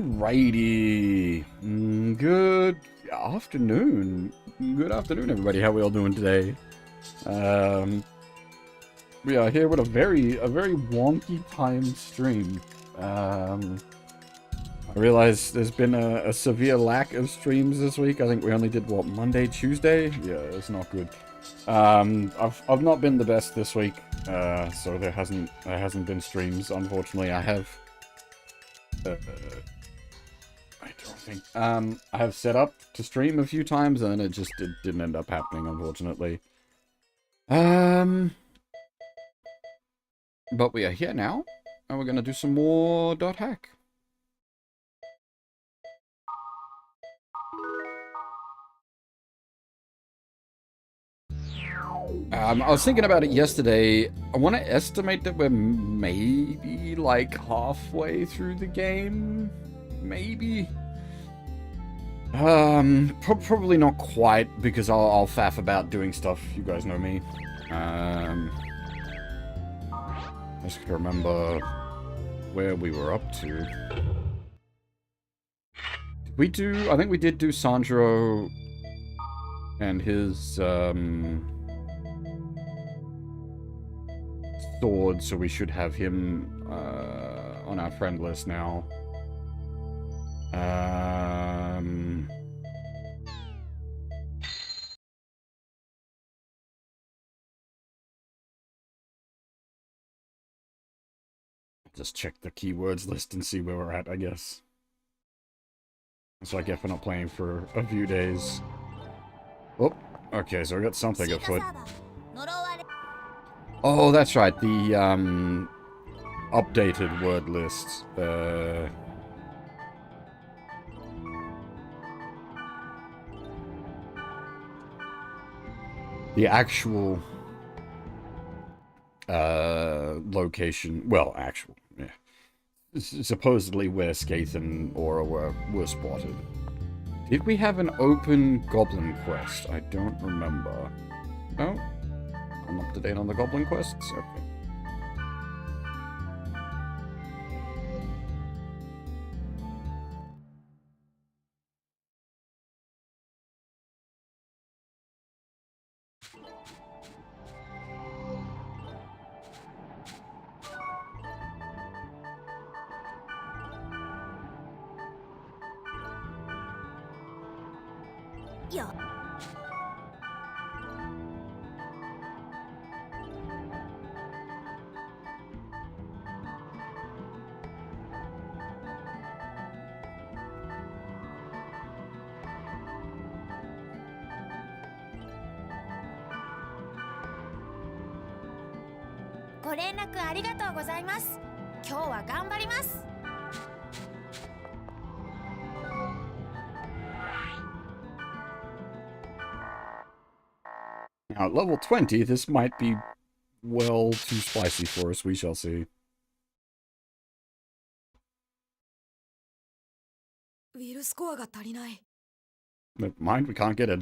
Alrighty. Good afternoon. Good afternoon, everybody. How we all doing today? Um, we are here with a very wonky timed stream. I realize there's been a severe lack of streams this week. I think we only did what, Monday, Tuesday? Yeah, it's not good. I've not been the best this week, so there hasn't been streams. Unfortunately, I have. I don't think. I have set up to stream a few times, and it just didn't end up happening, unfortunately. But we are here now, and we're gonna do some more .hack. I was thinking about it yesterday. I want to estimate that we're maybe like halfway through the game. Maybe. Probably not quite, because I'll faff about doing stuff. You guys know me. I just gotta remember where we were up to. Did we do? I think we did do Sandro and his sword, so we should have him on our friend list now. Just check the keywords list and see where we're at, I guess. So I guess we're not playing for a few days. Oh, okay, so we got something afoot. Oh, that's right, the updated word list. The actual location, well, actual, yeah. Supposedly where Skaith and Aura were spotted. Did we have an open goblin quest? I don't remember. No? I'm up to date on the goblin quests? Okay. や、ご連絡ありがとうございます。今日は頑張ります。Now, at level 20, this might be well too spicy for us. We shall see. Never mind, we can't get it.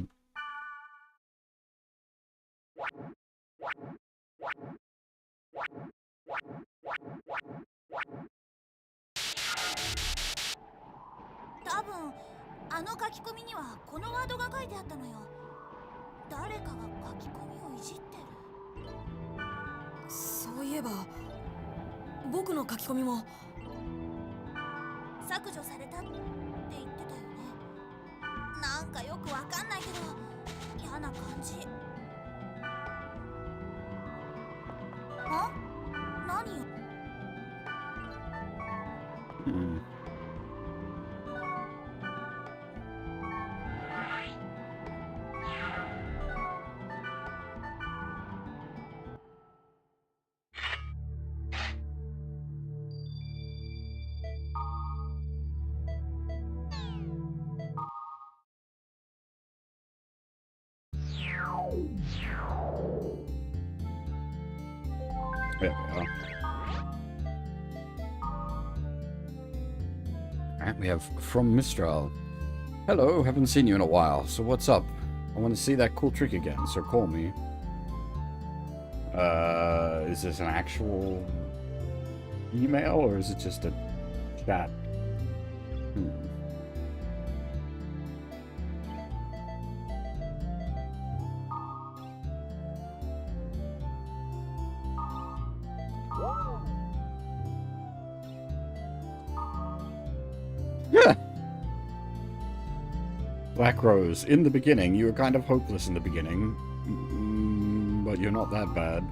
Hmm. There we are. Alright, we have from Mistral. Hello, haven't seen you in a while, so what's up? I want to see that cool trick again, so call me. Is this an actual email, or is it just a chat? Black Rose, in the beginning, you were kind of hopeless in the beginning, but you're not that bad.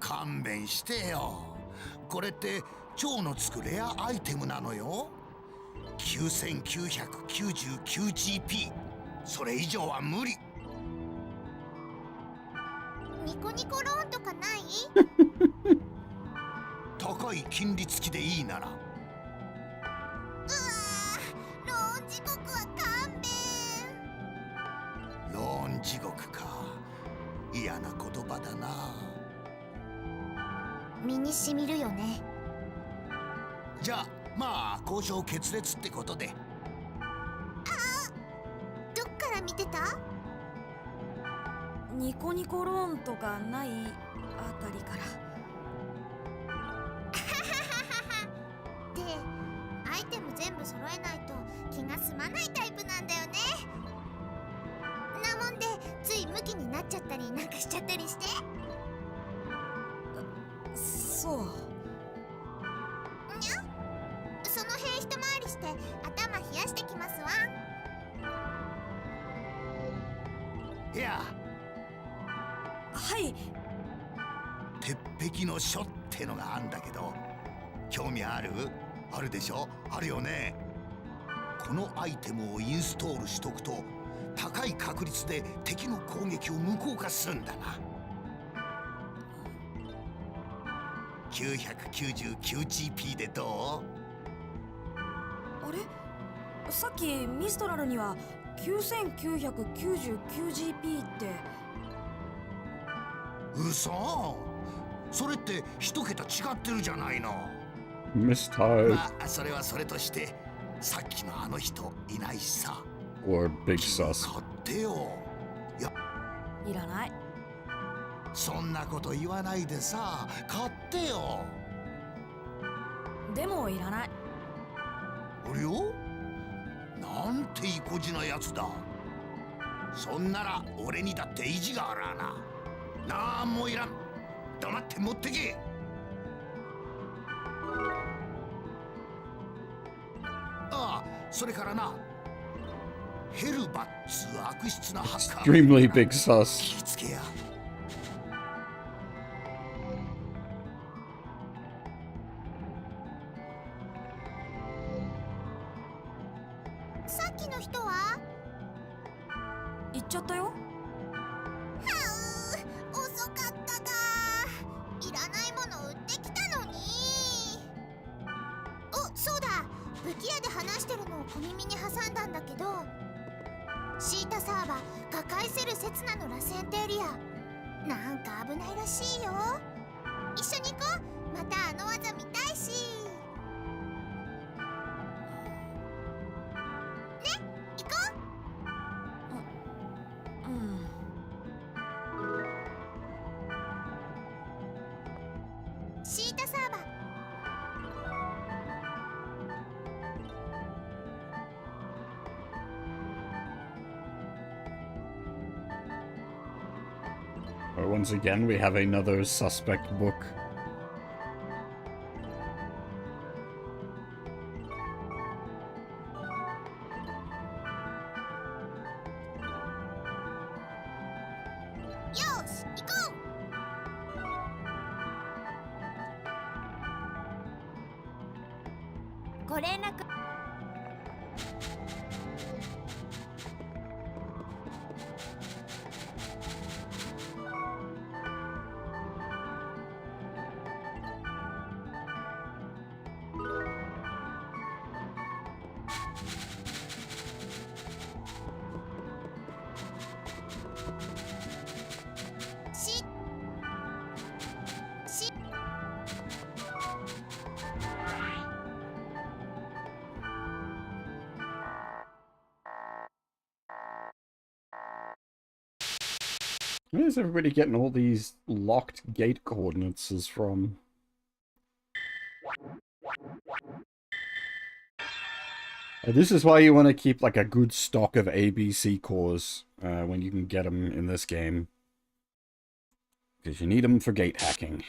勘弁してよ。これって蝶のつくレアアイテムなのよ。9999GP。それ以上は無理。ニコニコローンとかない？高い金利付きでいいなら。うわー、ローン地獄は勘弁。ローン地獄か。嫌な言葉だな。身にしみるよね。じゃあまあ交渉決裂ってことで。どっから見てた？ニコニコローンとかないあたりから。で、アイテム全部揃えないと気が済まないタイプなんだよね。なもんでついムキになっちゃったりなんかしちゃったりして。そう。にゃ？その辺一回りして頭冷やしてきますわ。いや。はい。鉄壁の書ってのがあんだけど、興味ある？あるでしょ？あるよね。このアイテムをインストールしとくと高い確率で敵の攻撃を無効化するんだな。999GP でどう？あれ？さっきミストラルには 9999GP って。嘘？それって一桁違ってるじゃないの。 Mistied まあそれはそれとして、さっきのあの人いないしさ。 or Big Sus. 買ってよ。いらない。そんなこと言わないでさ、買ってよ。でもいらない。あれよ、なんて意固地なやつだ。そんなら俺にだって意地があらな。なんもいらん。黙って持ってけ。ああ、それからな、ヘルバっつう悪質なハッカー Extremely Big Sus. 気ぃつけや。さっきの人は行っちゃったよ。はう遅かったか。いらないもの売ってきたのに。お、そうだ、武器屋で話してるのを小耳に挟んだんだけど、シータサーバー破壊せる刹那の螺旋ってエリアなんか危ないらしいよ。一緒に行こう。またあの技見たいし。ね、行こうん。う。シータサーバー Once again, we have another suspect book. Where's everybody getting all these locked gate coordinates from? This is why you want to keep like a good stock of ABC cores when you can get them in this game. Because you need them for gate hacking.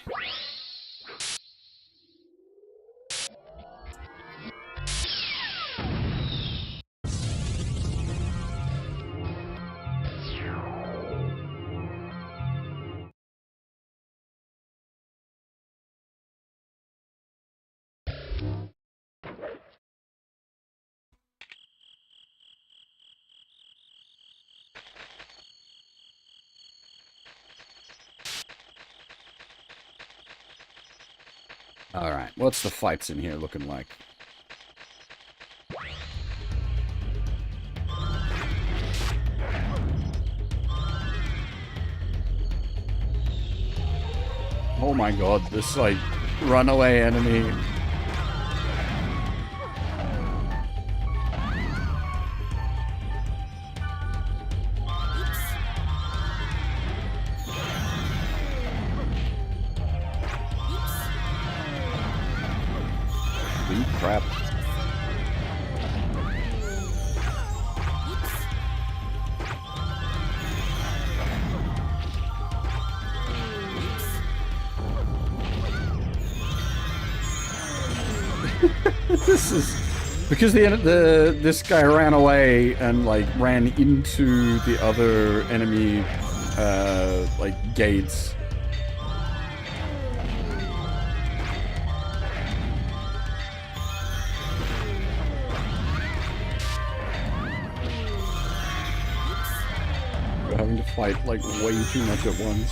Alright, what's the fights in here looking like? Oh my god, this like runaway enemy. Crap. This is because this guy ran away and like ran into the other enemy like gates. We're having to fight like way too much at once.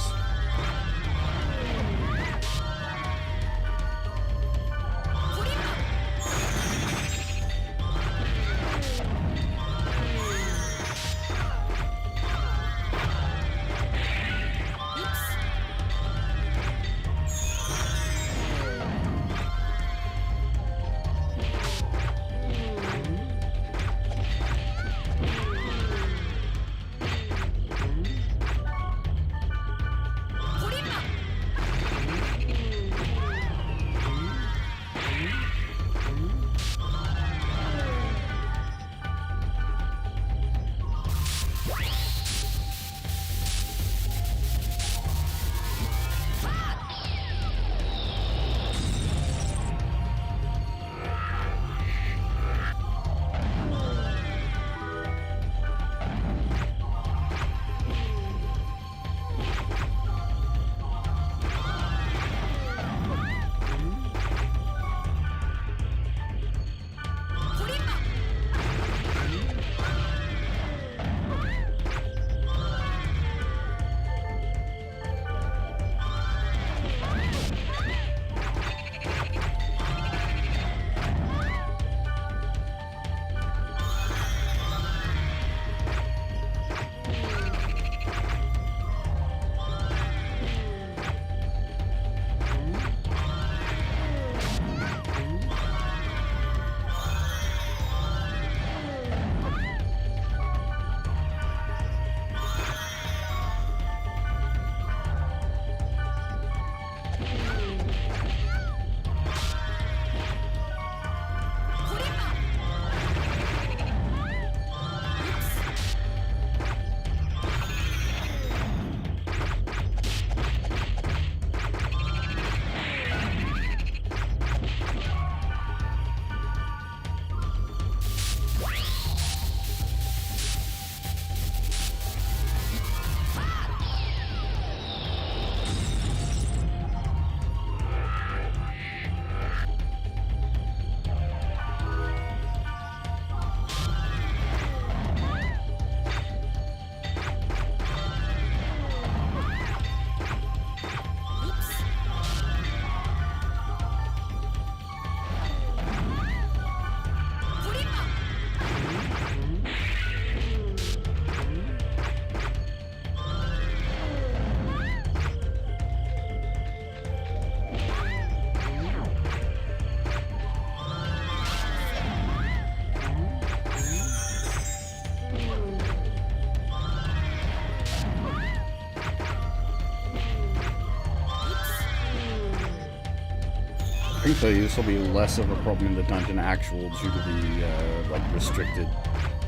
Frankly, this will be less of a problem in the dungeon actual due to the like restricted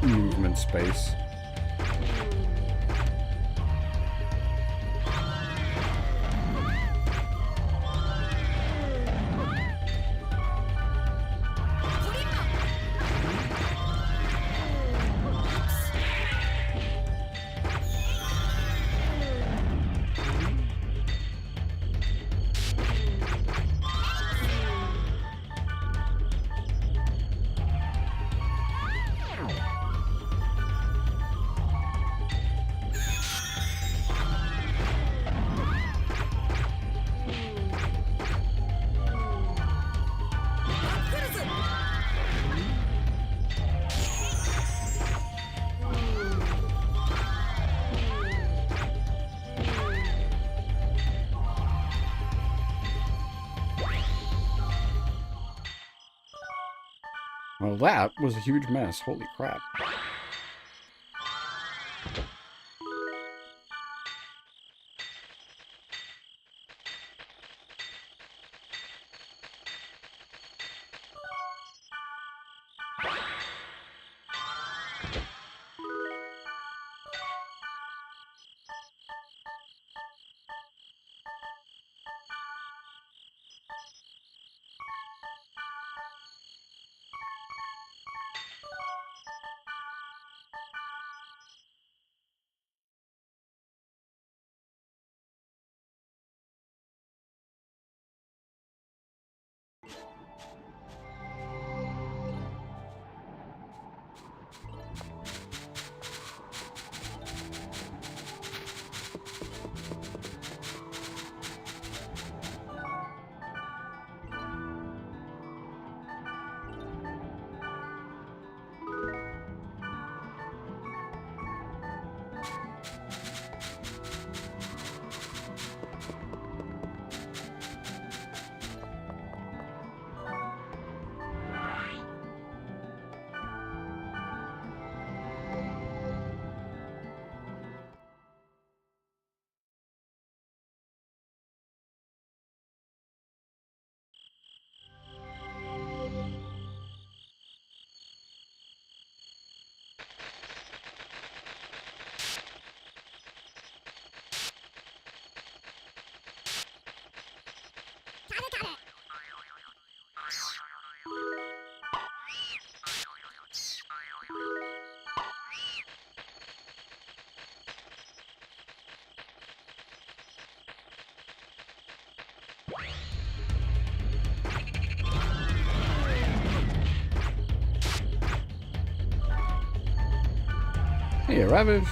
movement space. Well, that was a huge mess. Holy crap. Hey, Ravish.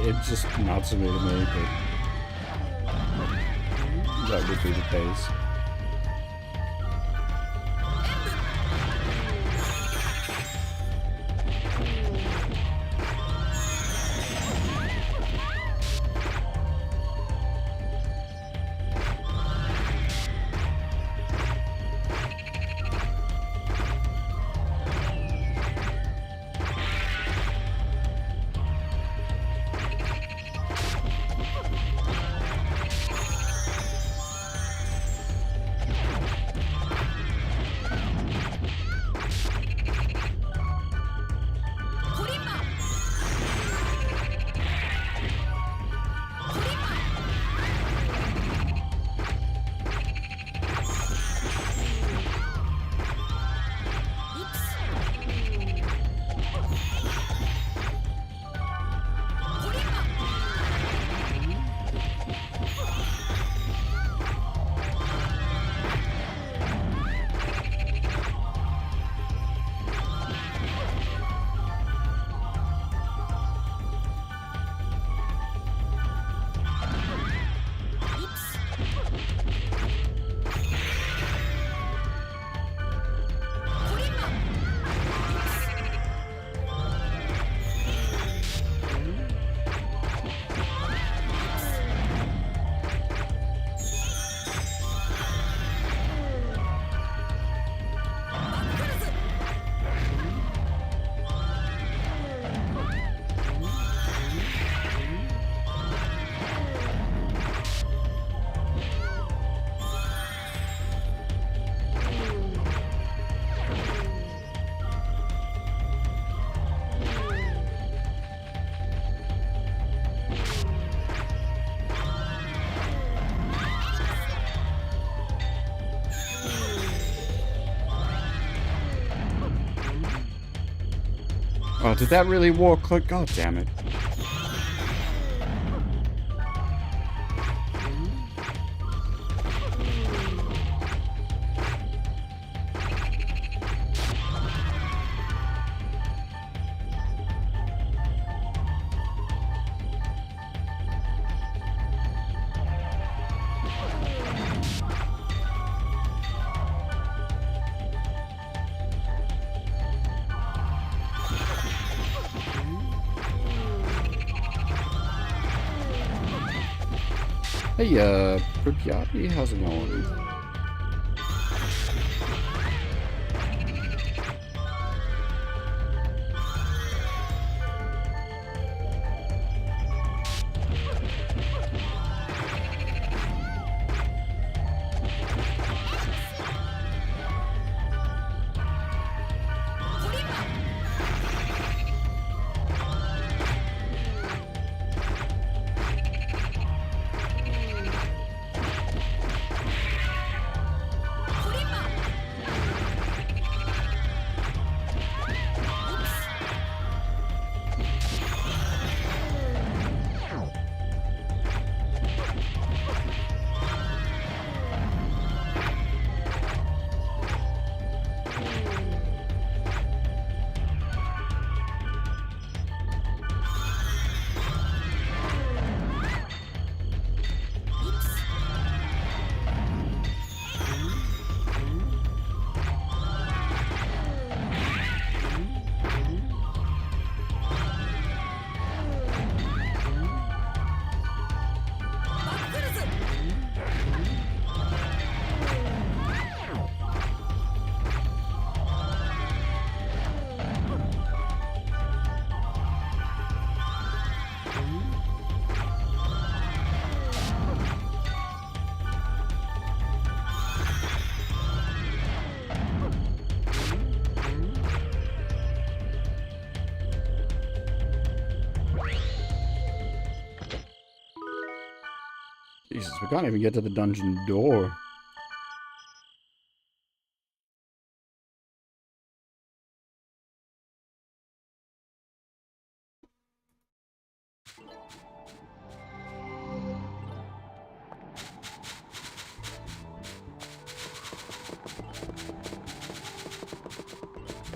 It's just Natsume to me, but that would be the case. Oh, did that really work? God damn it. Hey, Pripyati, how's it going? Jesus, we can't even get to the dungeon door.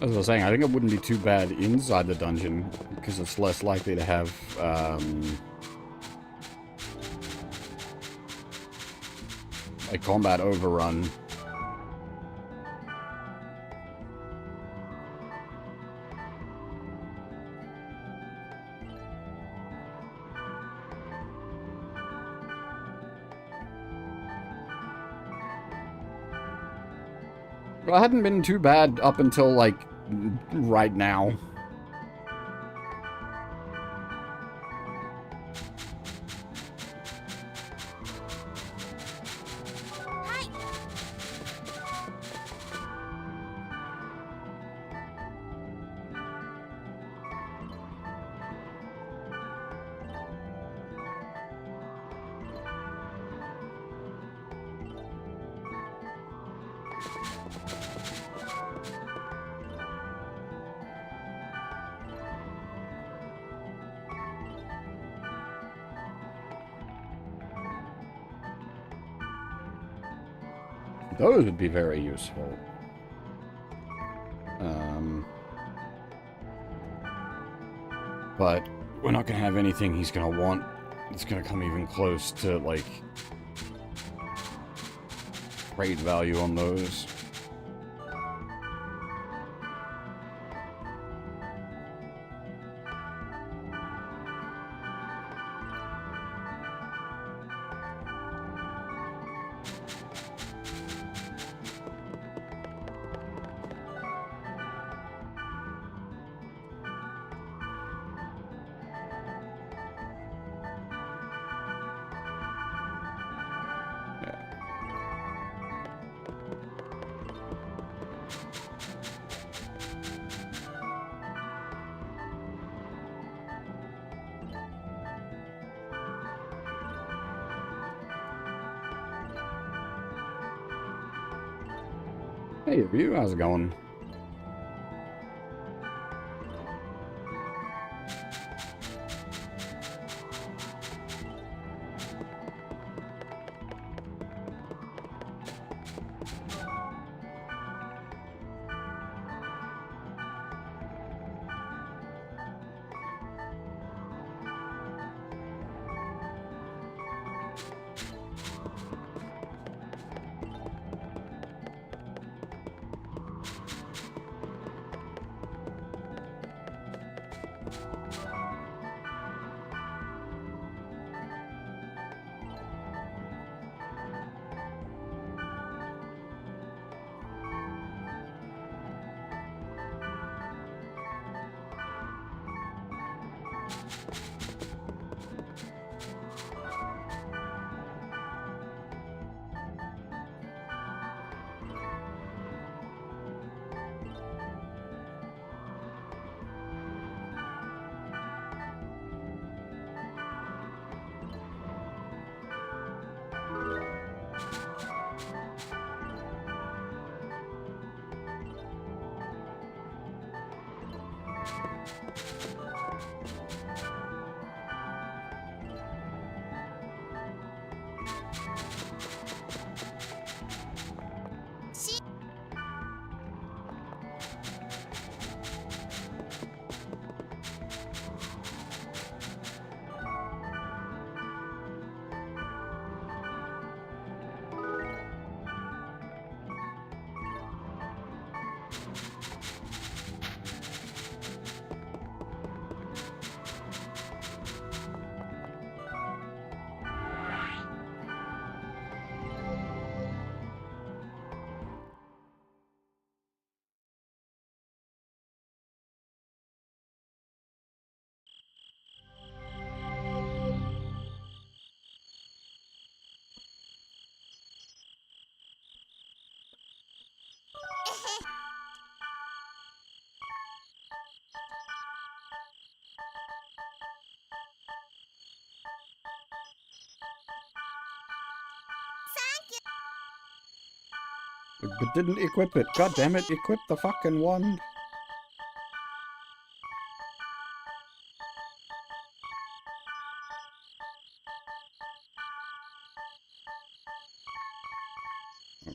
As I was saying, I think it wouldn't be too bad inside the dungeon, because it's less likely to have, a combat overrun. Well, it hadn't been too bad up until, like, right now. Those would be very useful. But we're not going to have anything he's going to want that's going to come even close to, like, trade value on those. Hey, Ryu, how's it going? But didn't equip it. God damn it, equip the fucking wand.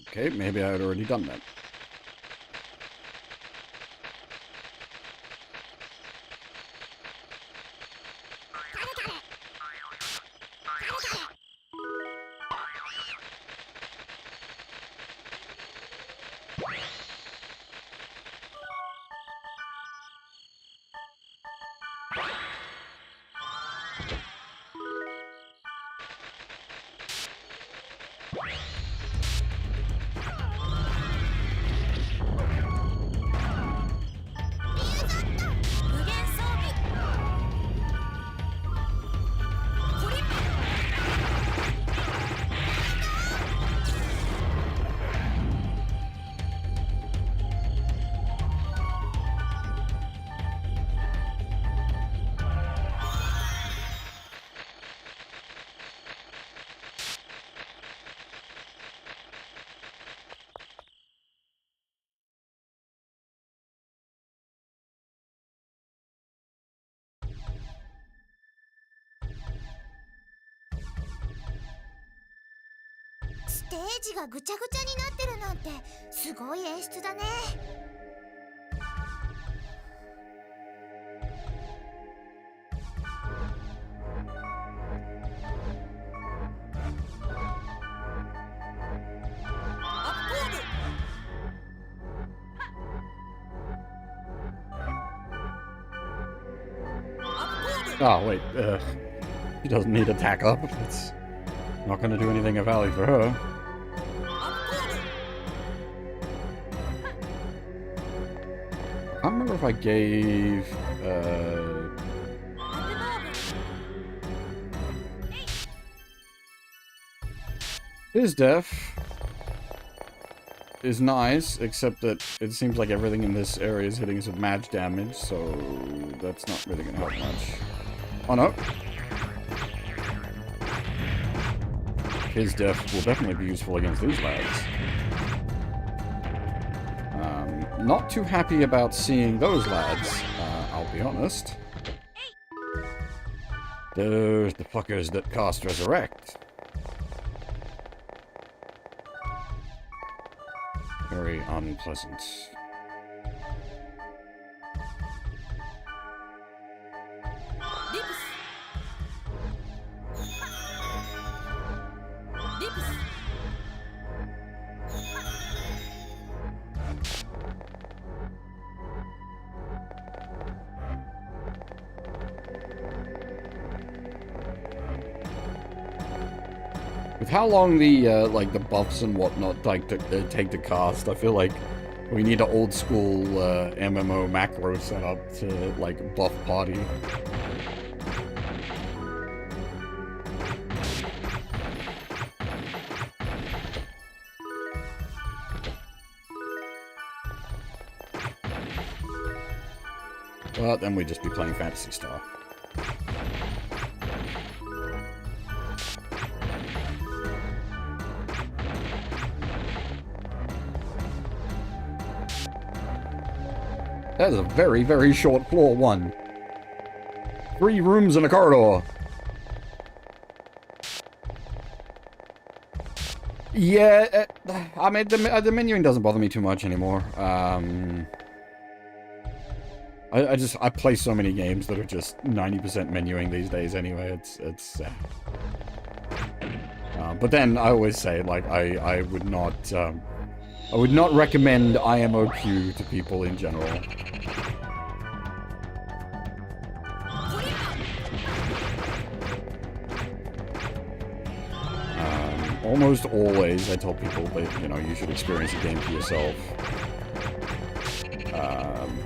Okay, maybe I had already done that.ステージがぐちゃぐちゃになってるなんてすごい演出だね。Oh, wait, she doesn't need attack up. It's not gonna do anything of value for her. I don't remember if I gave, his death is nice, except that it seems like everything in this area is hitting some match damage, so that's not really gonna help much. Oh no. His death will definitely be useful against these lads. Not too happy about seeing those lads, I'll be honest. There's the fuckers that cast Resurrect. Very unpleasant. With how long the like the buffs and whatnot take to cast, I feel like we need an old school MMO macro setup to like buff party. But then we'd just be playing Phantasy Star. That is a very, very short floor one. 3 rooms and a corridor. Yeah, I mean, the menuing doesn't bother me too much anymore. I play so many games that are just 90% menuing these days anyway. It's but then I always say, like, I would not recommend IMOQ to people in general. Almost always I tell people that, you know, you should experience a game for yourself.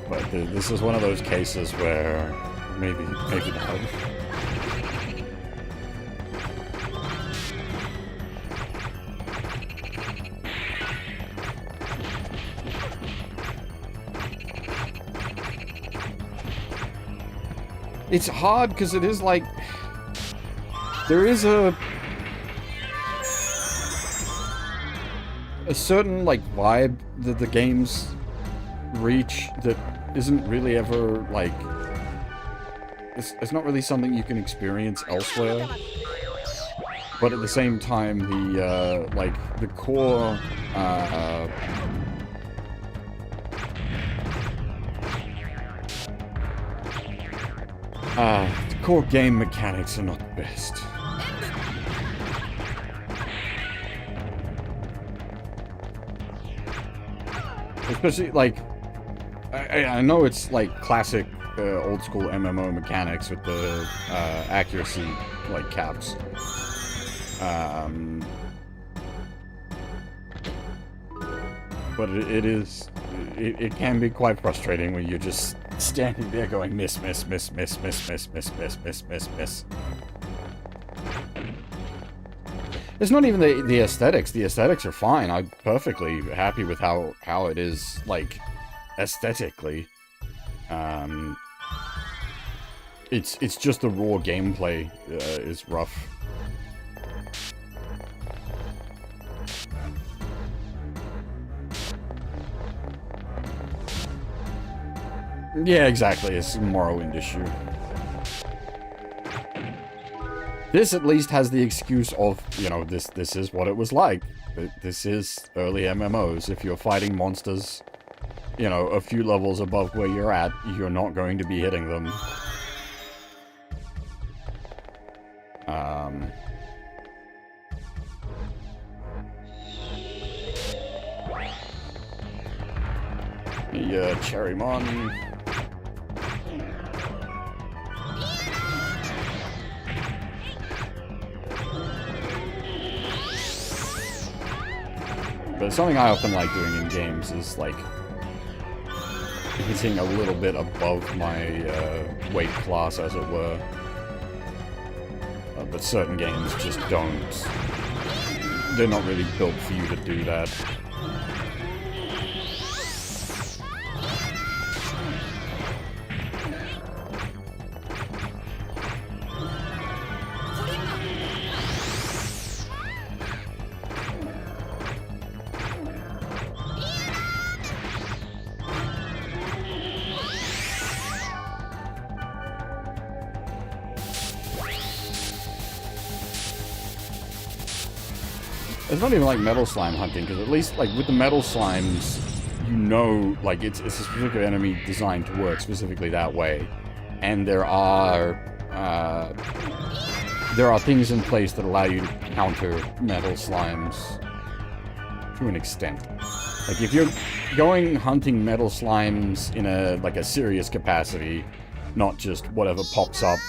But this is one of those cases where maybe not. It's hard because it is like there is a certain like vibe that the games reach that isn't really ever like it's not really something you can experience elsewhere, but at the same time the like the core the core game mechanics are not the best. Especially, like, I know it's, like, classic old-school MMO mechanics with the accuracy, like, caps. But it can be quite frustrating when you're just standing there going miss, miss, miss, miss, miss, miss, miss, miss, miss, miss, miss. It's not even the aesthetics. The aesthetics are fine. I'm perfectly happy with how it is, like, aesthetically. It's just the raw gameplay is rough. Yeah, exactly. It's a Morrowind issue. This at least has the excuse of, you know, this is what it was like. This is early MMOs. If you're fighting monsters, you know, a few levels above where you're at, you're not going to be hitting them. Yeah, Cherrymon. But something I often like doing in games is, like, hitting a little bit above my weight class, as it were. But certain games just don't. They're not really built for you to do that. It's not even like metal slime hunting, because at least, like, with the metal slimes, you know, like, it's a specific enemy designed to work specifically that way. And there are things in place that allow you to counter metal slimes to an extent. Like, if you're going hunting metal slimes in a, like, a serious capacity, not just whatever pops up,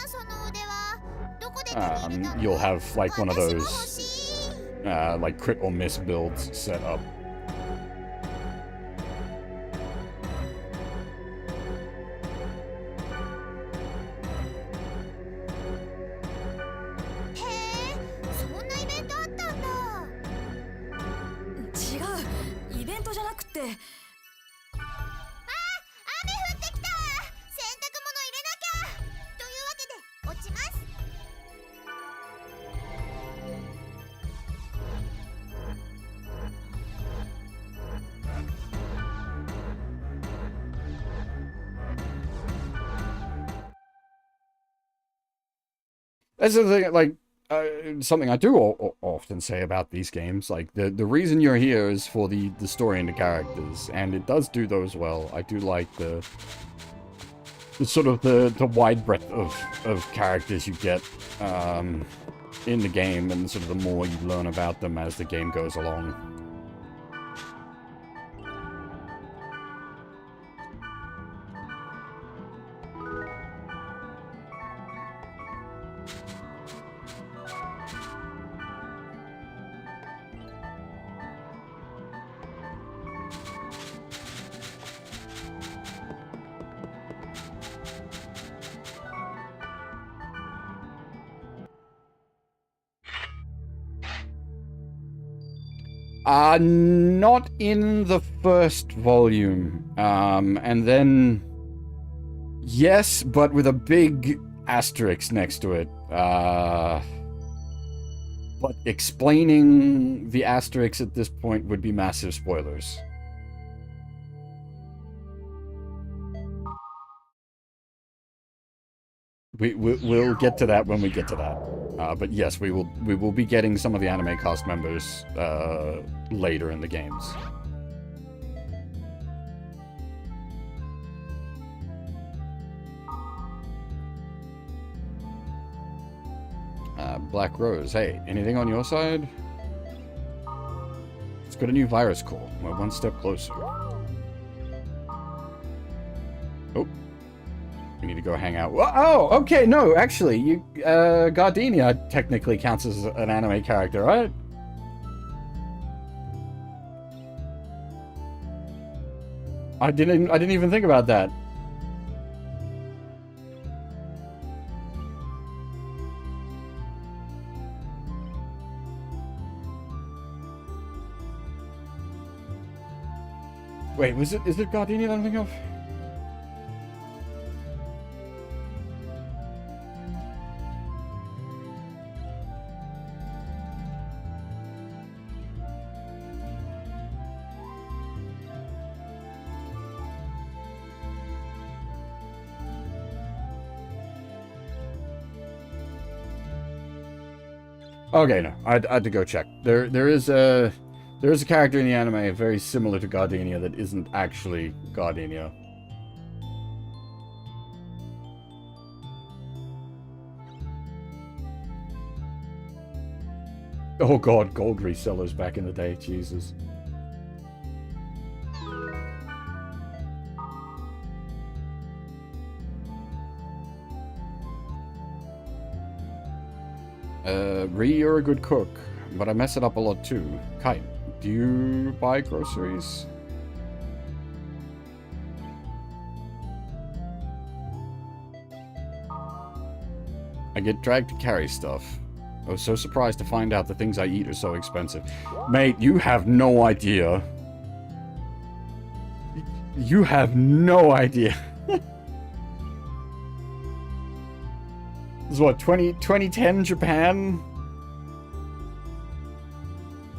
you'll have, like, one of those like crit or miss builds set up. That's the thing, like, something I do often say about these games. Like, the reason you're here is for the story and the characters, and it does do those well. I do like the sort of the wide breadth of characters you get in the game, and sort of the more you learn about them as the game goes along. Not in the first volume. And then... Yes, but with a big asterisk next to it. But explaining the asterisks at this point would be massive spoilers. We'll get to that when we get to that. But yes, we will be getting some of the anime cast members later in the games. Black Rose, hey, anything on your side? It's got a new virus core. We're one step closer. Oh. We need to go hang out. Oh, okay, no, actually, you, Gardenia technically counts as an anime character, right? I didn't even think about that. Wait, is it Gardenia that I'm thinking of? Okay, no, I had to go check. There is a character in the anime very similar to Gardenia that isn't actually Gardenia. Oh god, gold resellers back in the day, Jesus. Ree, you're a good cook, but I mess it up a lot too. Kite, do you buy groceries? I get dragged to carry stuff. I was so surprised to find out the things I eat are so expensive. Mate, you have no idea. You have no idea. This is what, 2010 Japan?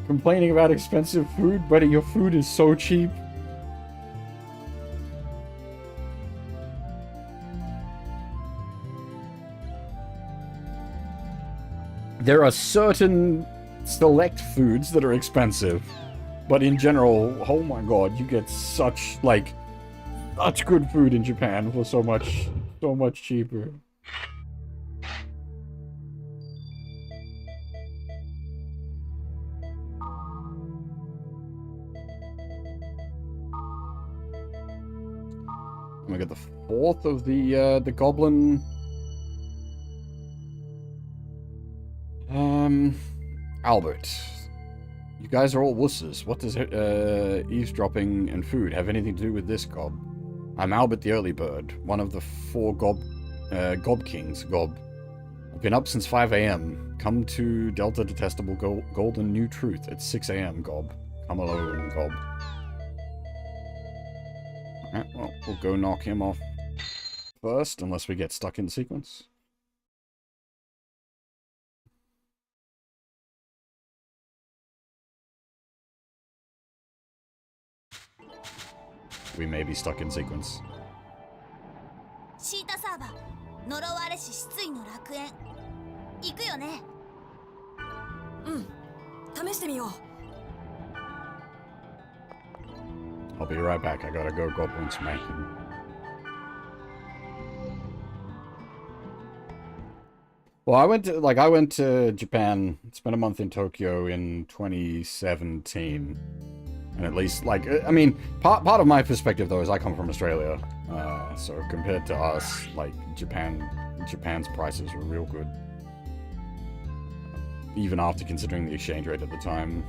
Complaining about expensive food, but your food is so cheap. There are certain select foods that are expensive, but in general, oh my god, you get such good food in Japan for so much cheaper. We got the fourth of the goblin. Albert. You guys are all wusses. What does eavesdropping and food have anything to do with this gob? I'm Albert the Early Bird, one of the 4 gob kings, gob. I've been up since 5 a.m. Come to Delta Detestable Golden New Truth at 6 a.m, gob. Come alone, gob. Alright, well, we'll go knock him off first, unless we get stuck in sequence. We may be stuck in sequence. シータサーバー呪われし失意の楽園行くよね。試してみよう。 I'll be right back. I gotta go goblin smacking. Well, I went to Japan, spent a month in Tokyo in 2017. And at least, like, I mean, part of my perspective, though, is I come from Australia. So compared to us, like, Japan's prices were real good. Even after considering the exchange rate at the time.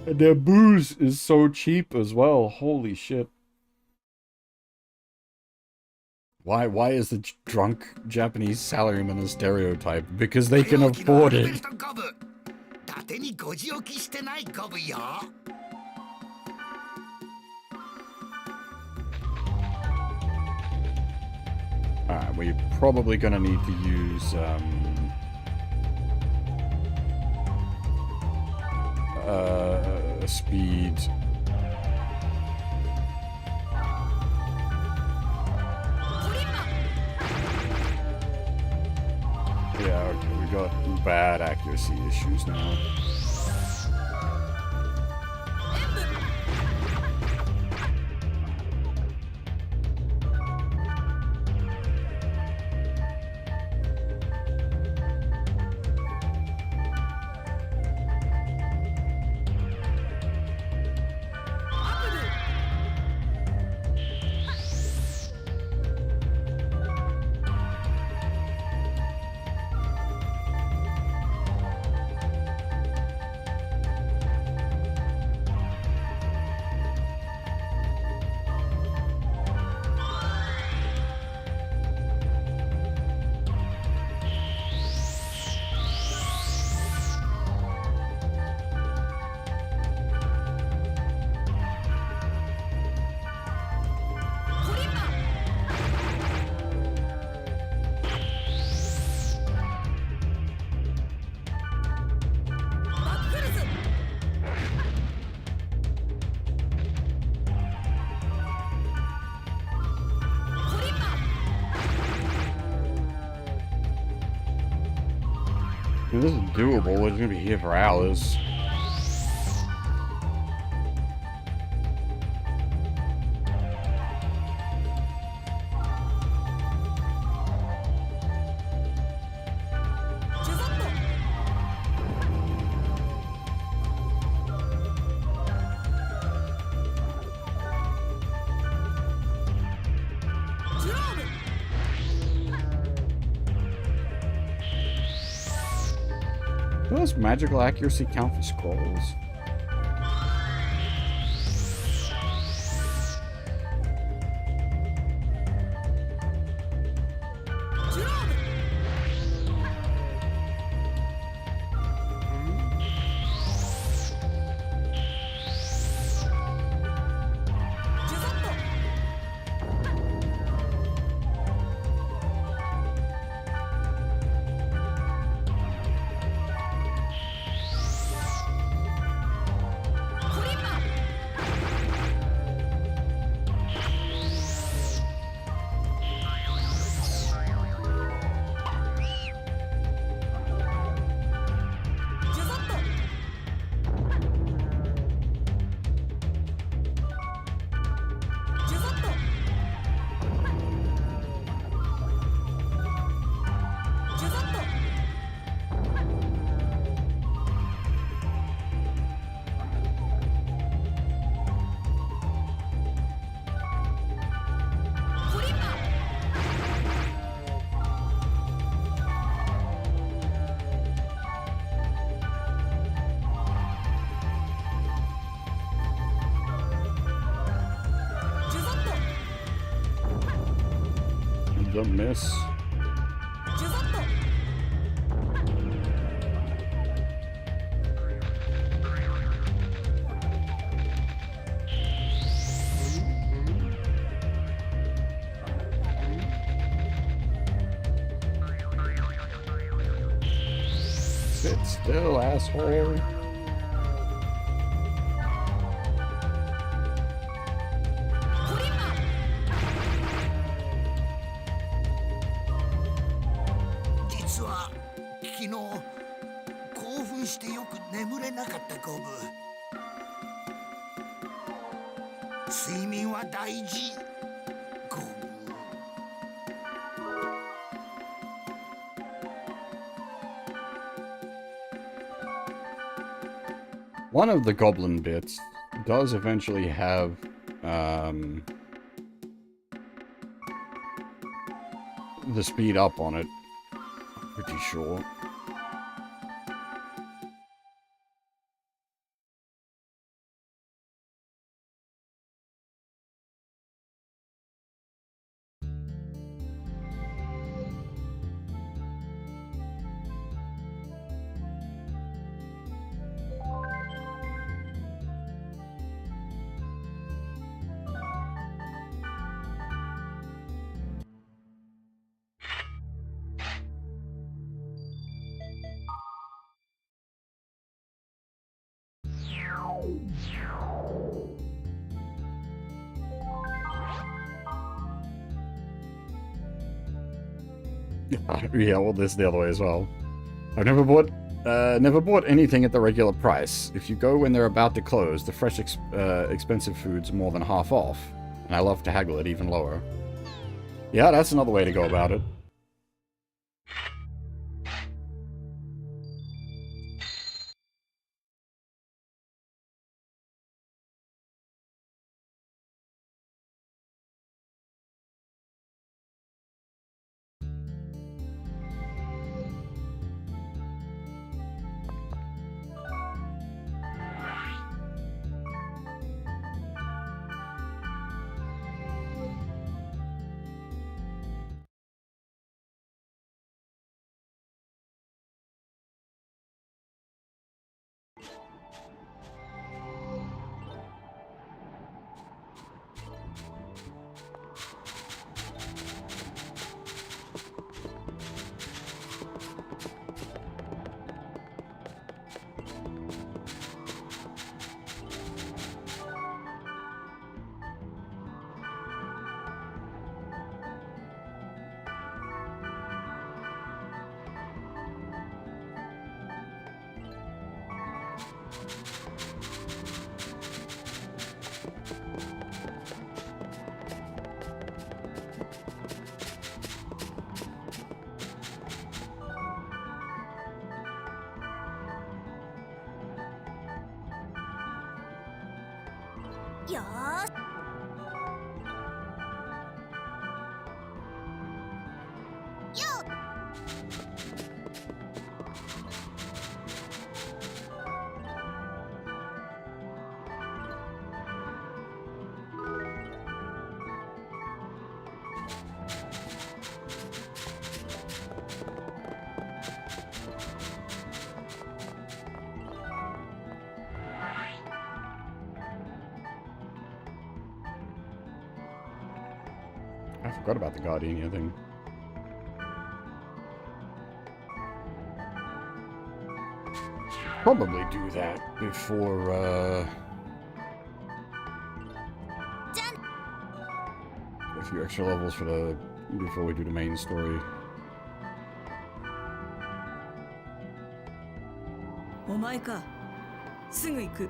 And their booze is so cheap as well. Holy shit. Why is the drunk Japanese salaryman a stereotype? Because they can afford it. 伊達にご自置きしてないゴブよ。Alright, we're probably gonna need to use speed. Yeah, okay, we got bad accuracy issues now. Dude, this is doable. It's gonna be here for hours. Does magical accuracy count for scrolls? The miss. Sit still, asshole. 眠れなかったゴブ。睡眠は大事ゴブ。One of the goblin bits does eventually have, the speed up on it. Pretty sure. Yeah, well, this is the other way as well. I've never bought anything at the regular price. If you go when they're about to close, the fresh, expensive food's more than half off, and I love to haggle it even lower. Yeah, that's another way to go about it. I forgot about the Gardenia thing. Probably do that before, a few extra levels for before we do the main story. お前か。すぐ行く。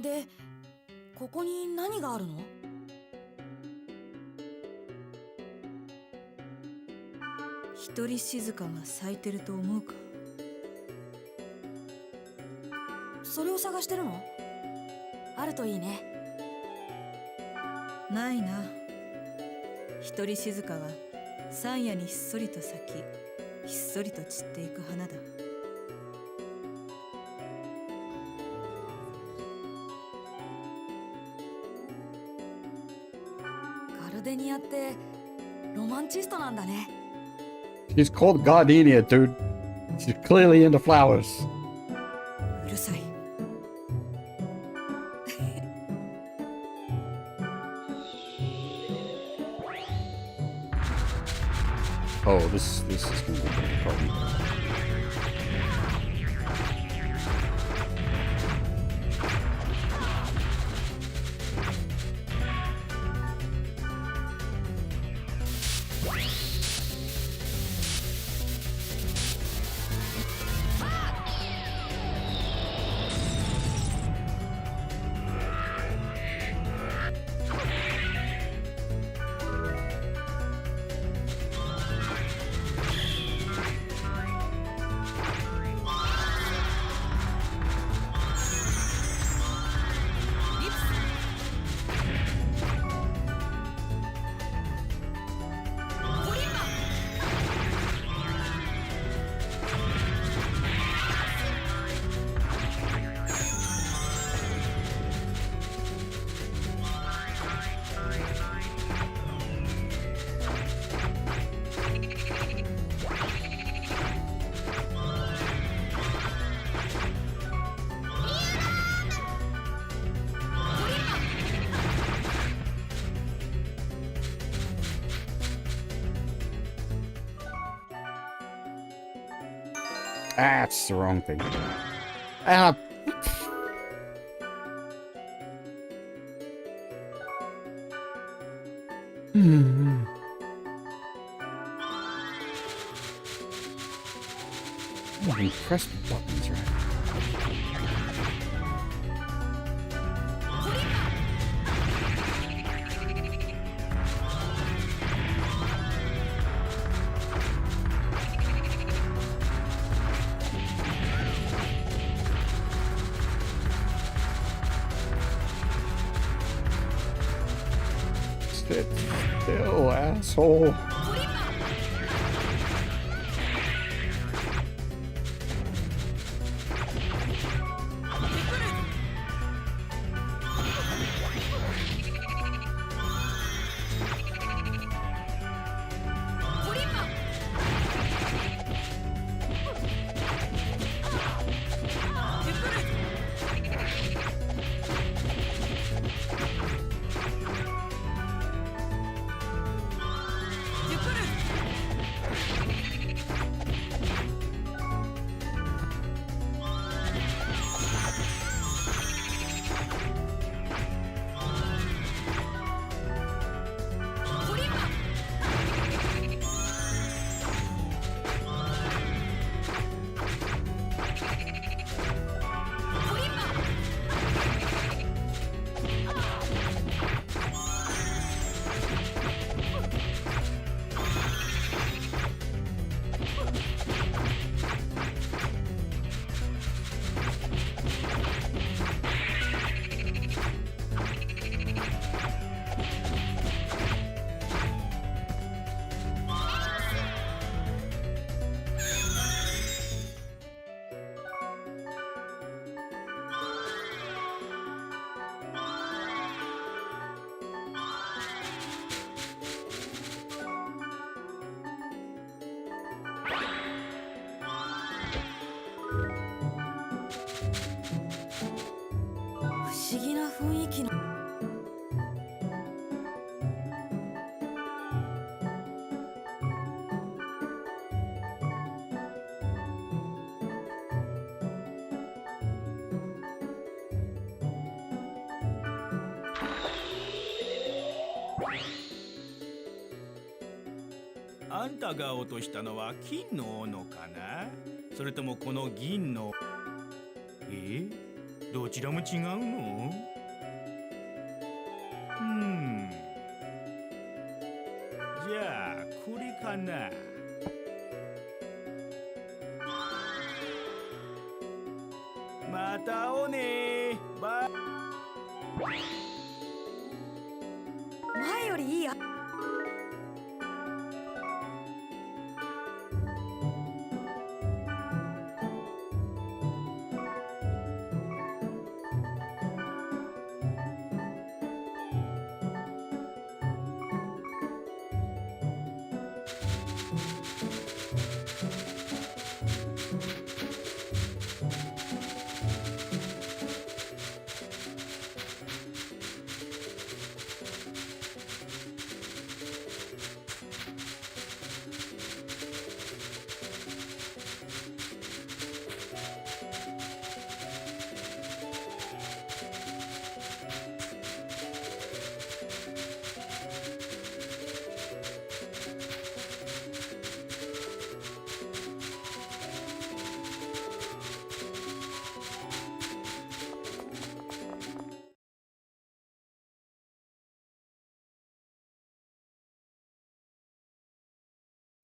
で、ここに何があるの？一人静かが咲いてると思うか？それを探してるの？あるといいね。ないな。一人静かは山野にひっそりと咲き、ひっそりと散っていく花だ。ガルデニアってロマンチストなんだね。She's called Gardenia, dude. She's clearly into flowers. うるさい。Oh, this is going to be a bit of a problem. Ah, it's the wrong thing. Ah. I can press the buttons, right? Sit still, asshole.あんたが落としたのは金の斧かな、それともこの銀の。どちらも違うの？じゃあこれかな。また会おうね。バイ。前よりいいや。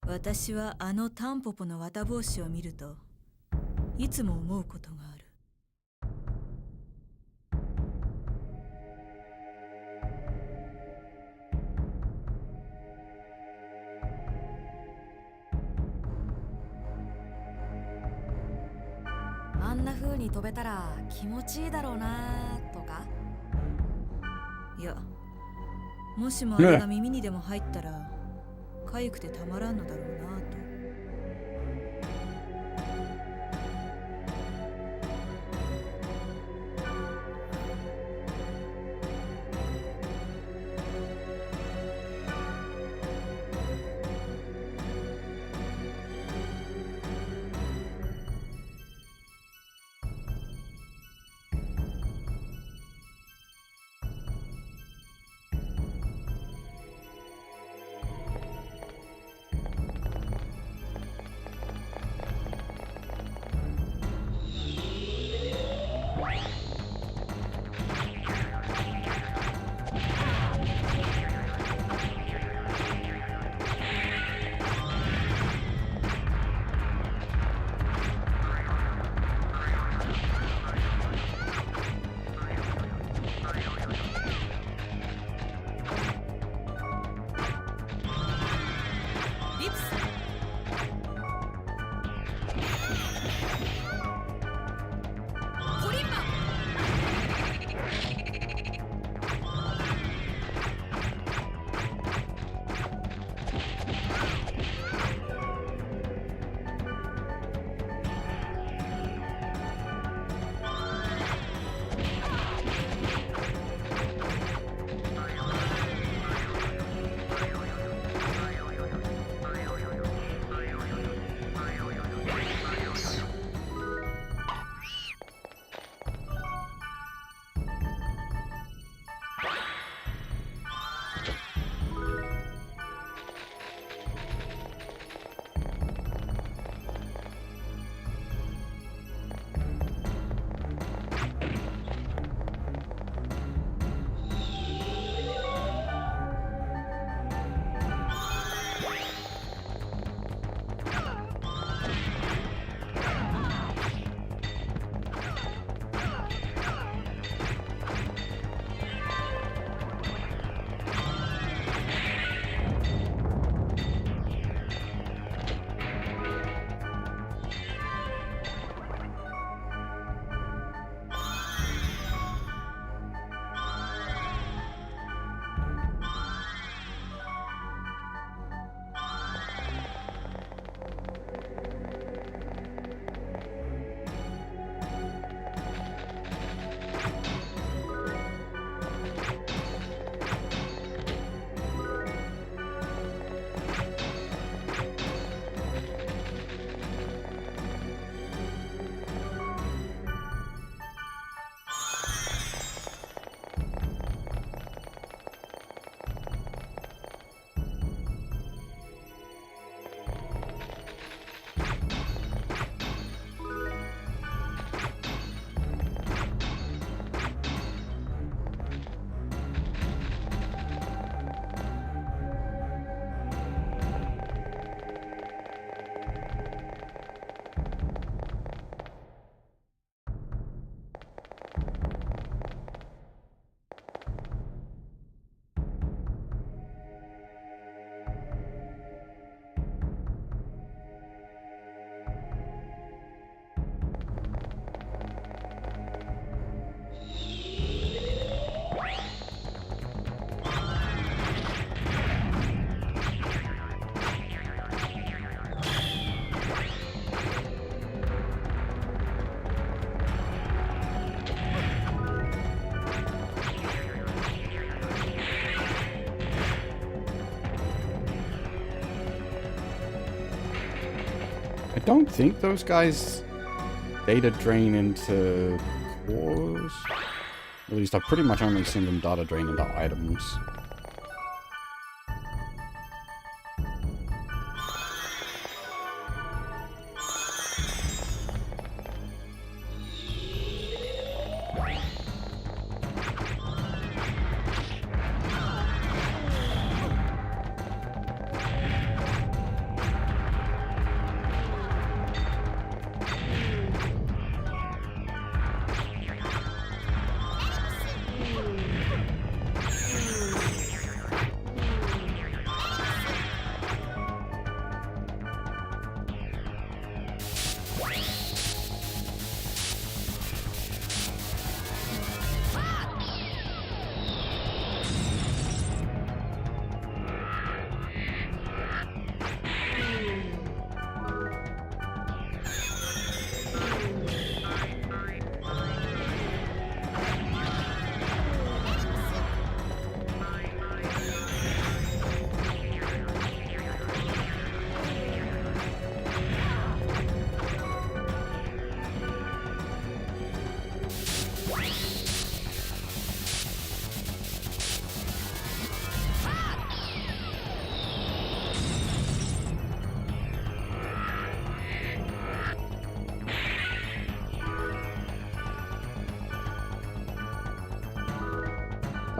私はあのタンポポの綿帽子を見るといつも思うことがある。あんな風に飛べたら気持ちいいだろうなとか。いや、もしもあれが耳にでも入ったら痒くてたまらんのだろうなと。I don't think those guys data drain into cores. At least I've pretty much only seen them data drain into items.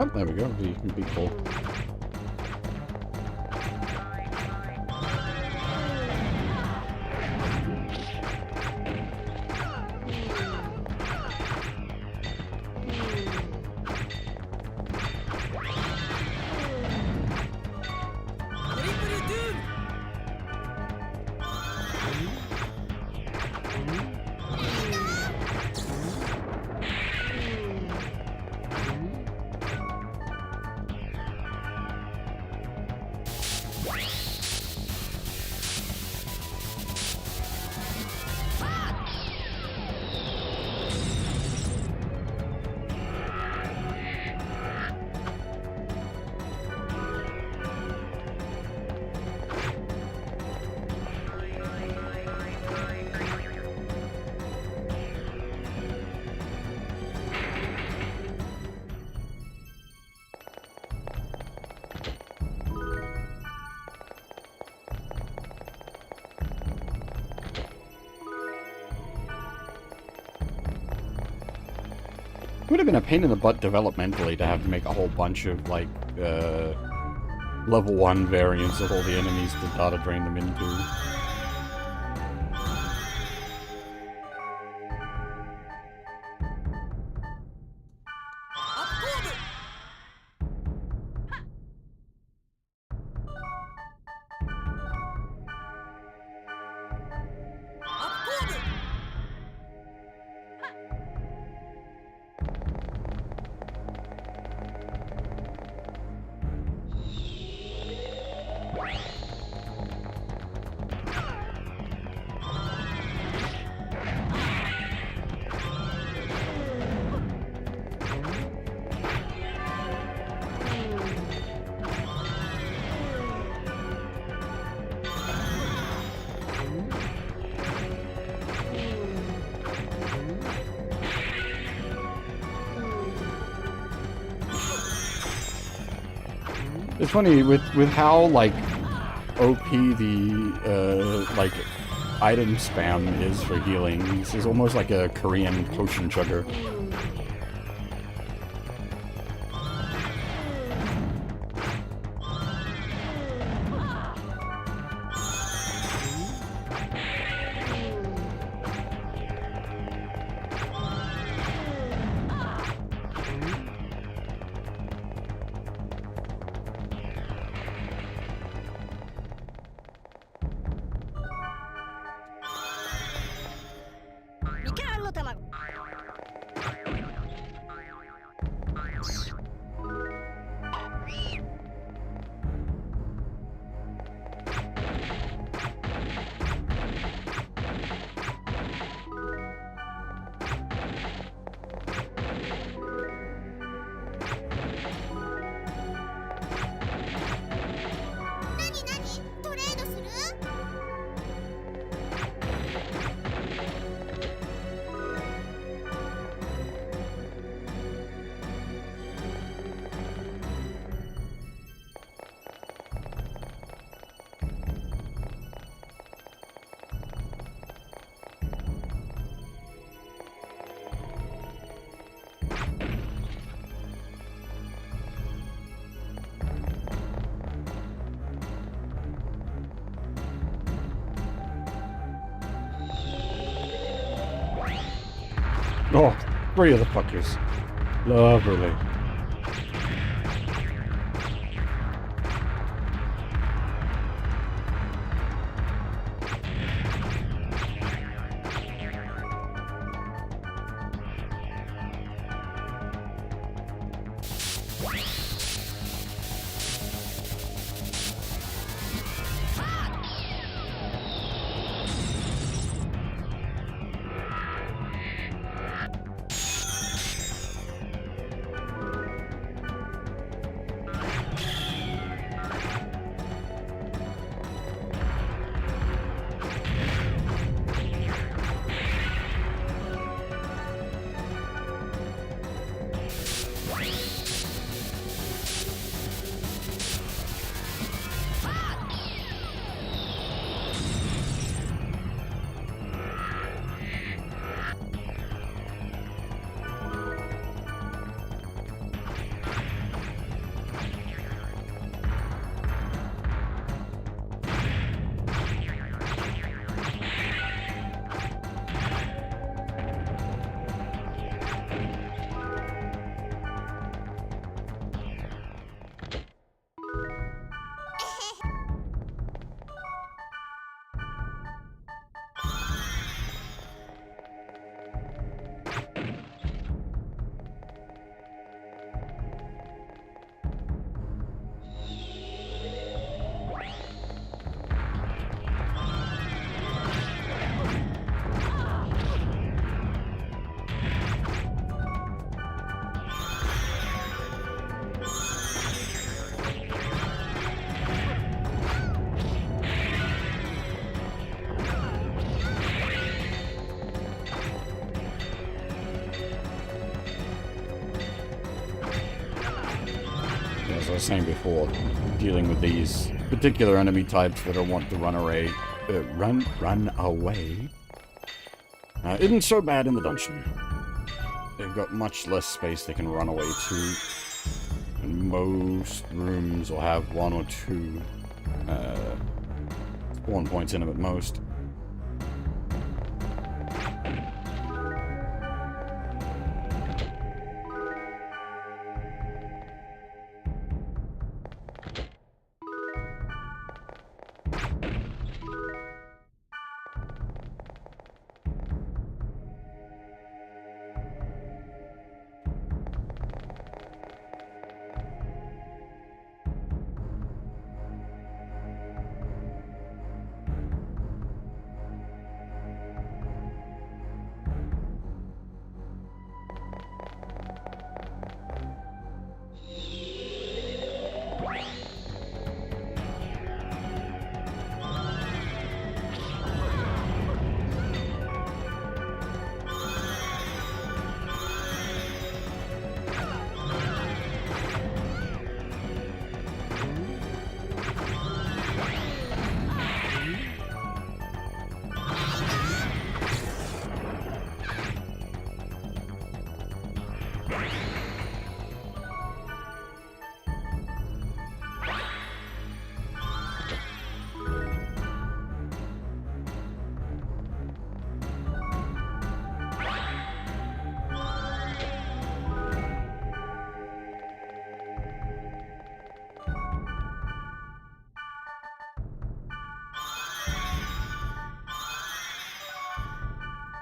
Oh, there we go. Be cool. It would have been a pain in the butt developmentally to have to make a whole bunch of, like, level 1 variants of all the enemies to data drain them into. It's funny with how like OP the like item spam is for healing. This is almost like a Korean potion chugger. Oh, 3 of the fuckers. Lovely. as I was saying before, dealing with these particular enemy types that are want to run away, run away, isn't so bad in the dungeon. They've got much less space they can run away to, and most rooms will have 1 or 2 spawn points in them at most.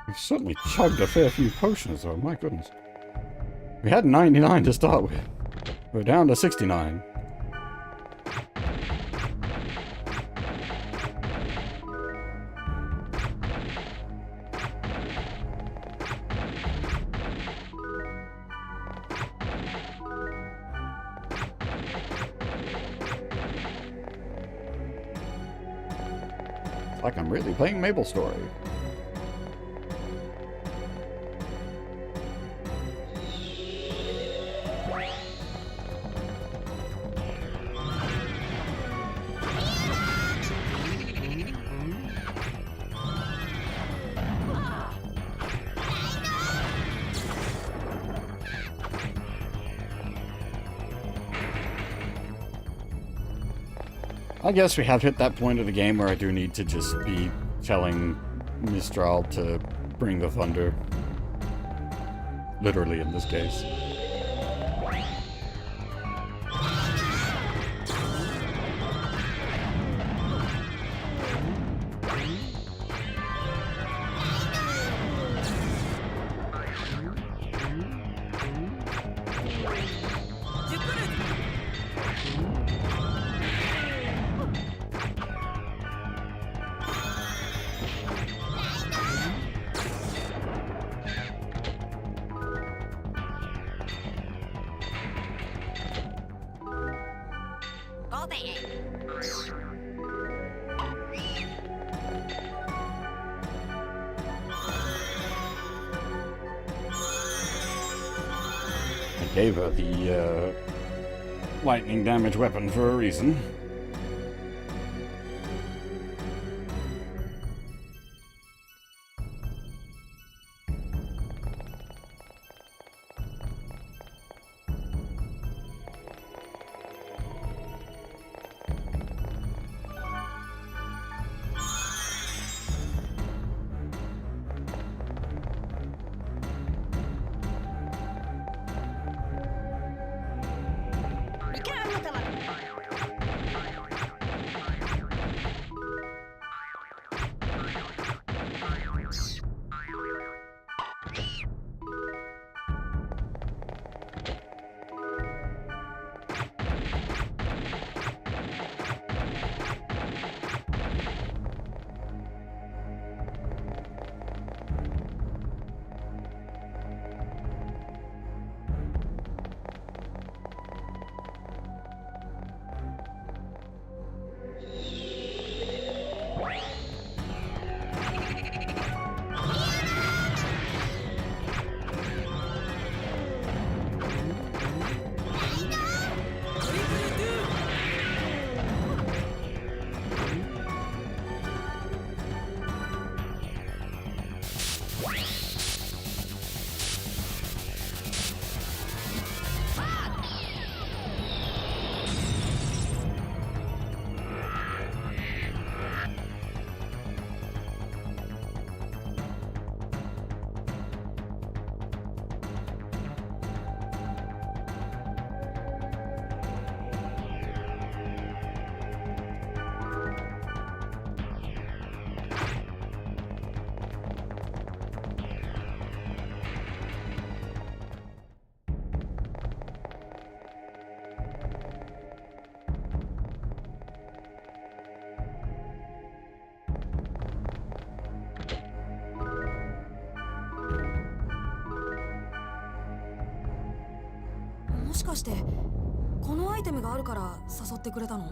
We've certainly chugged a fair few potions, though, my goodness. We had 99 to start with. We're down to 69. It's like I'm really playing Mabel Story. I guess we have hit that point of the game where I do need to just be telling Mistral to bring the thunder. Literally in this case. Gave her the lightning damage weapon for a reason. かしてこのアイテムがあるから誘ってくれたの？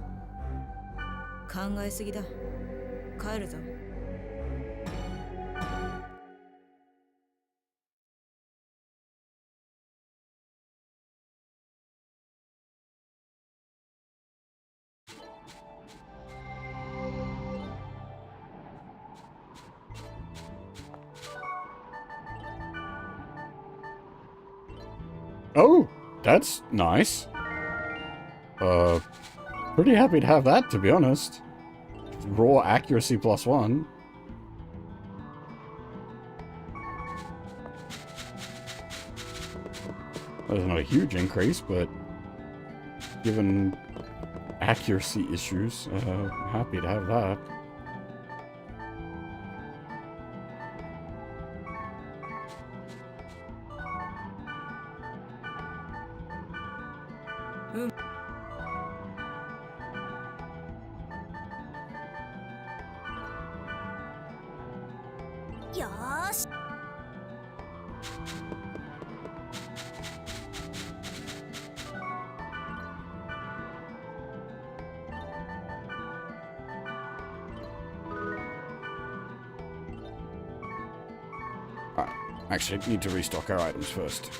考えすぎだ。帰るぞ。Oh, that's nice. Pretty happy to have that, to be honest. Raw accuracy +1. That's not a huge increase, but given accuracy issues, happy to have that. Actually, need to restock our items first.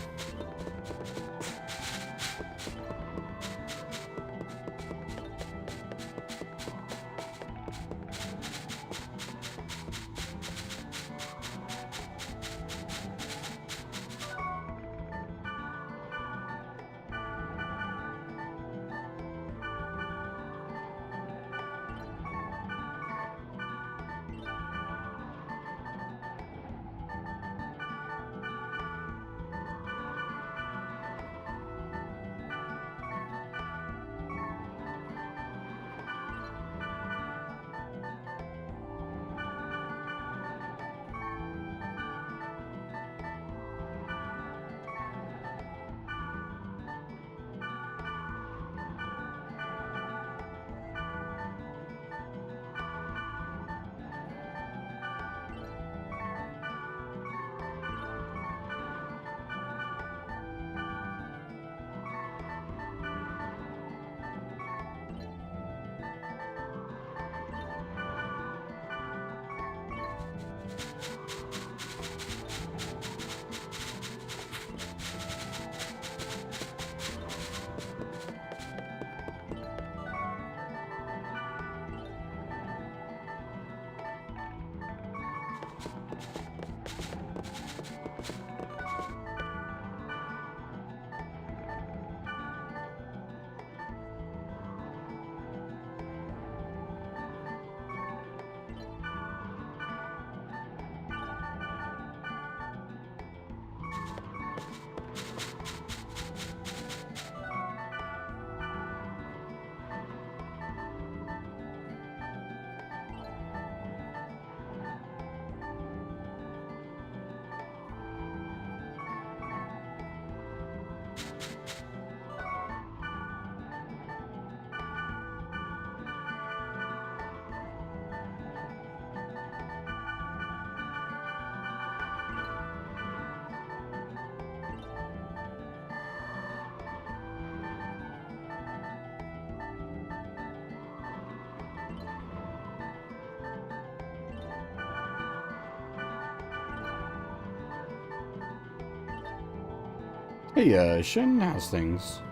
Hey, Shen, how's things?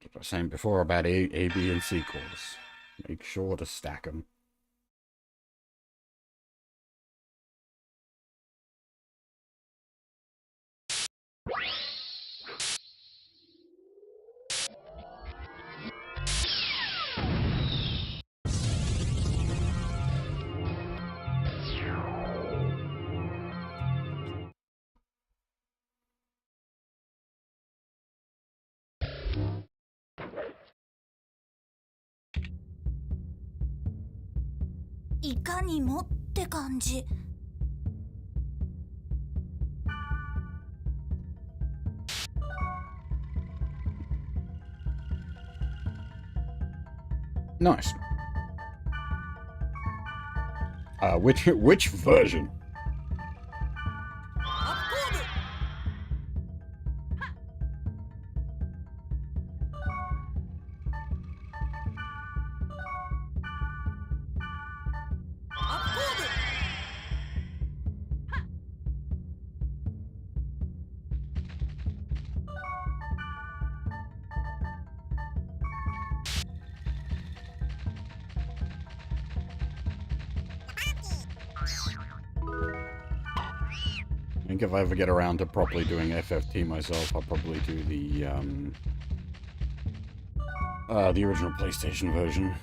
What I was saying before about A, B, and C cores. Make sure to stack them. いかにもって感じ。Nice. Which version? 'Think if I ever get around to properly doing FFT myself, I'll probably do the original PlayStation version.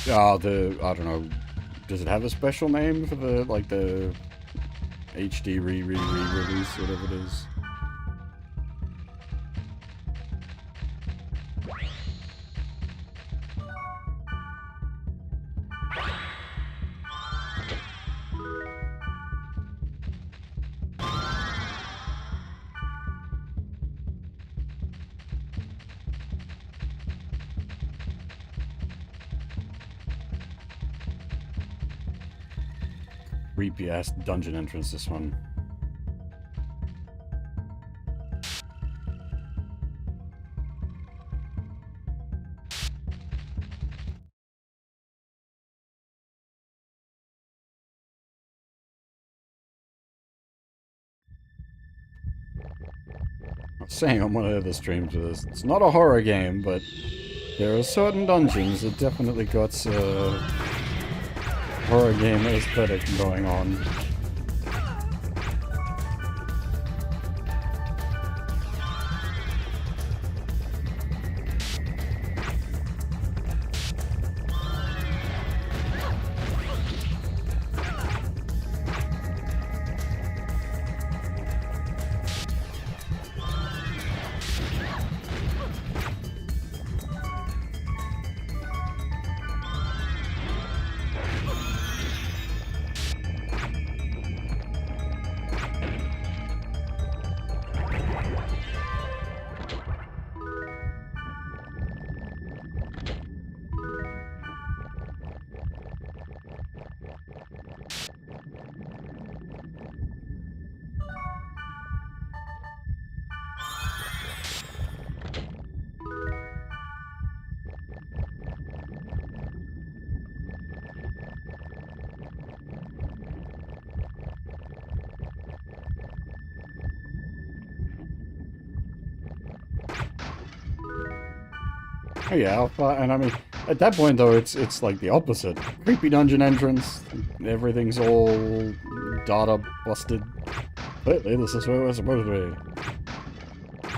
I don't know, does it have a special name for the, like, the HD re-release, whatever it is? Creepy ass dungeon entrance, this one. I was saying on one of the other streams with this, it's not a horror game, but there are certain dungeons that definitely got horror game aesthetic going on. Oh yeah, and I mean, at that point though, it's like the opposite. Creepy dungeon entrance, everything's all data busted. Clearly, this is where we're supposed to be.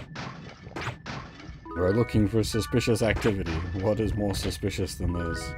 We're looking for suspicious activity. What is more suspicious than this?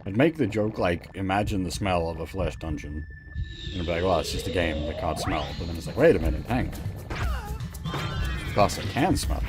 I'd make the joke like, imagine the smell of a flesh dungeon. And I'd be like, well, it's just a game that can't smell. But then it's like, wait a minute, hang on. Of course, it can smell.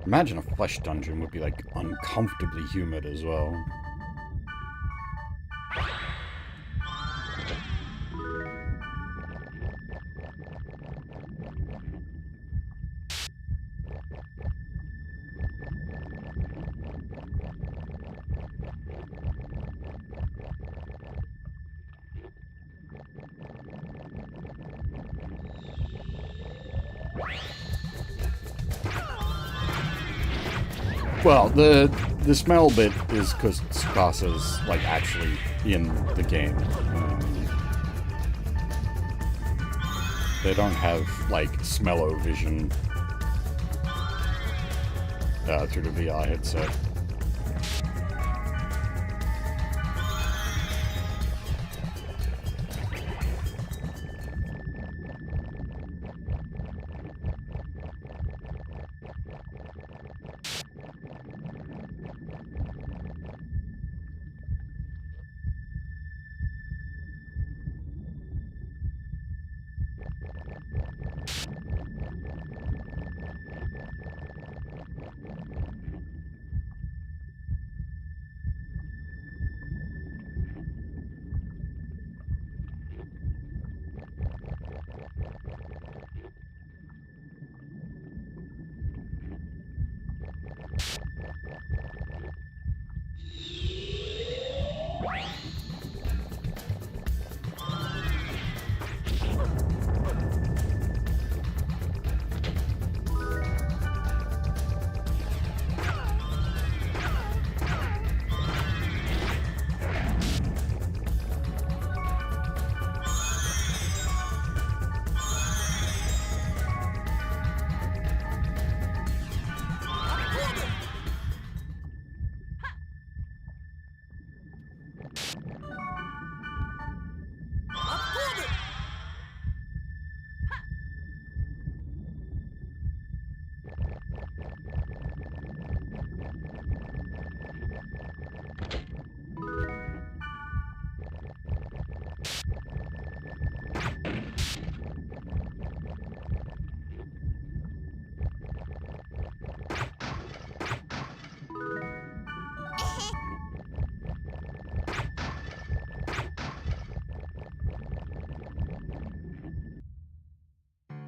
Imagine a flesh dungeon would be like uncomfortably humid as well. Well, the smell bit is because Tsukasa's like actually in the game. They don't have like smell-o-vision through the VR headset.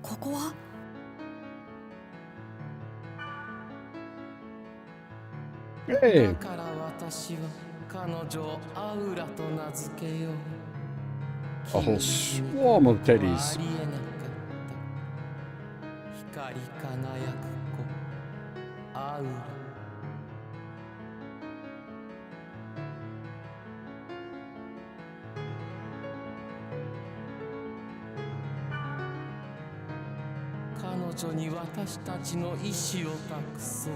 ここはHey, だから私は彼女をアウラと名付けよう。 a whole swarm of あ teddies. りえなかった光り輝く子アウラ。彼女に私たちの意志を託そう。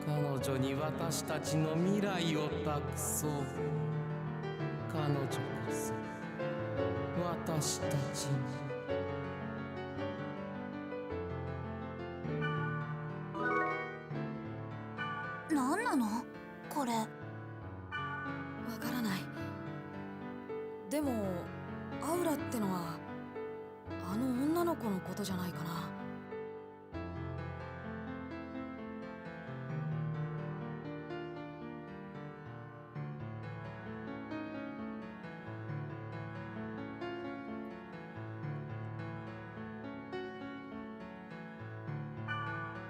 彼女に私たちの未来を託そう。彼女こそ私たちに。何なのこれ。わからない。でもアウラってのはあの女の子のことじゃないかな。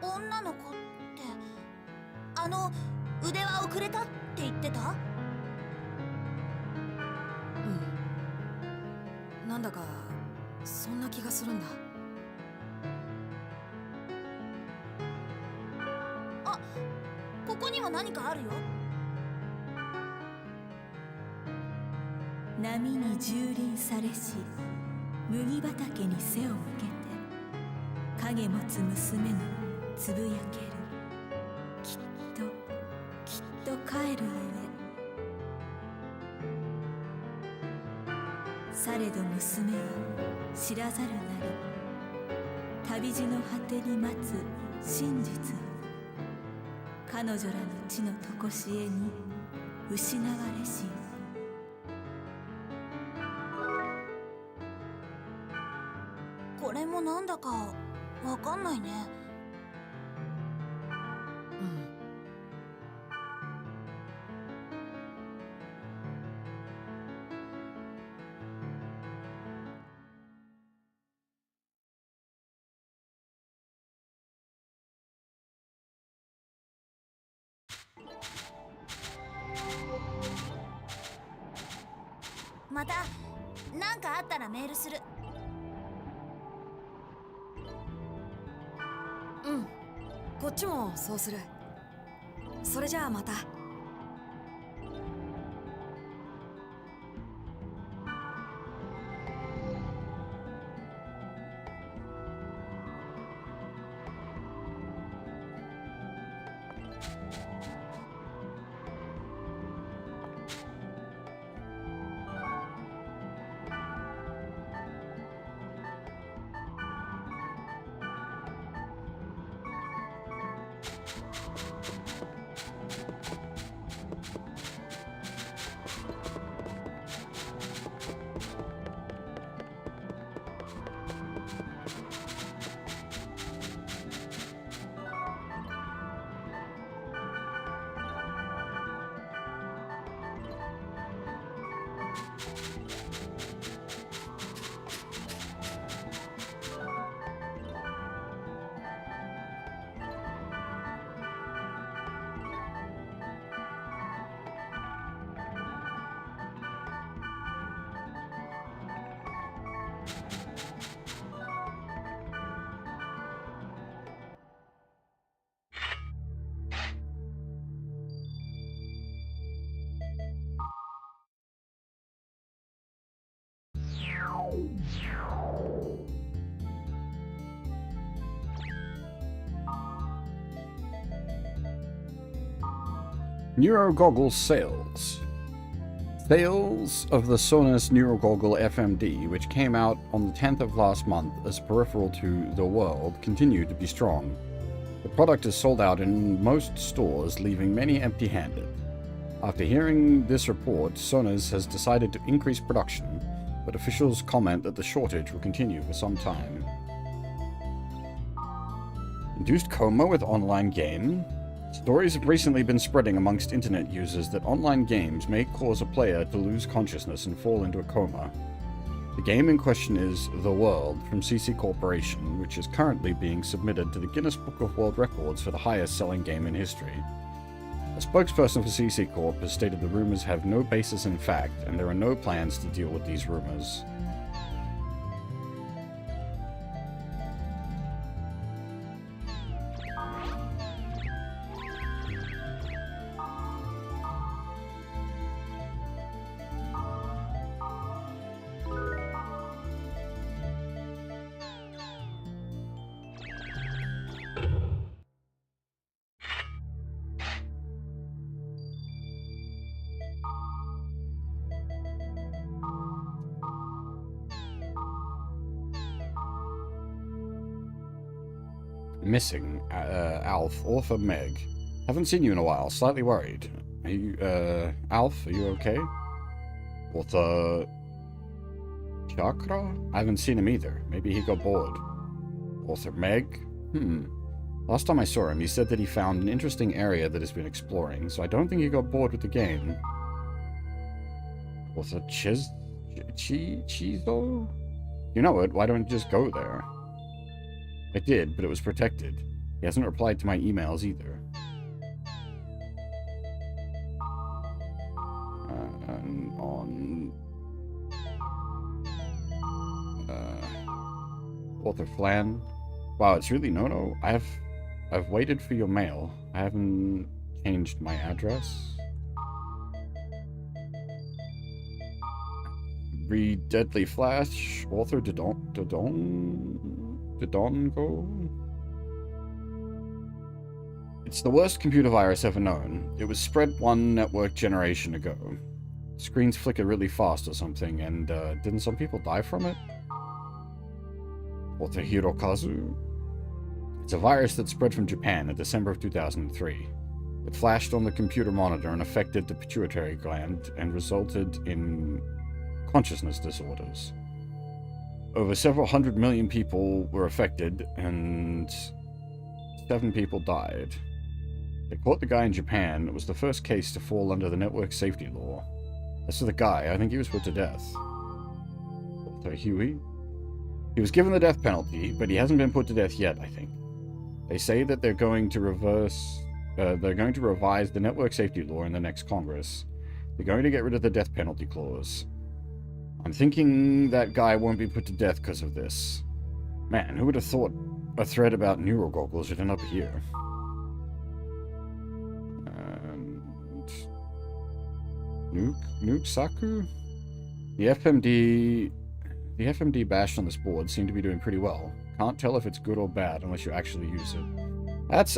女の子ってあの腕輪をくれたって言ってた？うん。なんだかそんな気がするんだ。あ、ここには何かあるよ。波に蹂躙されし麦畑に背を向けて影持つ娘のつぶやける。きっと帰るゆえ。されど娘は知らざるなり旅路の果てに待つ真実を彼女らの地のとこしえに失われし。これもなんだかわかんないね。うん。またなんかあったらメールする。うん。こっちもそうする。それじゃあまた。Neuro Goggles sales. Sales of the Sonos Neuro Goggle FMD, which came out on the 10th of last month as a peripheral to the world, continue to be strong. The product is sold out in most stores, leaving many empty-handed. After hearing this report, Sonos has decided to increase production, but officials comment that the shortage will continue for some time. Induced coma with online game? Stories have recently been spreading amongst internet users that online games may cause a player to lose consciousness and fall into a coma. The game in question is The World from CC Corporation, which is currently being submitted to the Guinness Book of World Records for the highest selling game in history. A spokesperson for CC Corp has stated the rumors have no basis in fact, and there are no plans to deal with these rumors. Missing. Alf, author Meg. Haven't seen you in a while, slightly worried. Are you, Alf, are you okay? Author Chakra? I haven't seen him either. Maybe he got bored. Author Meg? Last time I saw him, he said that he found an interesting area that he's been exploring, so I don't think he got bored with the game. Author Chizo? You know it, why don't you just go there? I did, but it was protected. He hasn't replied to my emails either. And on... Author Flan. Wow, it's really no-no. I've waited for your mail. I haven't changed my address. Read Deadly Flash. Author Dodongo? It's the worst computer virus ever known. It was spread one network generation ago. Screens flicker really fast or something, and didn't some people die from it? Author Hirokazu? It's a virus that spread from Japan in December of 2003. It flashed on the computer monitor and affected the pituitary gland and resulted in consciousness disorders. Over several hundred million people were affected, and 7 people died. They caught the guy in Japan. It was the first case to fall under the network safety law. As for the guy, I think he was put to death. Author Huey? He was given the death penalty, but he hasn't been put to death yet, I think. They say that they're going to revise the network safety law in the next Congress. They're going to get rid of the death penalty clause. I'm thinking that guy won't be put to death because of this. Man, who would have thought a thread about neural goggles would end up here? And... Nuke Saku? The FMD bashed on this board seem to be doing pretty well. Can't tell if it's good or bad unless you actually use it. That's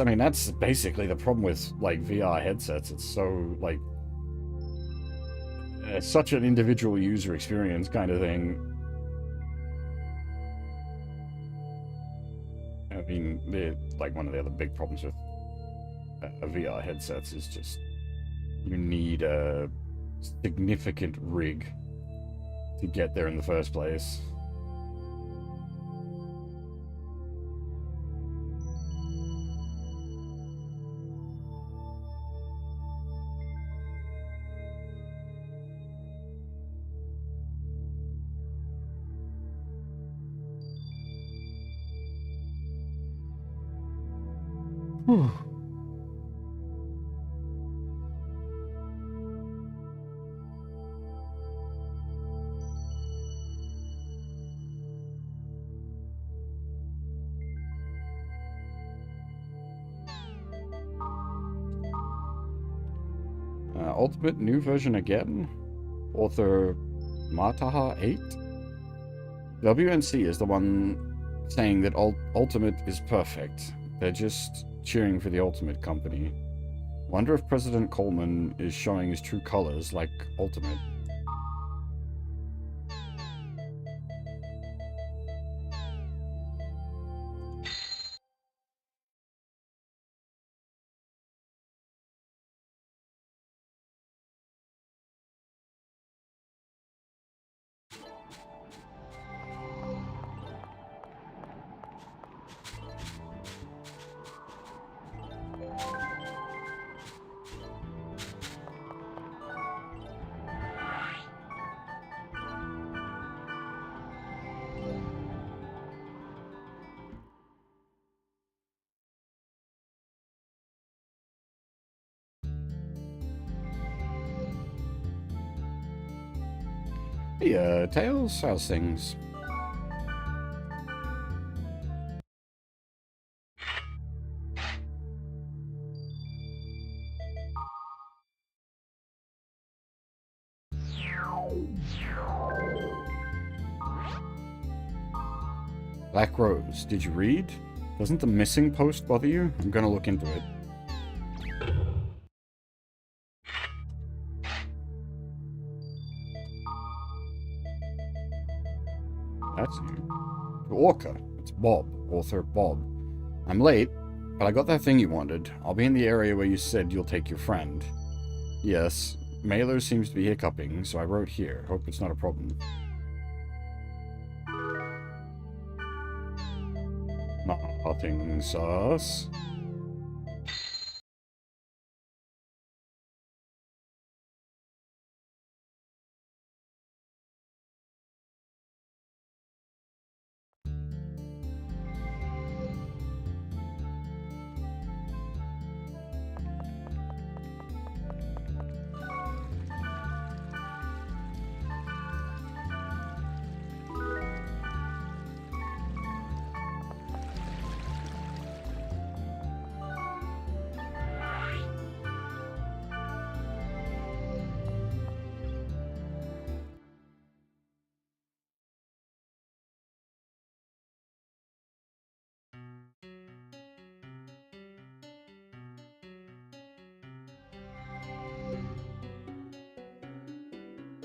basically the problem with, like, VR headsets. It's so, like... It's such an individual user experience kind of thing. I mean, like, one of the other big problems with VR headsets is just you need a significant rig to get there in the first place. Ultimate new version again? Author Mataha 8? WNC is the one saying that Ultimate is perfect. They're just cheering for the Ultimate company. Wonder if President Coleman is showing his true colors like Ultimate. Hey, Tails, how's things? Black Rose, did you read? Doesn't the missing post bother you? I'm gonna look into it. That's you. To Orca. It's Bob. Author Bob. I'm late, but I got that thing you wanted. I'll be in the area where you said you'll take your friend. Yes, Mailer seems to be hiccuping, so I wrote here. Hope it's not a problem. Nothing sus.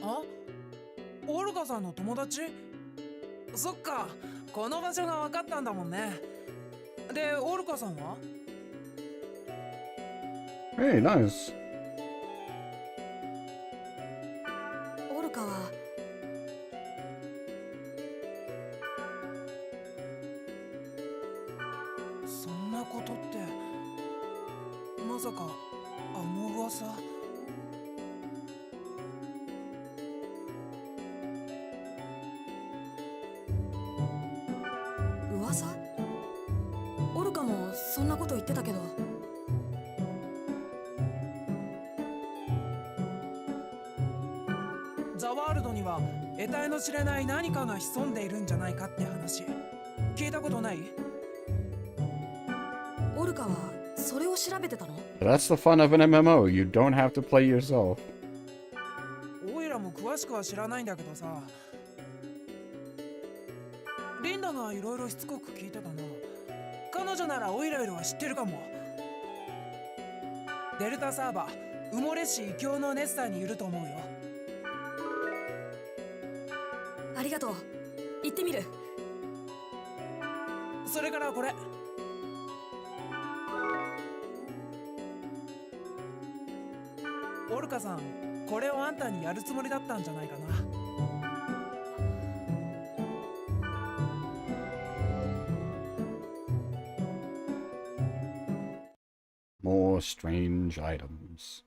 あ、オルガさんの友達？そっか、この場所が分かったんだもんね。で、オルカさんは？ Hey, nice. オルカはってまさかあの噂？噂？オルカもそんなこと言ってたけど。ザワールドには得体の知れない何かが潜んでいるんじゃないかって話聞いたことない？オルカはそれを調べてたの？ That's the fun of an MMO. You don't have to play yourself. オイラも詳しくは知らないんだけどさ、リンダがいろいろしつこく聞いてたな。彼女ならオイラよりは知ってるかも。デルタサーバー埋もれ市異教のネスターにいると思うよ。ありがとう。行ってみる。それからこれ。オルカさん、これをあんたにやるつもりだったんじゃないかな。More strange items.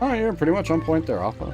Oh, you're pretty much on point there, Alpha.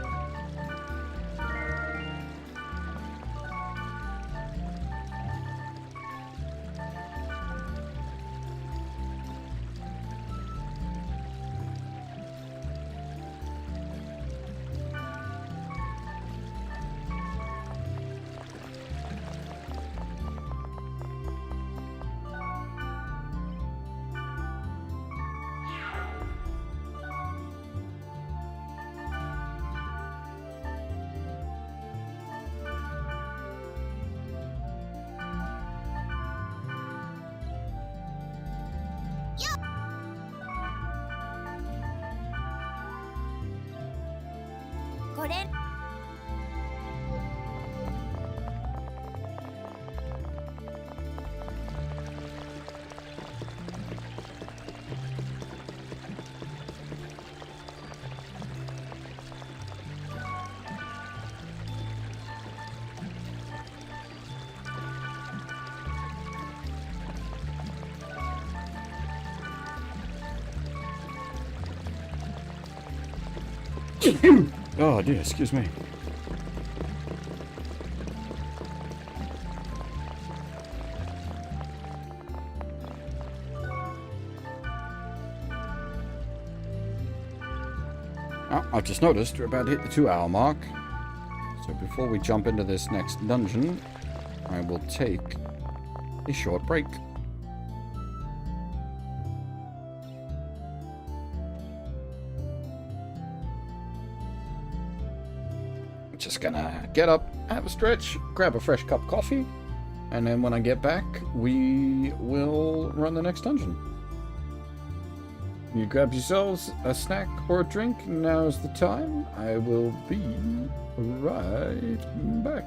Oh dear, excuse me. Oh, I've just noticed we're about to hit the 2-hour mark. So before we jump into this next dungeon, I will take a short break. Just gonna get up, have a stretch, grab a fresh cup of coffee, and then when I get back, we will run the next dungeon. You grab yourselves a snack or a drink, now's the time. I will be right back.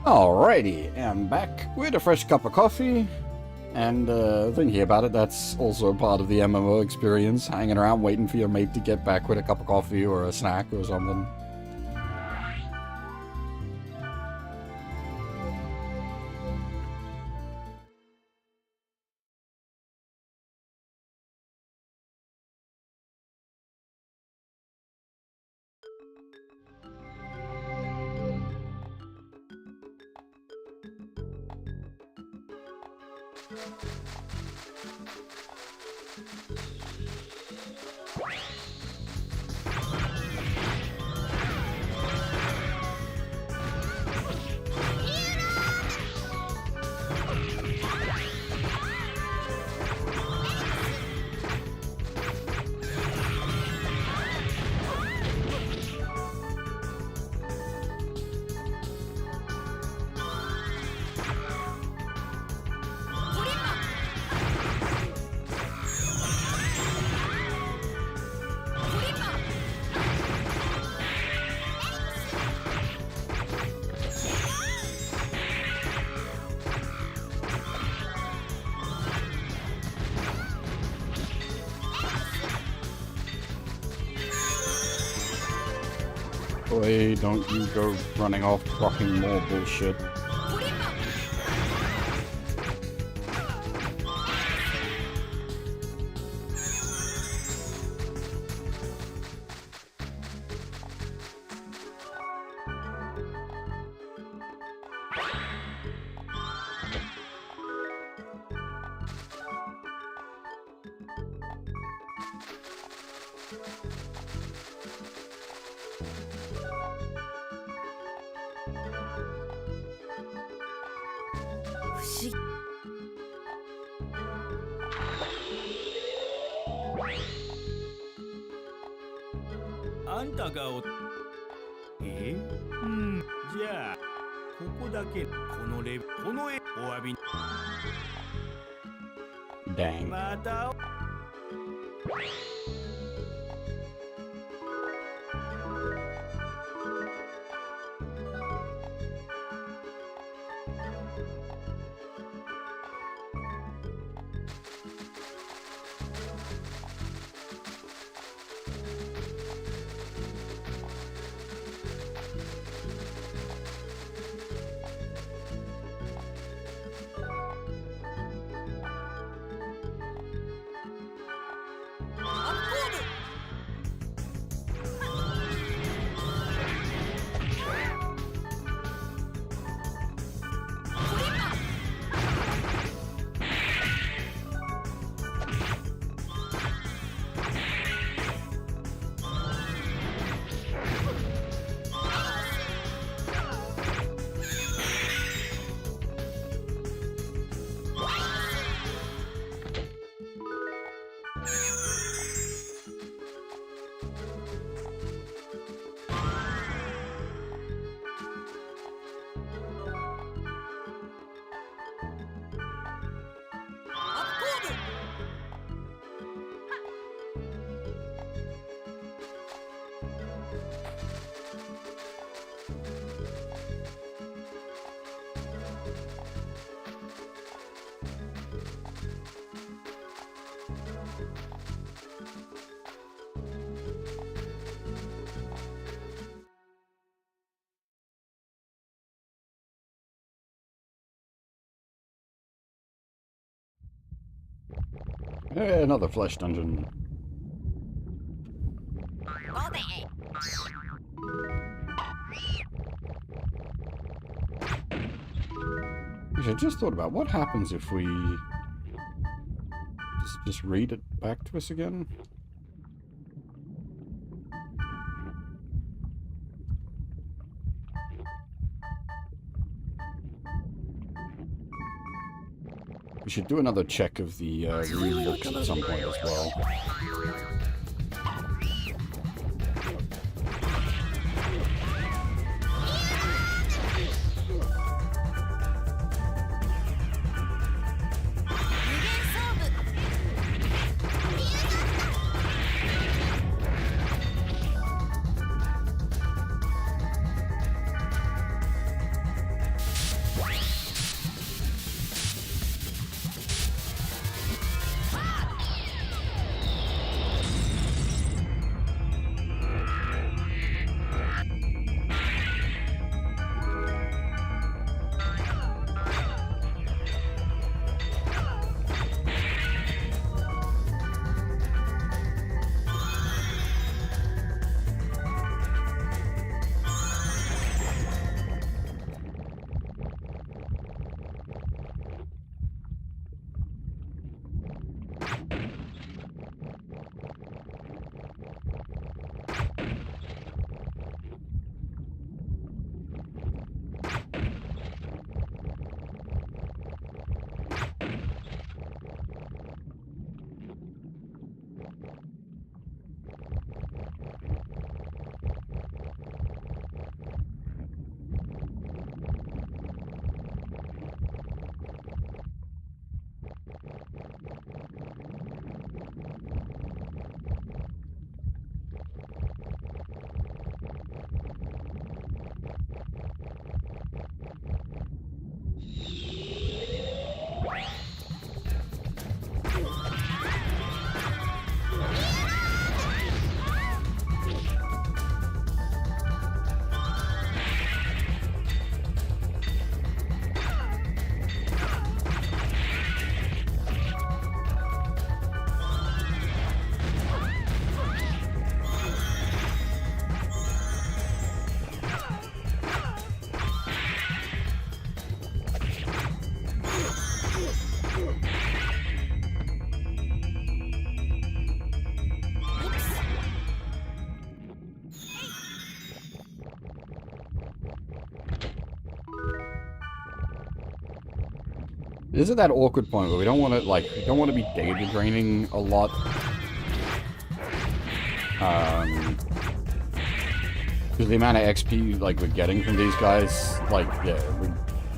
Alrighty, I'm back with a fresh cup of coffee. And thinking about it, that's also part of the MMO experience, hanging around waiting for your mate to get back with a cup of coffee or a snack or something. Boy, don't you go running off rocking more bullshit.あんたがじゃあここだけこの絵お詫び Dang. またAnother flesh dungeon. Actually, I just thought about what happens if we just read it back to us again. We should do another check of the rune books at some point as well. This is that awkward point where we don't want to, like, we don't want to be data draining a lot. Because the amount of XP, like, we're getting from these guys, like, yeah,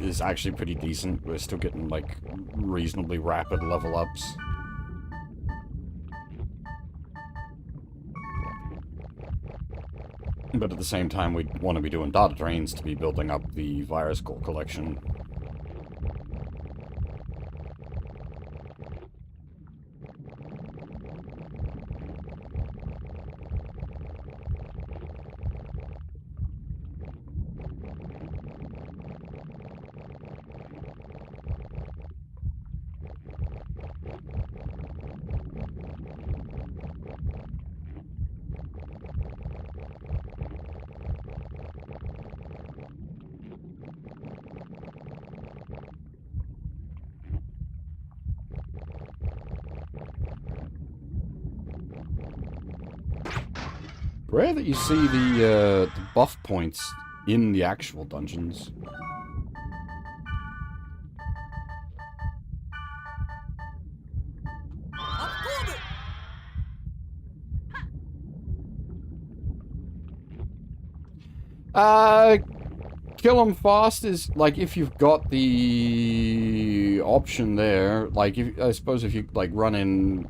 is actually pretty decent. We're still getting, like, reasonably rapid level ups. But at the same time, we want to be doing data drains to be building up the virus core collection. Rare that you see the buff points in the actual dungeons. Kill them fast is, like, if you've got the option there, like, if, I suppose if you, like, run in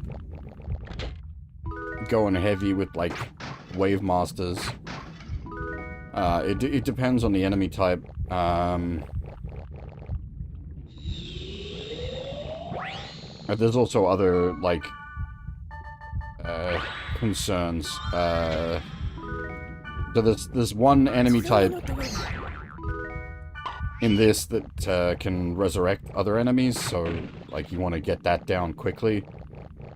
going heavy with, like, Wave Masters, it depends on the enemy type. There's also other, like, concerns. So there's one enemy type in this that can resurrect other enemies, so, like, you want to get that down quickly.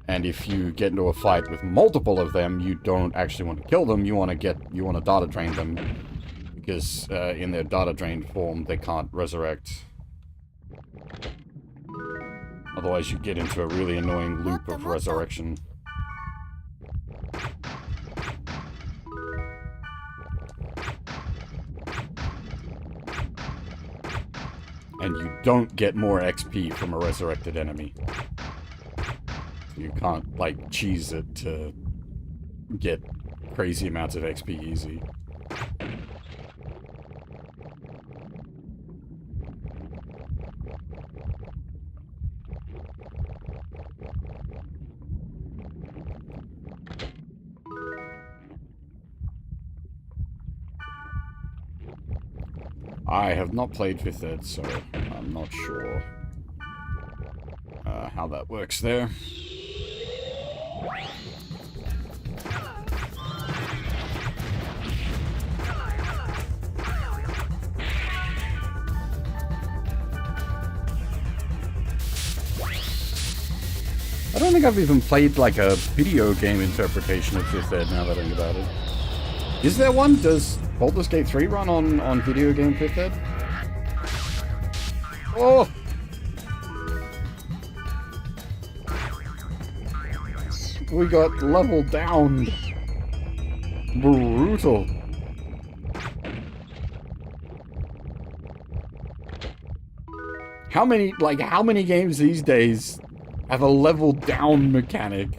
And if you get into a fight with multiple of them, you don't actually want to kill them, you want to data drain them. Because in their data drained form, they can't resurrect. Otherwise, you get into a really annoying loop of resurrection. And you don't get more XP from a resurrected enemy. You can't, like, cheese it to get crazy amounts of XP easy. I have not played 5th Ed, so I'm not sure how that works there. I don't think I've even played, like, a video game interpretation of 5th Ed, now that I think about it. Is there one? Does Baldur's Gate 3 run on video game 5th Ed? Oh! We got leveled down. Brutal. How many games these days have a level down mechanic?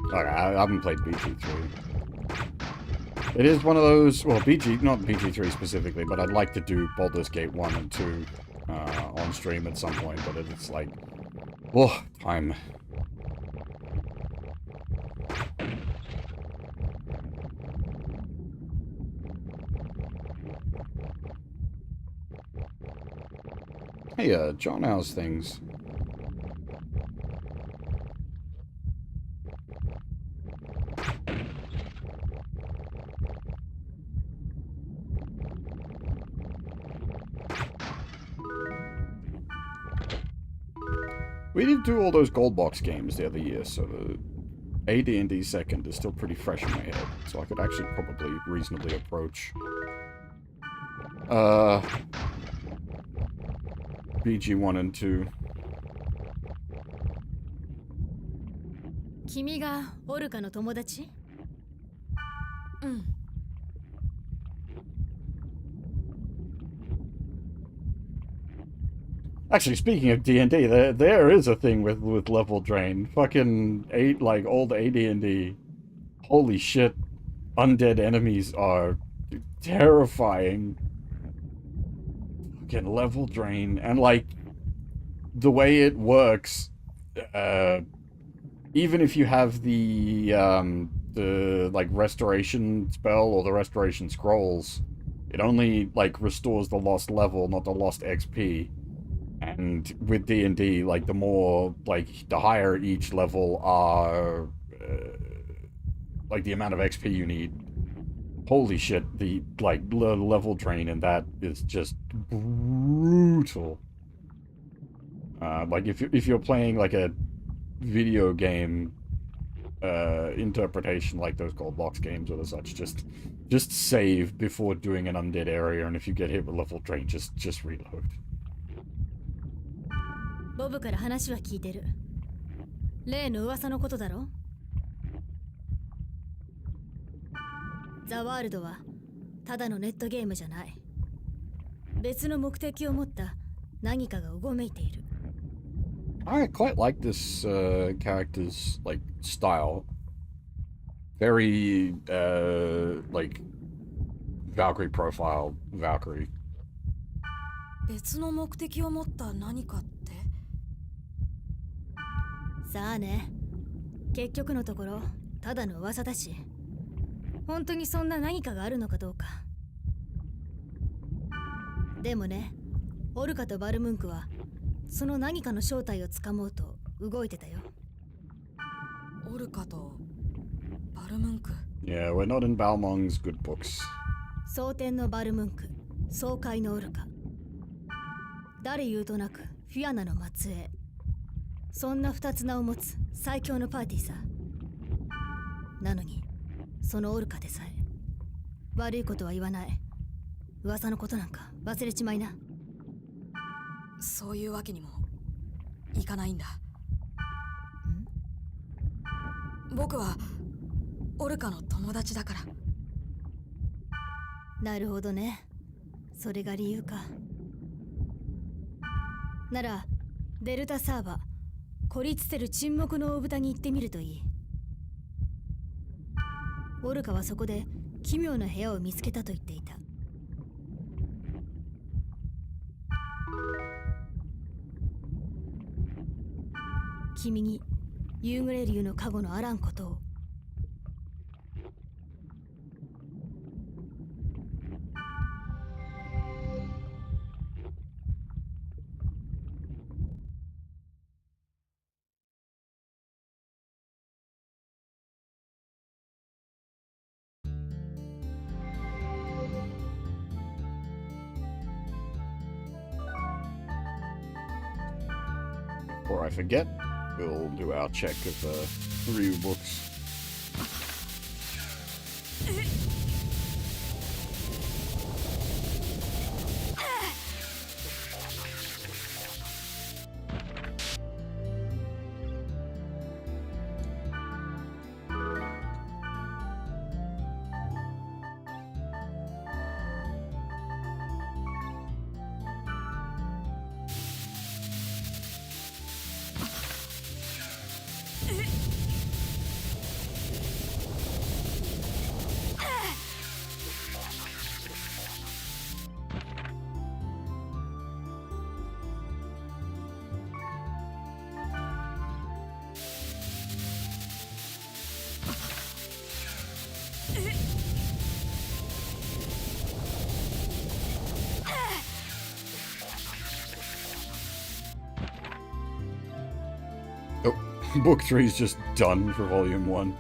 Okay, I haven't played BG3. It is one of those, well, not BG3 specifically, but I'd like to do Baldur's Gate 1 and 2 on stream at some point, but it's like, oh, time. Hey, John, how's things? We did do all those gold box games the other year, so the AD&D 2nd is still pretty fresh in my head, so I could actually probably reasonably approach BG 1 and 2. 君がオルカの友達？うん。 Actually, speaking of D&D, there is a thing with level drain. Fucking like old AD&D. Holy shit, undead enemies are terrifying. Fucking level drain, and like the way it works, even if you have the like restoration spell or the restoration scrolls, it only like restores the lost level, not the lost XP. And with D&D, like the more, like the higher each level are, like the amount of XP you need. Holy shit, the like level drain in that is just brutal. Like if you're playing like a video game interpretation like those gold box games or such, just save before doing an undead area, and if you get hit with level drain, just reload. ボブから話は聞いてる。例の噂のことだろ。ザワールドはただのネットゲームじゃない。別の目的を持った何かがうごめいている。I quite like this character's like style. Very like Valkyrie profile Valkyrie. 別の目的を持った何かって。さあね。結局のところただの噂だし、本当にそんな何かがあるのかどうか。でもね、オルカとバルムンクはその何かの正体をつかもうと動いてたよ。オルカとバルムンク。Yeah, we're not in Balmong's good books. 蒼天のバルムンク、爽快のオルカ。誰言うとなくフィアナの末裔。そんな二つ名を持つ最強のパーティーさ。なのにそのオルカでさえ悪いことは言わない。噂のことなんか忘れちまいな。そういうわけにもいかないんだ。僕はオルカの友達だから。なるほどね。それが理由か。ならデルタサーバ、孤立せる沈黙の大豚に行ってみるといい。オルカはそこで奇妙な部屋を見つけたと言っていた。君にユーグレリューの加護のあらんことを。Before I forget, we'll do our check of the 3 books. Oh, book 3 is just done for volume 1.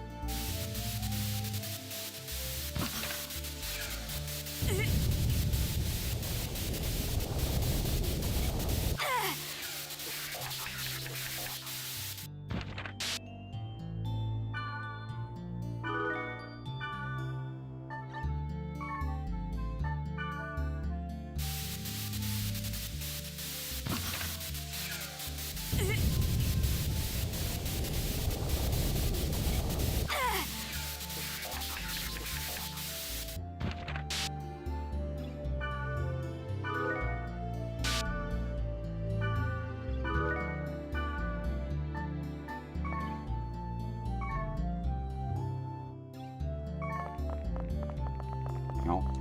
Now,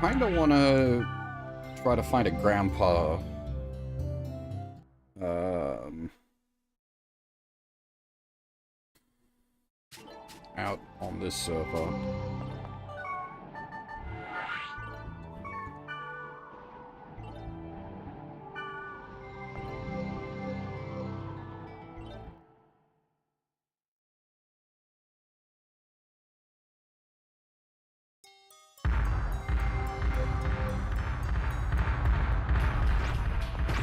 kind of want to try to find a grandpa. Out on this server.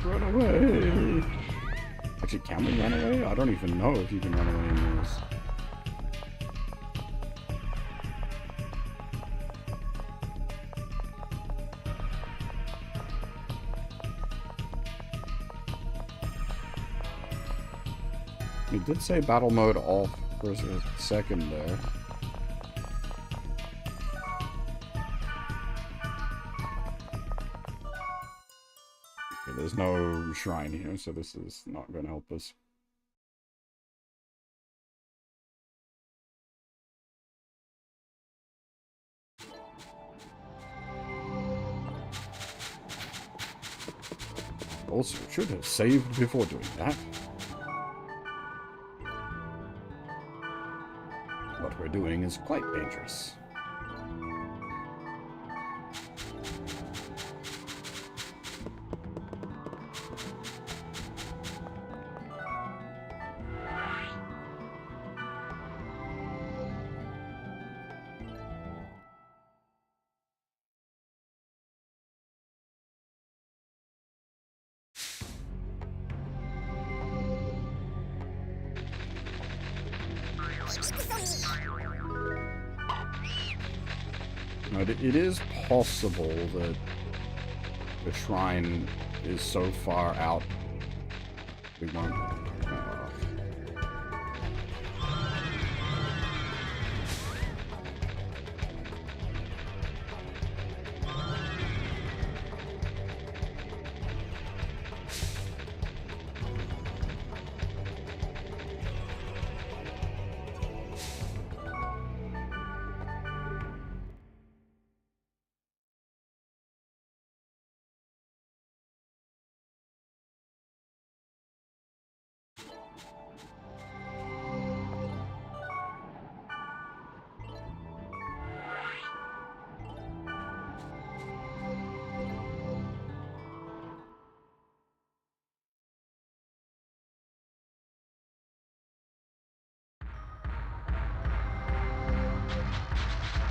Run away! Actually, can we run away? I don't even know if you can run away in this. It did say battle mode off for a second there. Okay, there's no shrine here, so this is not going to help us. Also, should have saved before doing that. What we're doing is quite dangerous. It is possible that the shrine is so far out we won't.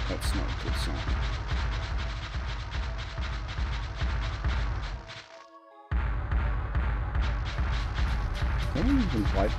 That's not a good sign. Can we even fight?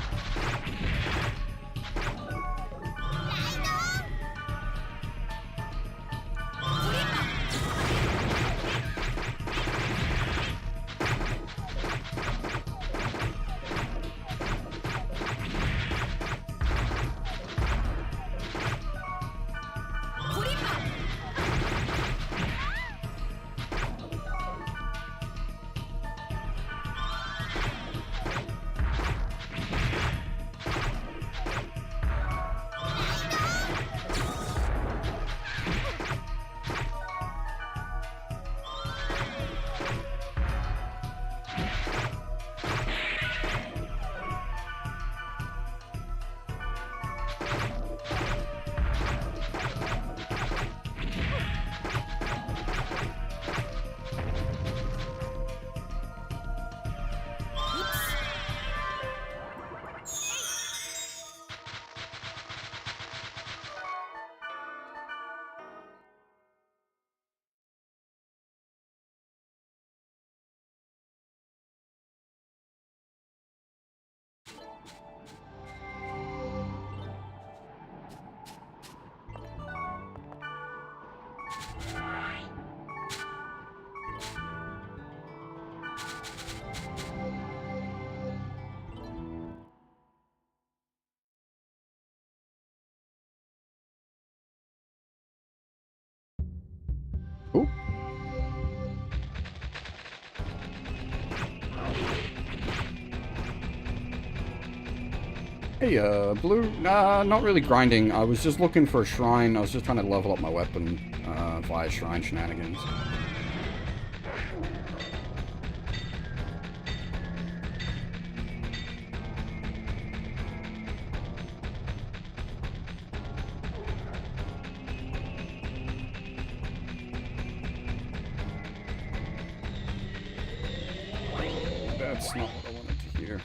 Ooh. Hey, Blue? Nah, not really grinding. I was just looking for a shrine. I was just trying to level up my weapon via shrine shenanigans. That's not what I wanted to hear.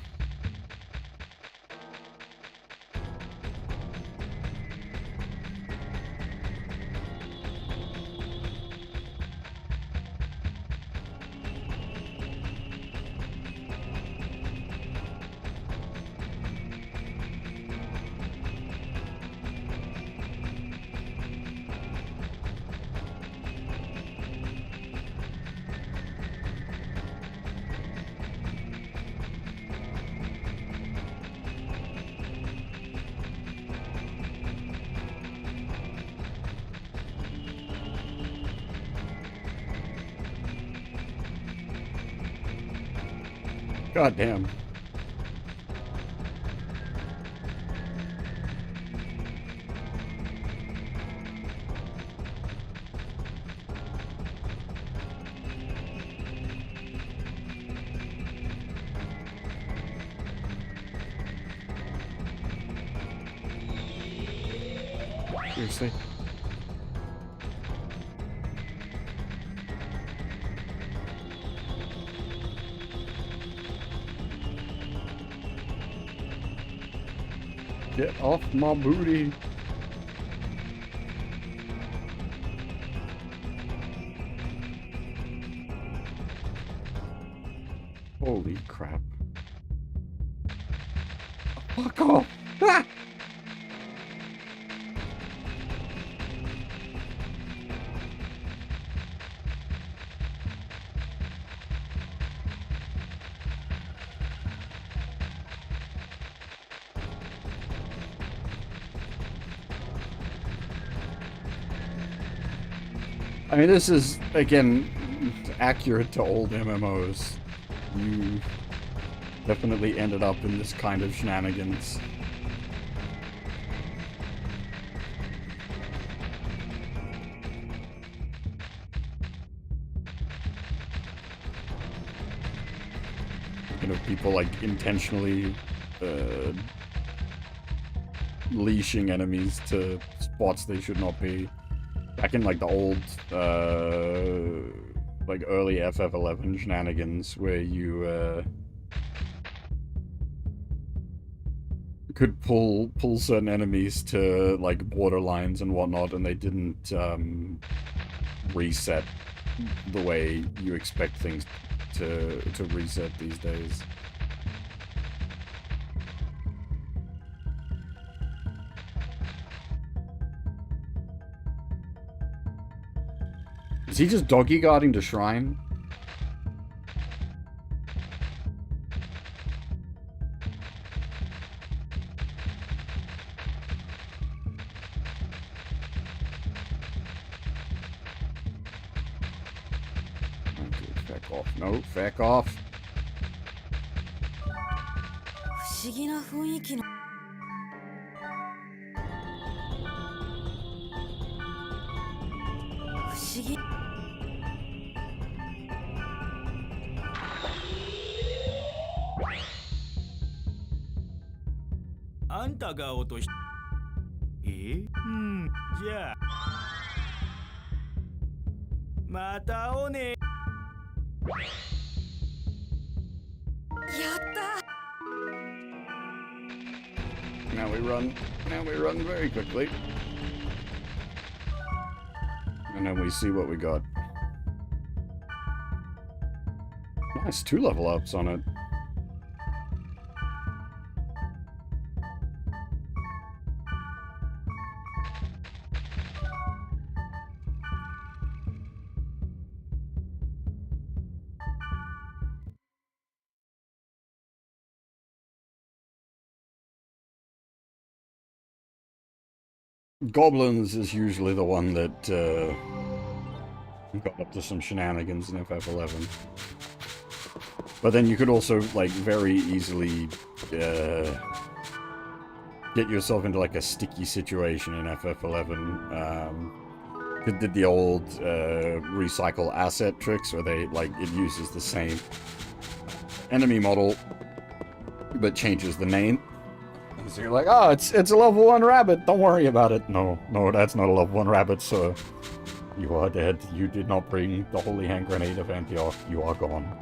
God damn. Seriously? Get off my booty. Holy crap. Fuck off. Ah! I mean, this is, again, accurate to old MMOs. You definitely ended up in this kind of shenanigans. You know, people, like, intentionally leashing enemies to spots they should not be. Back in, like, the old, like, early FF11 shenanigans, where you, could pull certain enemies to, like, borderlines and whatnot, and they didn't, reset the way you expect things to reset these days. Is he just doggy guarding the shrine? Okay, feck off. No, feck off. 不思議な雰囲気の不思議あんたが落としじゃあまた会おうね。やった Now we run. Now we run very quickly. And then we see what we got. Nice, 2 level ups on it. Goblins is usually the one that got up to some shenanigans in FF11. But then you could also, like, very easily get yourself into like a sticky situation in FF11. It did the old recycle asset tricks where they like it uses the same enemy model but changes the name. And so you're like, oh, it's a level 1 rabbit. Don't worry about it. No, that's not a level 1 rabbit, sir. You are dead. You did not bring the holy hand grenade of Antioch. You are gone.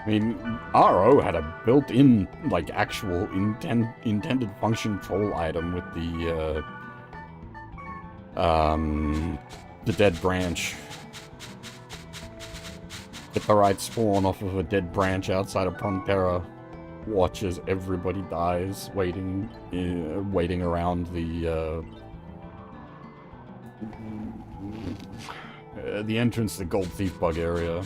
I mean, RO had a built-in, like, actual intended function troll item with the dead branch. Get the right spawn off of a dead branch outside of Pantera. Watch as everybody dies, waiting around the entrance to the Gold Thief Bug area.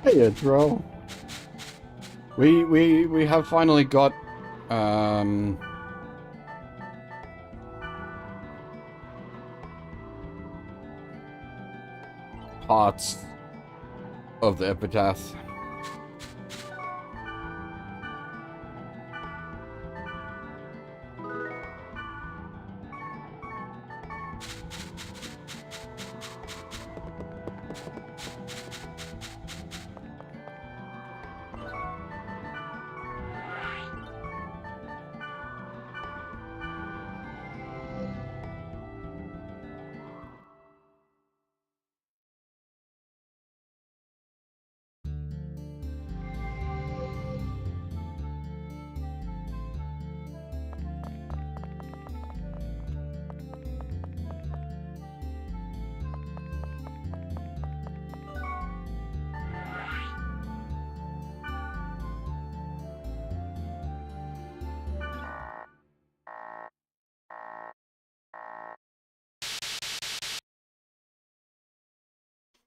Hey, Dro. We have finally got parts of the epitaph.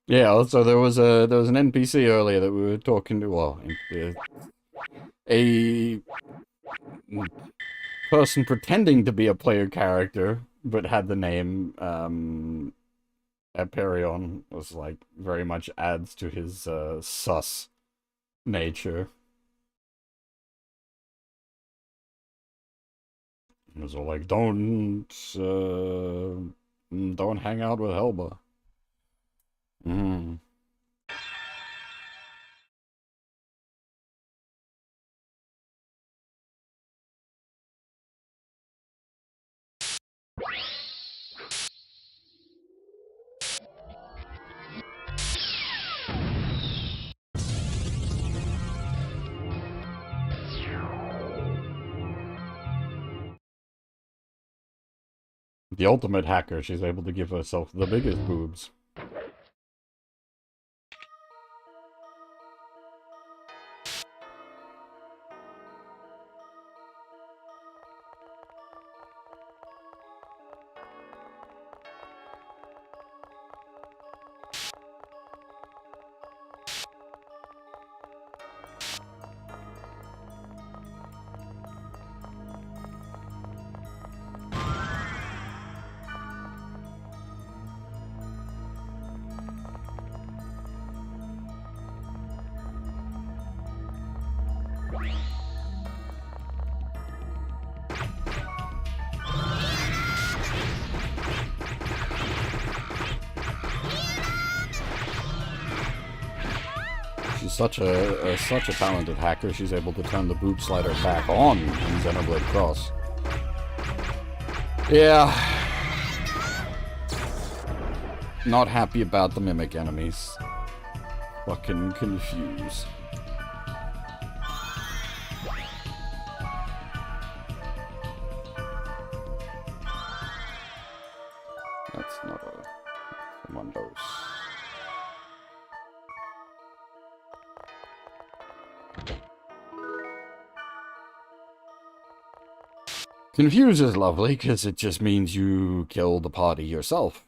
Yeah, also there was an NPC earlier that we were talking to, well, a person pretending to be a player character, but had the name Aperion, was like very much adds to his sus nature. It was all like, don't hang out with Helba. Mm. The ultimate hacker, she's able to give herself the biggest boobs. such a talented hacker, she's able to turn the boob slider back on in Xenoblade Cross. Yeah. Not happy about the mimic enemies. Fucking confused. That's not a Windows. Confuse is lovely, because it just means you kill the party yourself.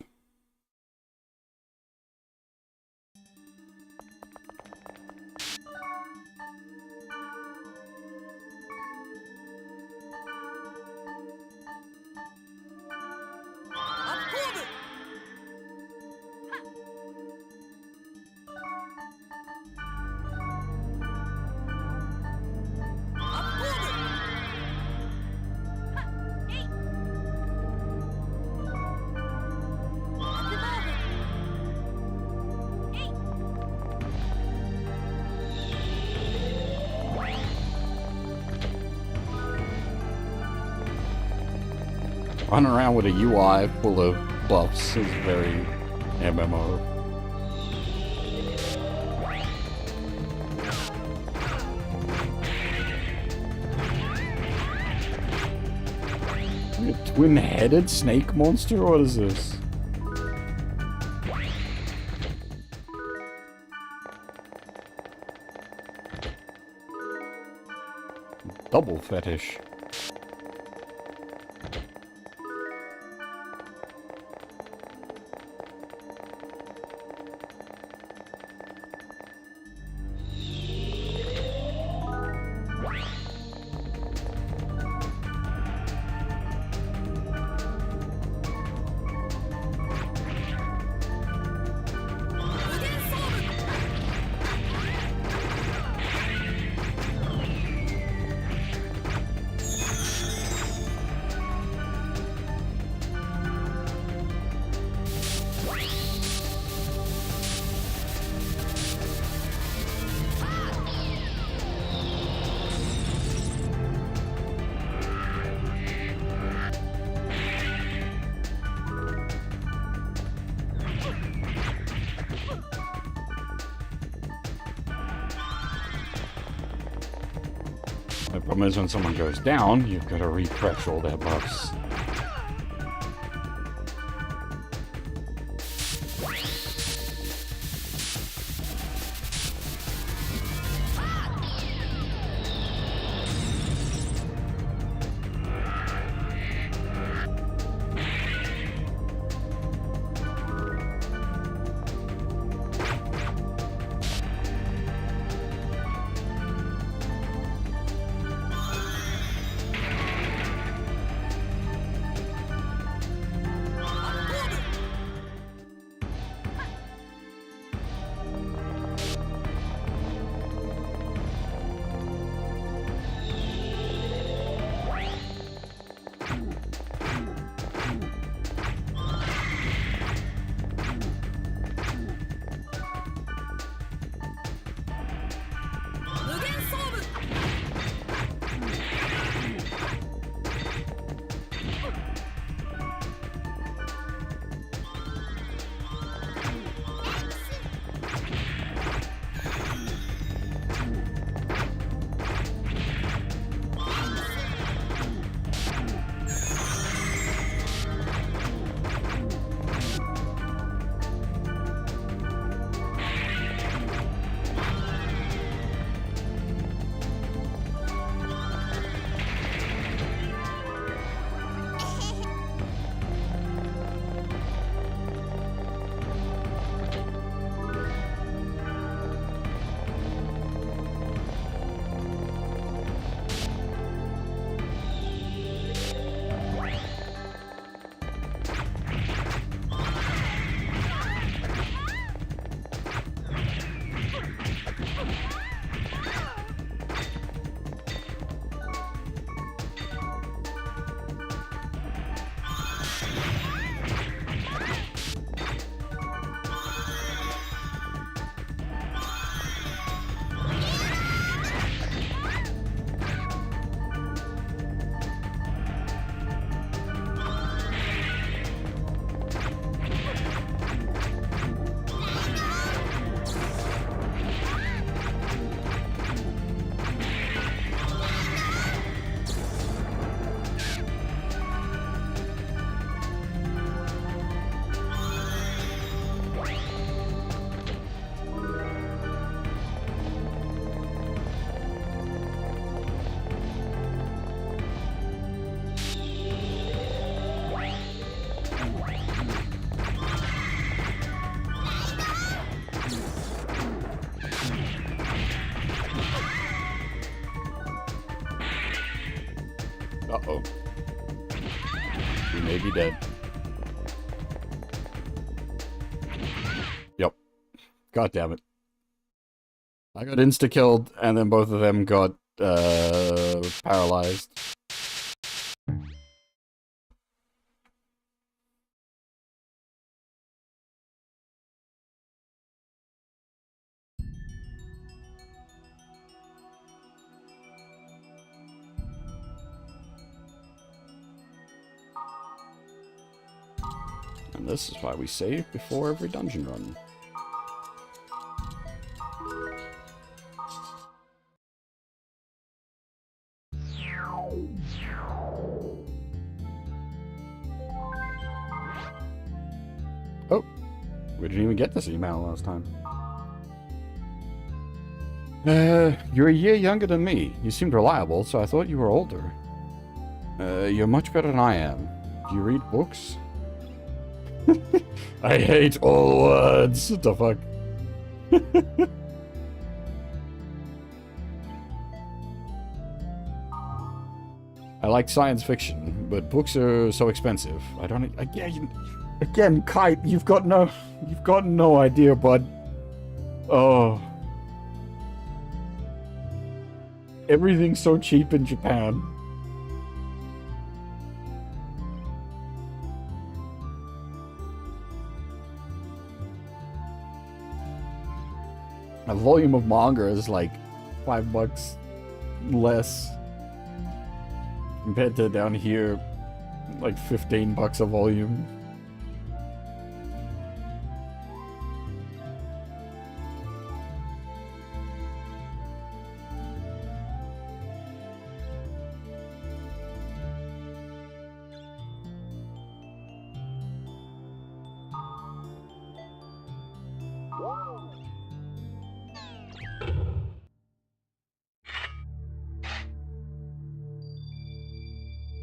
Running around with a UI full of buffs is very MMO. A twin-headed snake monster? What is this? Double fetish. The problem is when someone goes down, you've got to refresh all their buffs. may be dead. Yep. God damn it. I got insta-killed, and then both of them got, paralyzed. And this is why we save before every dungeon run. Oh, we didn't even get this email last time. You're a year younger than me. You seemed reliable, so I thought you were older. You're much better than I am. Do you read books? I hate all words. What the fuck? I like science fiction, but books are so expensive. I don't. Again, Kite, you've got no idea, bud. Oh, everything's so cheap in Japan. A volume of manga is like $5 less compared to down here, like $15 a volume.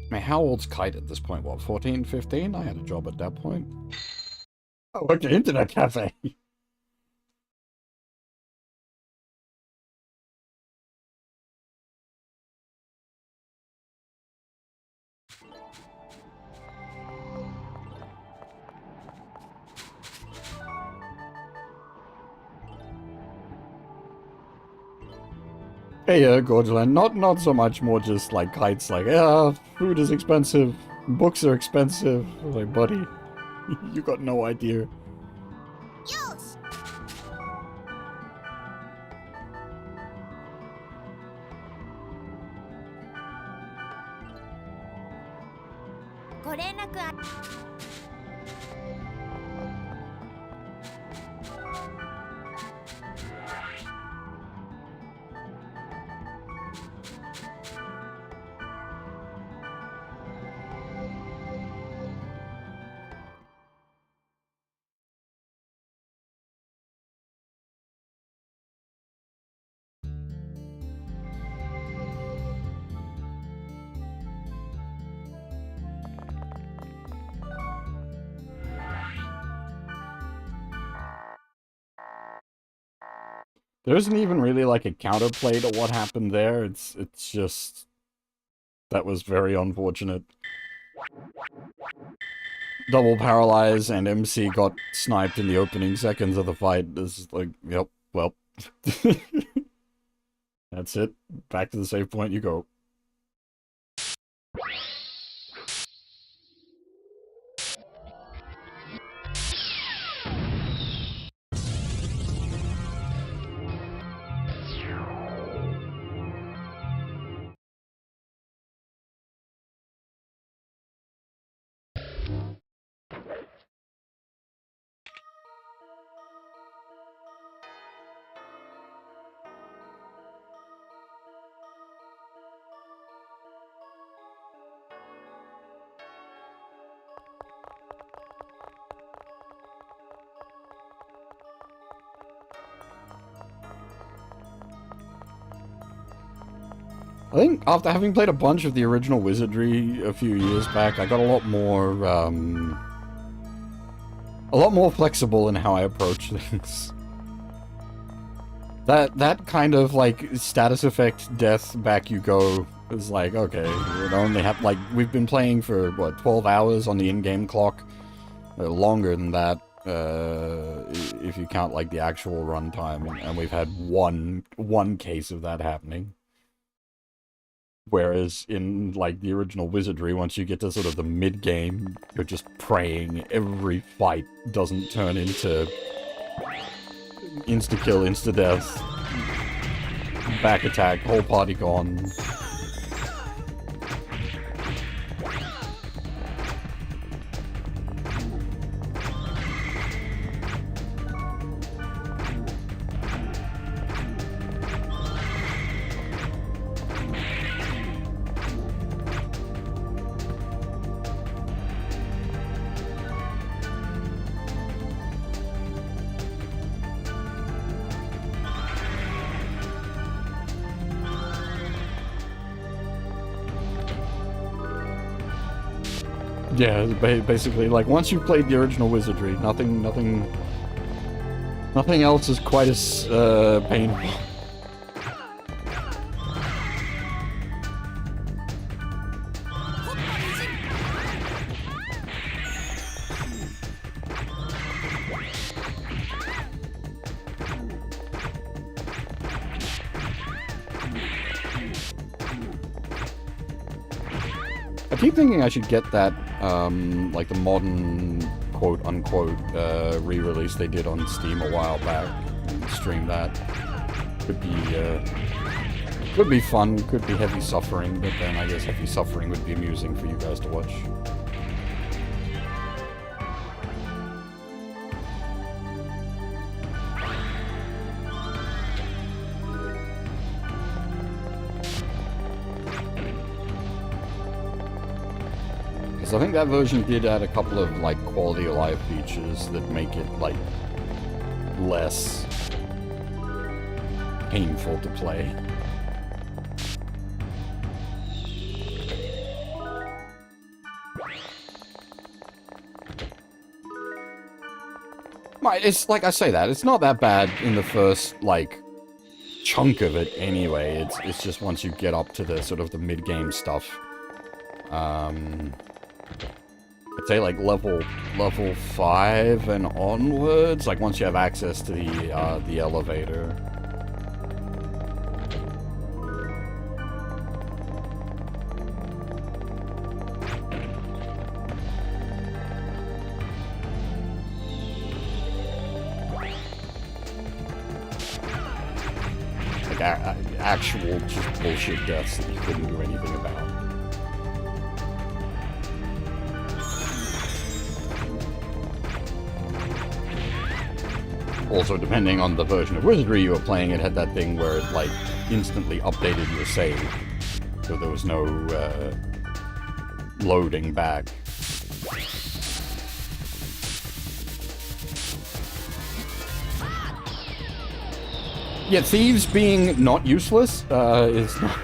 I mean, how old's Kite at this point? What, 14, 15? I had a job at that point. I worked at an internet cafe. Hey, Gorgeland, not so much, more just like Kite's like, yeah, food is expensive, books are expensive. I was like, buddy, you got no idea. Yosh! ご連絡あThere isn't even really like a counterplay to what happened there. It's just that was very unfortunate. Double paralyzed and MC got sniped in the opening seconds of the fight. This is like, yep, well. That's it. Back to the save point you go. I think after having played a bunch of the original Wizardry a few years back, I got a lot more flexible in how I approach things. That kind of like status effect death back you go It's like, okay, we only have, like, we've been playing for, what, 12 hours on the in-game clock? Longer than that, if you count, like, the actual runtime, and we've had one case of that happening. Whereas in, like, the original Wizardry, once you get to sort of the mid-game, you're just praying every fight doesn't turn into insta-kill, insta-death, back attack, whole party gone. Yeah, basically, like, once you've played the original Wizardry, nothing else is quite as, painful. I keep thinking I should get that, like the modern quote-unquote re-release they did on Steam a while back and stream that. Could be fun, could be heavy suffering, but then I guess heavy suffering would be amusing for you guys to watch. I think that version did add a couple of, like, quality of life features that make it, like, less painful to play. It's like I say that, it's not that bad in the first, like, chunk of it anyway. It's just once you get up to the sort of the mid-game stuff. I'd say like level 5 and onwards, like once you have access to the elevator. Like actual just bullshit deaths that you couldn't do anything about. Also, depending on the version of Wizardry you were playing, it had that thing where it, like, instantly updated your save. So there was no, loading back. Yeah, thieves being not useless, is not...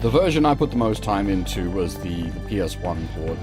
The version I put the most time into was the PS1 port.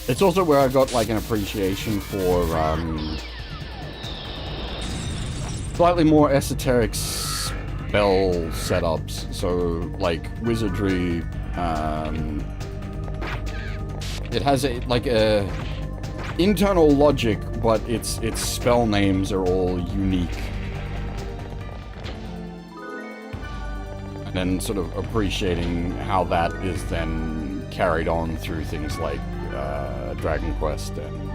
It's also where I got, like, an appreciation for, slightly more esoteric spell setups. So, like, Wizardry, it has a internal logic, but its spell names are all unique. And then sort of appreciating how that is then carried on through things like Dragon Quest and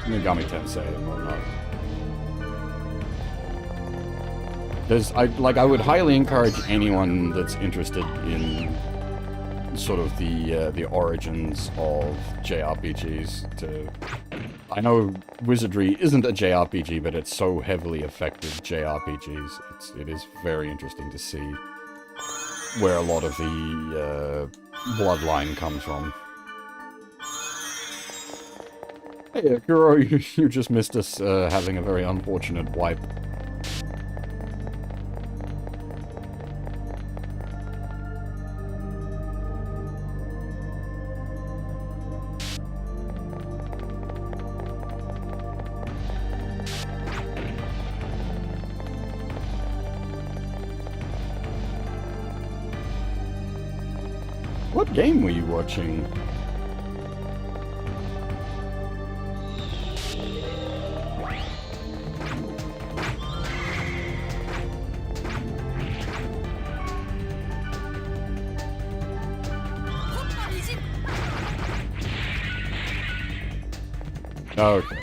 Megami Tensei and whatnot. I would highly encourage anyone that's interested in sort of the origins of JRPGs to... I know Wizardry isn't a JRPG, but it's so heavily affected JRPGs. It is very interesting to see where a lot of the bloodline comes from. Hey, Kuro, you just missed us having a very unfortunate wipe. What game were you watching? Oh, okay.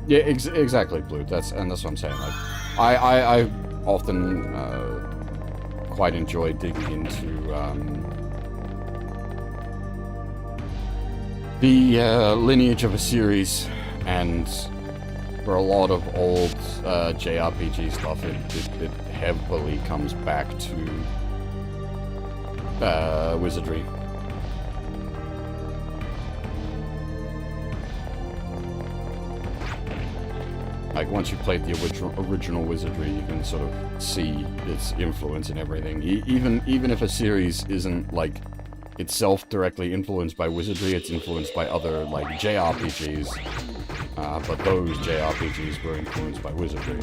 Yeah, exactly, Blue. That's what I'm saying. Like, I often quite enjoy digging into the lineage of a series, and for a lot of old JRPG stuff, it heavily comes back to Wizardry. Like, once you played the original Wizardry, you can sort of see its influence in everything. Even if a series isn't, like, itself directly influenced by Wizardry, it's influenced by other, like, JRPGs. But those JRPGs were influenced by Wizardry.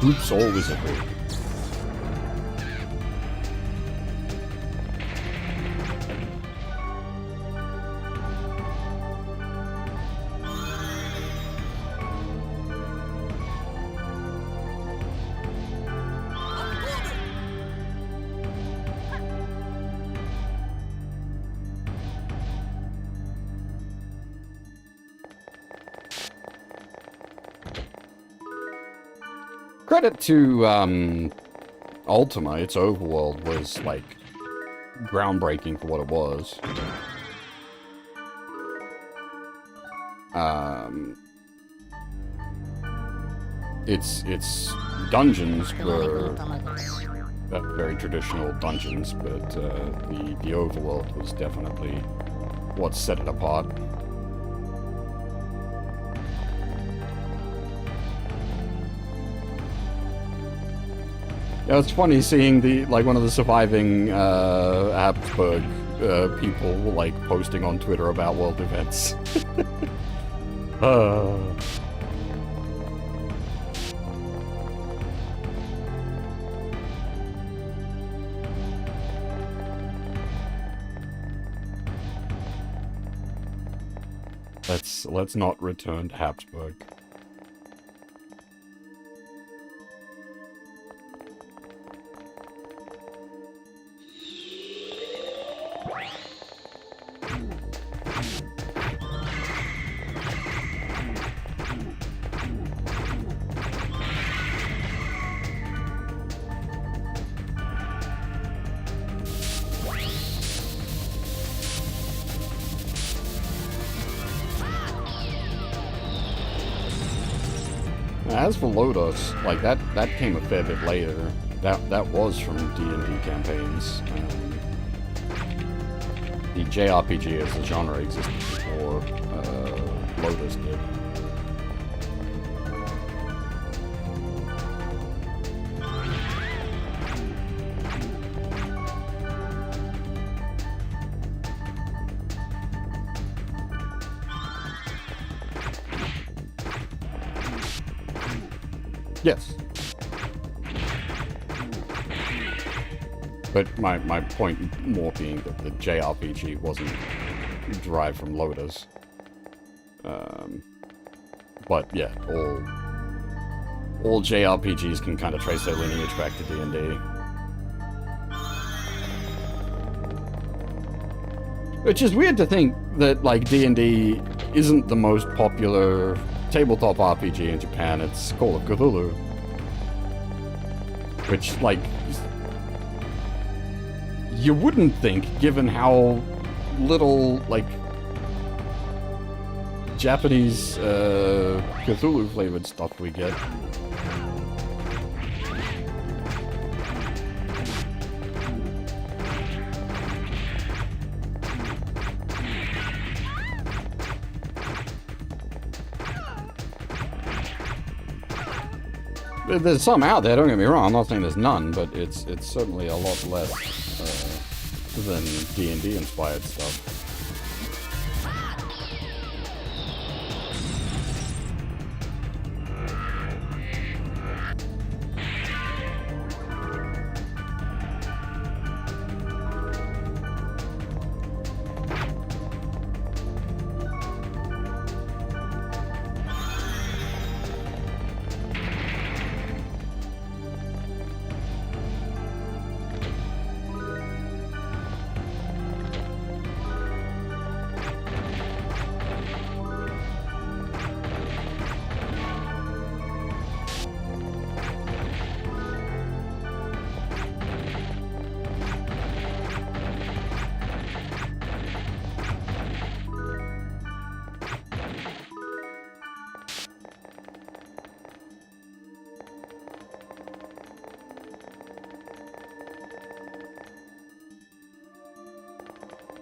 Oops, all Wizardry. Credit to Ultima, its overworld was, like, groundbreaking for what it was. Its dungeons were very traditional dungeons, but the overworld was definitely what set it apart. Yeah, it's funny seeing one of the surviving Habsburg people like posting on Twitter about world events. Let's not return to Habsburg. As for Lodos, like that came a fair bit later. That was from D&D campaigns. the JRPG as a genre existed before Lotus did. Yes. But my point more being that the JRPG wasn't derived from Lotus. But yeah, all JRPGs can kind of trace their lineage back to D&D. Which is weird to think that, like, D&D isn't the most popular tabletop RPG in Japan. It's Call of Cthulhu. Which, like, you wouldn't think, given how little, like, Japanese Cthulhu-flavored stuff we get. There's some out there, don't get me wrong, I'm not saying there's none, but it's certainly a lot less than D&D inspired stuff.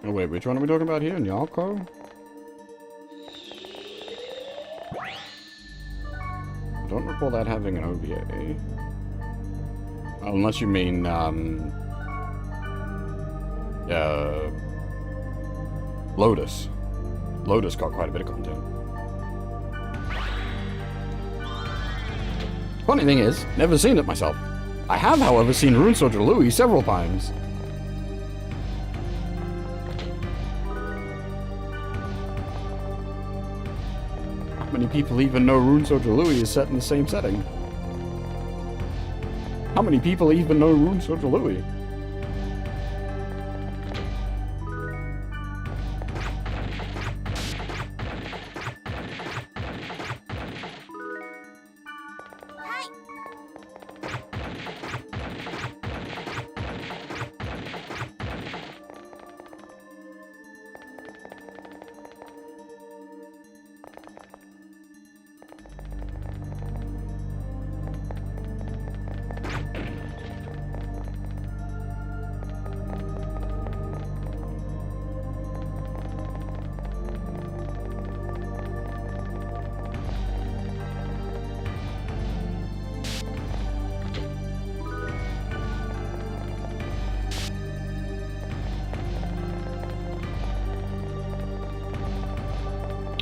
Oh wait, which one are we talking about here? Nyako? I don't recall that having an OVA. Unless you mean, Lotus. Lotus got quite a bit of content. Funny thing is, never seen it myself. I have, however, seen Rune Soldier Louis several times. How many people even know Rune Soldier Louis is set in the same setting? How many people even know Rune Soldier Louis?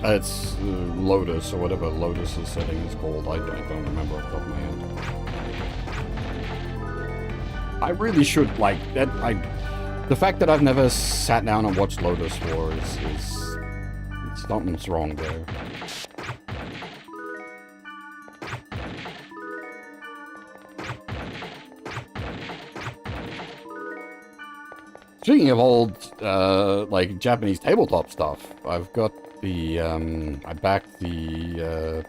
It's Lotus, or whatever Lotus's setting is called. I don't remember off the top of my head. I really should, like, that. The fact that I've never sat down and watched Lotus War is something's wrong there. Speaking of old, like, Japanese tabletop stuff, I've got the, I backed the,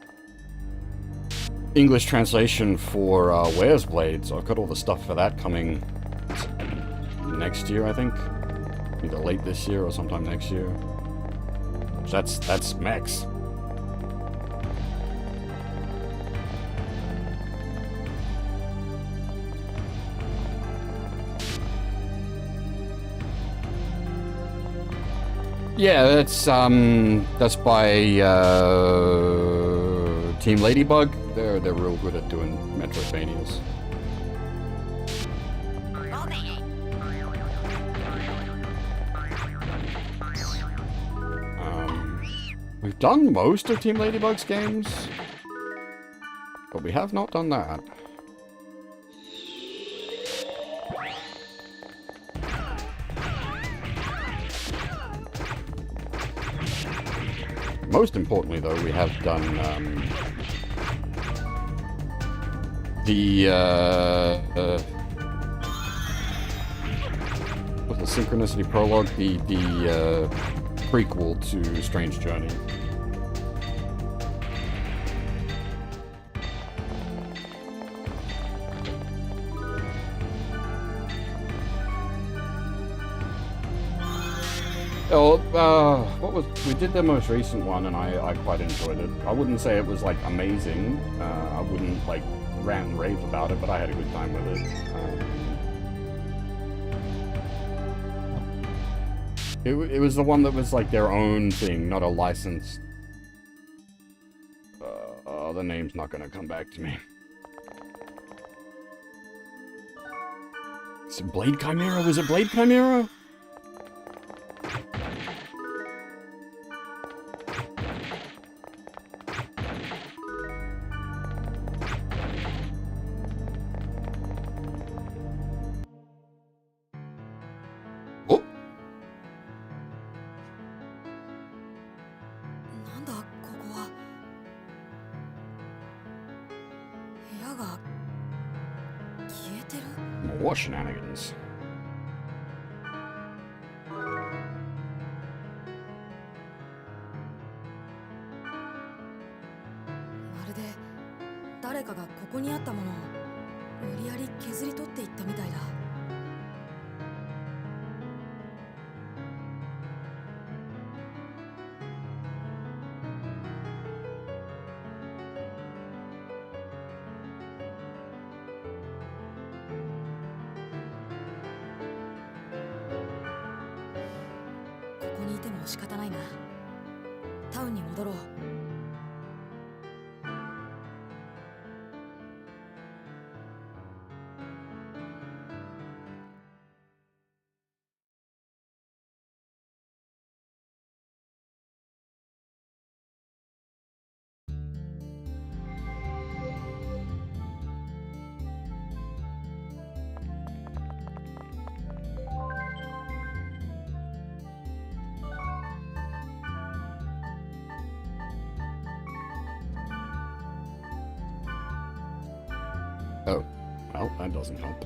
English translation for, Where's Blade, so I've got all the stuff for that coming next year, I think. Either late this year or sometime next year. So that's Mex. Yeah, that's by Team Ladybug. They're real good at doing Metroidvanias. We've done most of Team Ladybug's games, but we have not done that. Most importantly, though, we have done with the Synchronicity Prologue, the prequel to Strange Journey. Oh, we did the most recent one, and I quite enjoyed it. I wouldn't say it was, like, amazing. I wouldn't, like, rant and rave about it, but I had a good time with it. It was the one that was, like, their own thing, not a licensed... the name's not gonna come back to me. Is it Blade Chimera? Was it Blade Chimera? More shenanigans. まるで誰かがここにあったものを無理やり削り取っていったみたいだ。ここにいても仕方ないな。タウンに戻ろう。Oh, well, that doesn't help.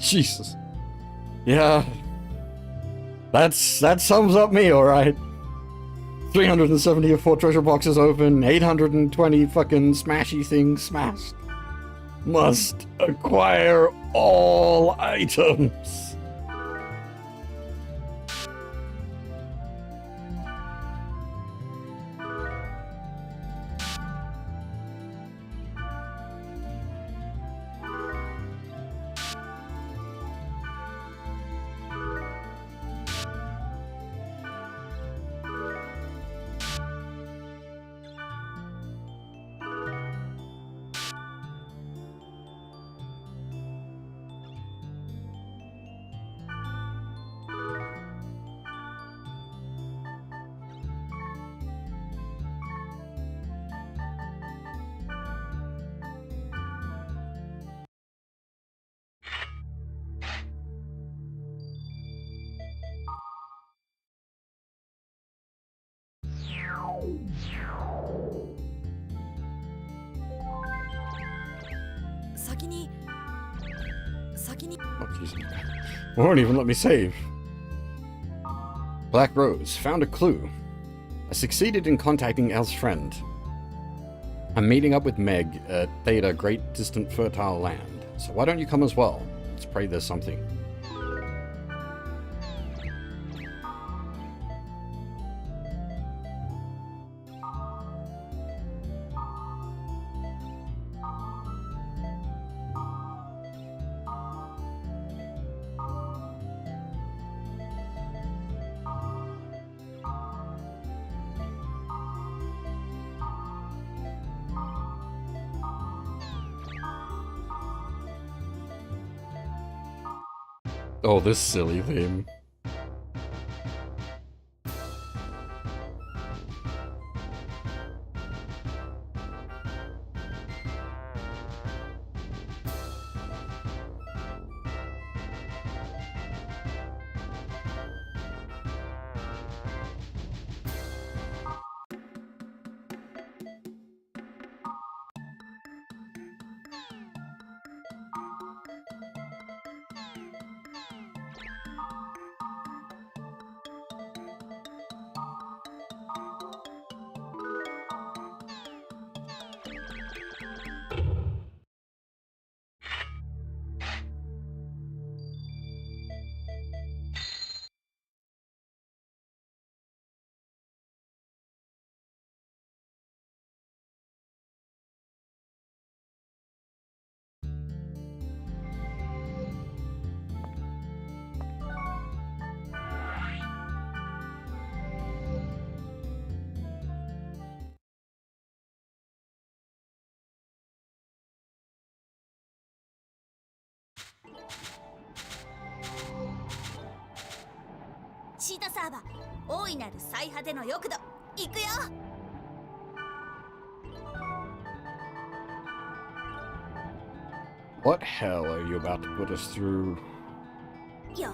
Jesus. Yeah. That sums up me, alright. 374 treasure boxes open, 820 fucking smashy things smashed. Must acquire all items. Oh, Jesus. Won't even let me save. Black Rose. Found a clue. I succeeded in contacting El's friend. I'm meeting up with Meg at Theta, Great Distant Fertile Land. So why don't you come as well? Let's pray there's something. Oh, this silly theme.シータサーバー、大いなる最果ての欲度、行くよ。What hell are you about to put us through? よ。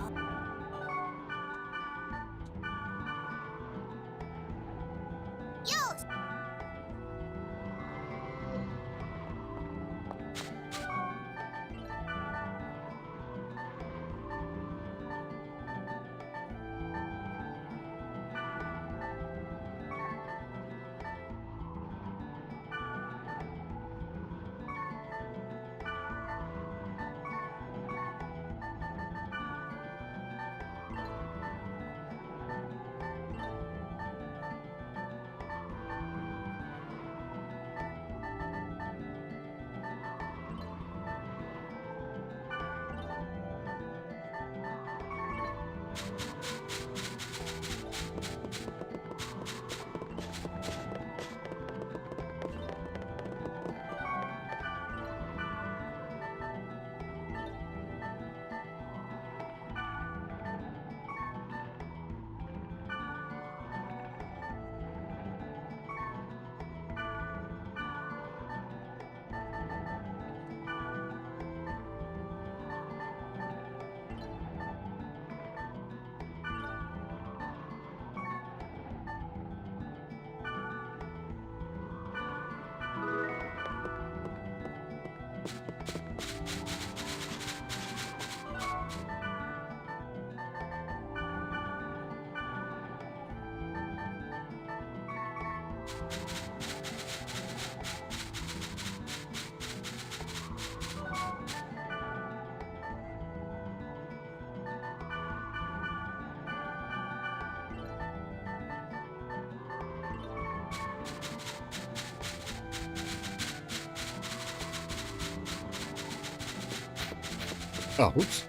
Oh, whoops.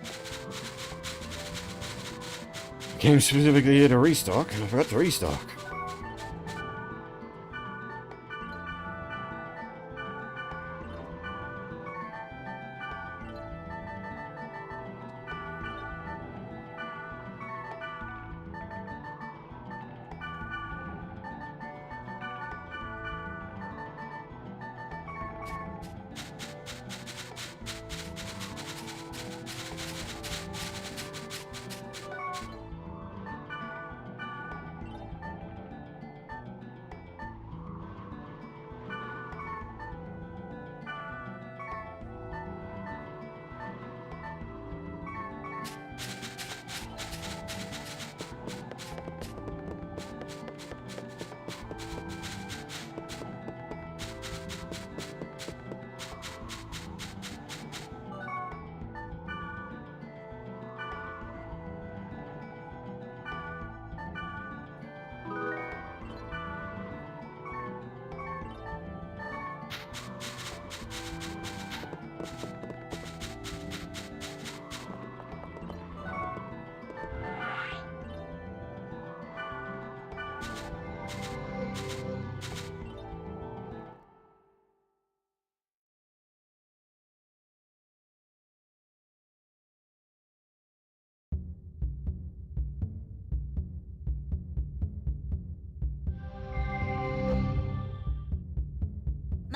Came specifically here to restock, and I forgot to restock.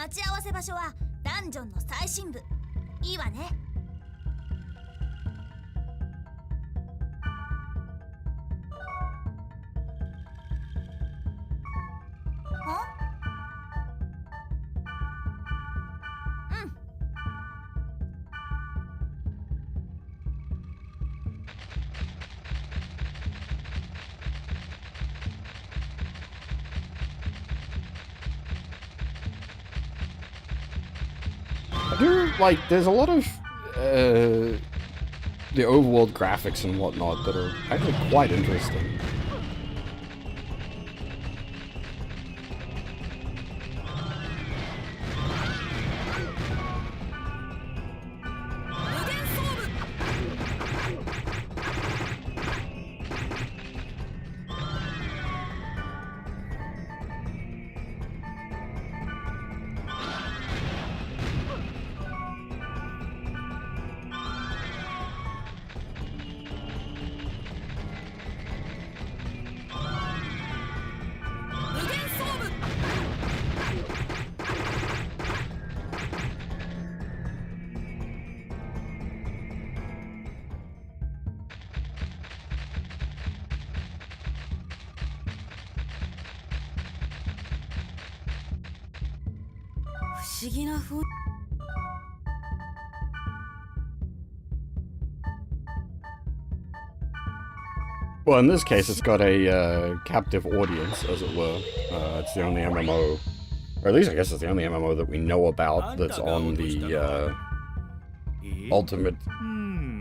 待ち合わせ場所はダンジョンの最深部。いいわね。I do like. There's a lot of the overworld graphics and whatnot that are actually quite interesting. Well, in this case, it's got a captive audience, as it were. It's the only MMO, or at least I guess it's the only MMO that we know about that's on the Ultimate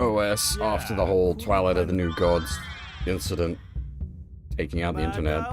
OS after the whole Twilight of the New Gods incident taking out the internet.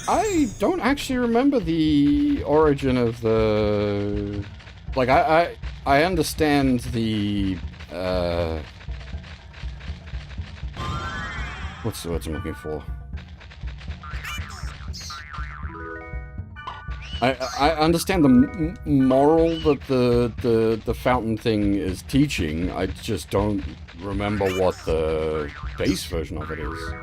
I don't actually remember the origin of the... Like, I understand the, what's the words I'm looking for? I understand the moral that the fountain thing is teaching. I just don't remember what the base version of it is.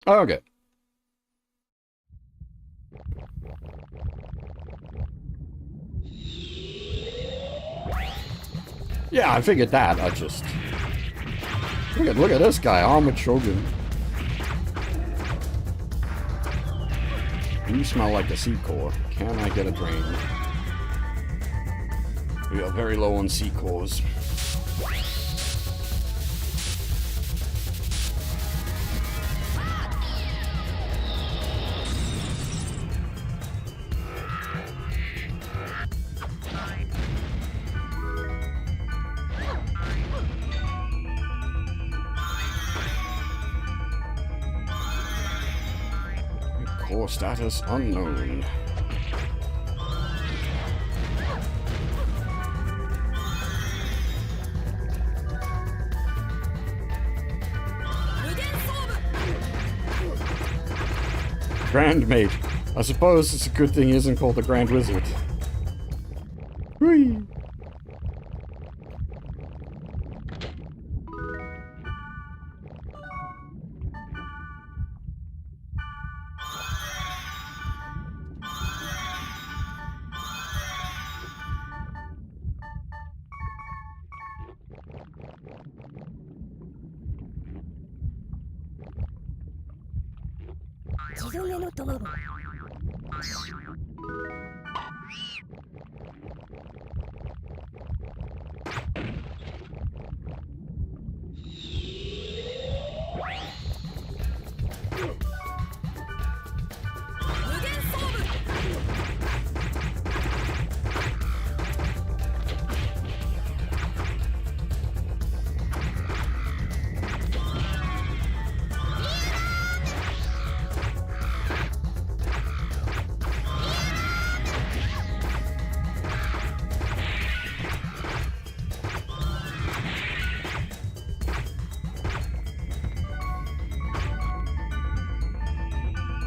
Oh, okay. Yeah, I figured that. I just... Look at this guy, Armored Shogun. You smell like a sea core. Can I get a drain? We are very low on sea cores. Core status unknown. Grand Mage. I suppose it's a good thing he isn't called the Grand Wizard. Whee!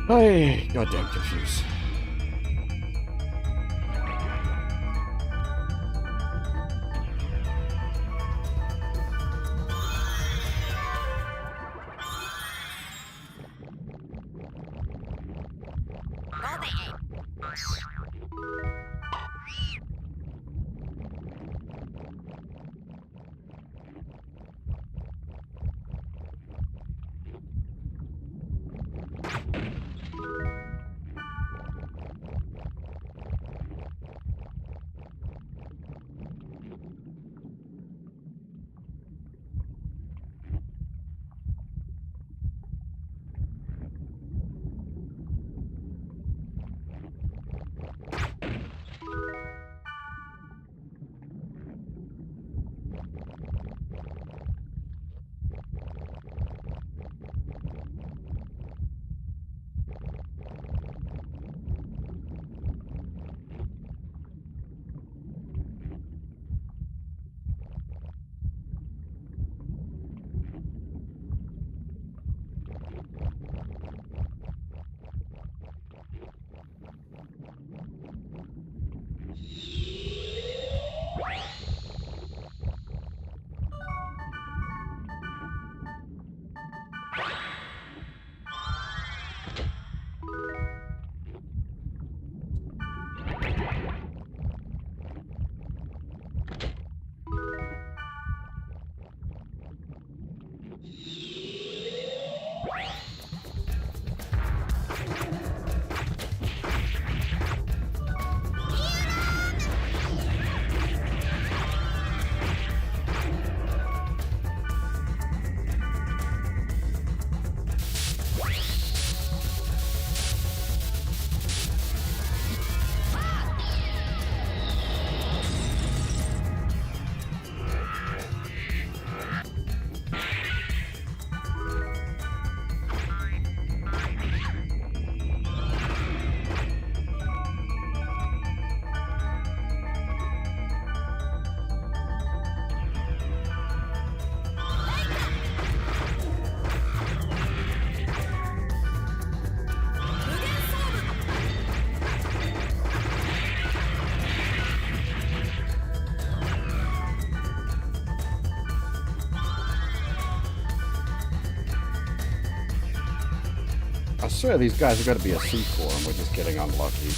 Hey, goddamn confused. I swear these guys are going to be a sequel and we're just getting unlucky.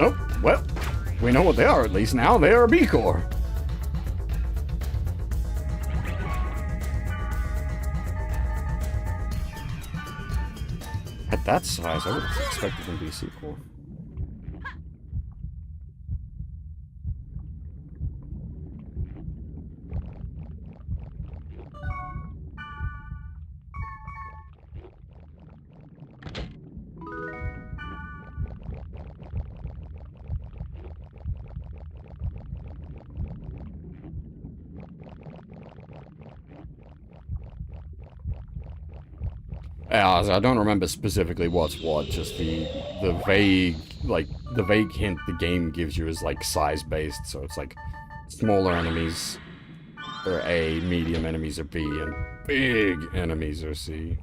Oh, well, we know what they are at least now. They are a B-Corps. At that size, I would have expected them to be a sequel. I don't remember specifically what's what, just the vague, like, the vague hint the game gives you is, like, size-based, so it's, like, smaller enemies are A, medium enemies are B, and big enemies are C.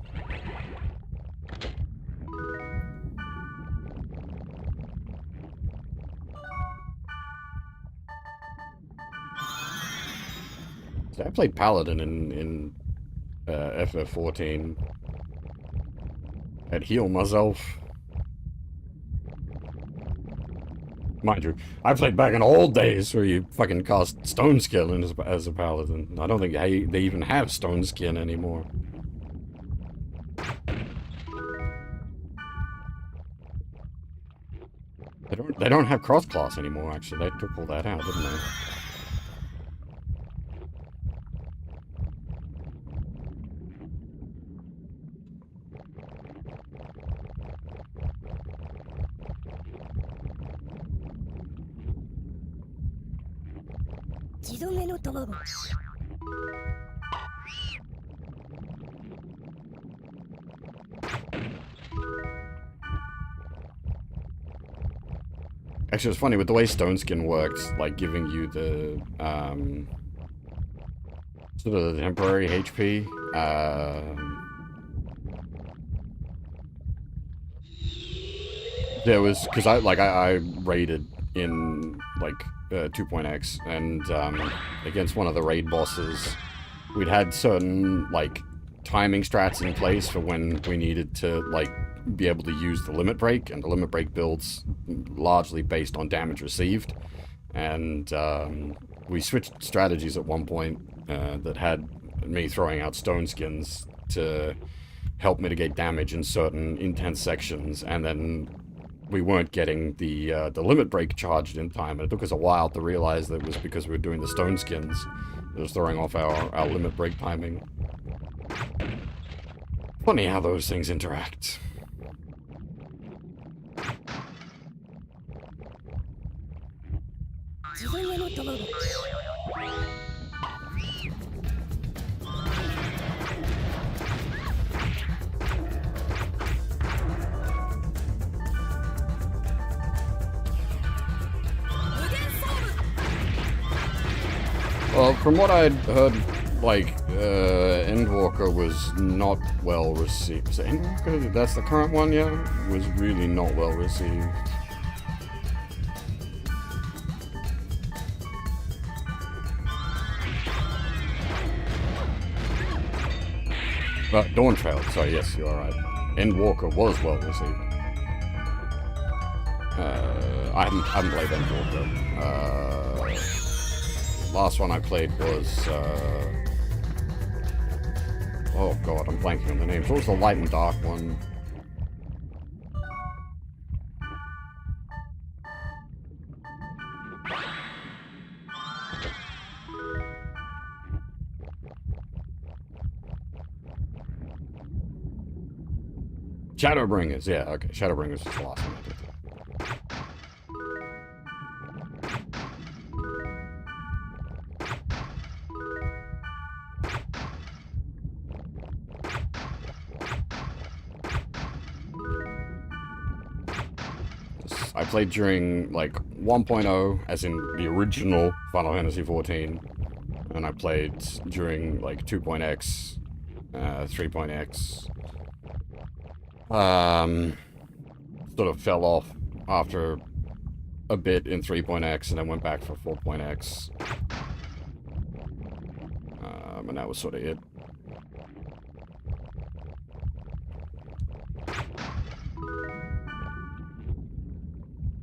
So I played Paladin in FF14. I'd heal myself. Mind you, I played back in the old days where you fucking cast Stone Skin as a Paladin. I don't think they even have Stone Skin anymore. They don't have cross class anymore, actually. They took all that out, didn't they? Actually, it's funny, with the way Stone Skin works, like, giving you the, sort of the temporary HP, there was, because I raided in, like, 2.x, and, against one of the raid bosses, we'd had certain, like, timing strats in place for when we needed to, like, be able to use the limit break, and the limit break builds largely based on damage received, and we switched strategies at one point that had me throwing out Stone Skins to help mitigate damage in certain intense sections, and then we weren't getting the limit break charged in time, and it took us a while to realize that it was because we were doing the Stone Skins that was throwing off our limit break timing. Funny how those things interact. Well, from what I'd heard, like, Endwalker was not well received. Is it Endwalker? That's the current one, yeah? Was really not well received. Dawn Trail, sorry, yes, you are right. Endwalker was well received. I haven't played Endwalker. Last one I played was, oh god, I'm blanking on the names. What was the Light and Dark one? Shadowbringers, yeah, okay. Shadowbringers was the last one I did. I played during, like, 1.0, as in the original Final Fantasy XIV, and I played during, like, 2.x, 3.x. Sort of fell off after a bit in 3.x, and then went back for 4.x. And that was sort of it.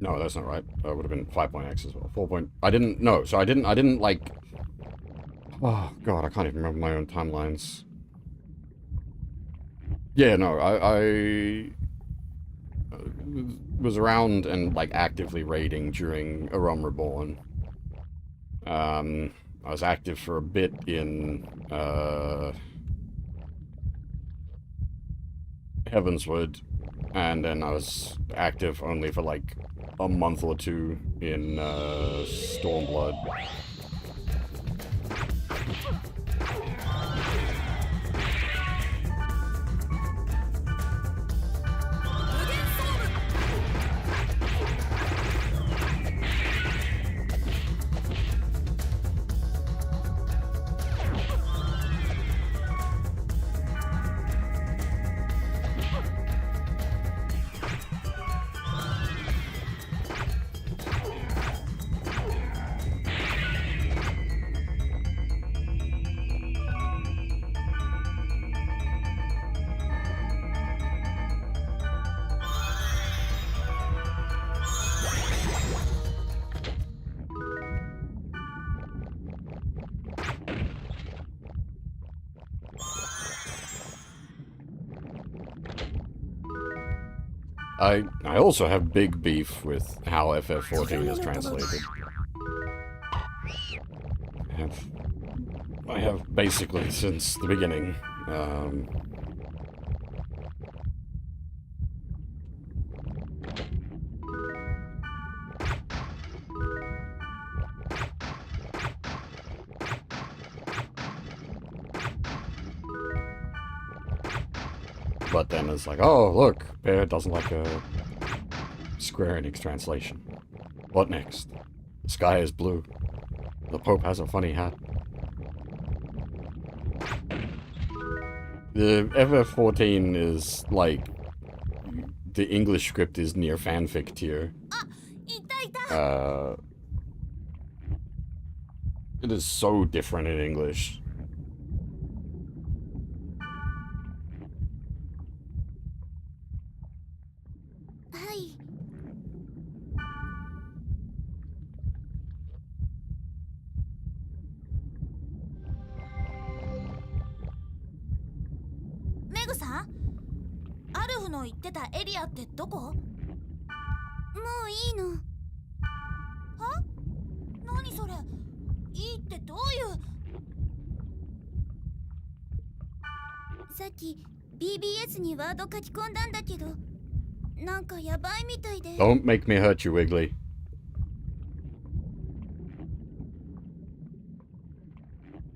No, that's not right. It would have been 5.x as well. 4. I didn't, no, so I didn't like, oh god, I can't even remember my own timelines. Yeah, no, I was around and, like, actively raiding during A Realm Reborn. I was active for a bit in, Heavensward, and then I was active only for, like, a month or two in, Stormblood. I also have big beef with how FF14 is translated. I have basically since the beginning. But then it's like, oh, look, Bear doesn't like a Square Enix translation. What next? The sky is blue. The Pope has a funny hat. The FF14 is like, the English script is near fanfic tier. It is so different in English. BBS にワード書き込んだんだけど、なんかやばいみたいで。Don't make me hurt you, Wiggly.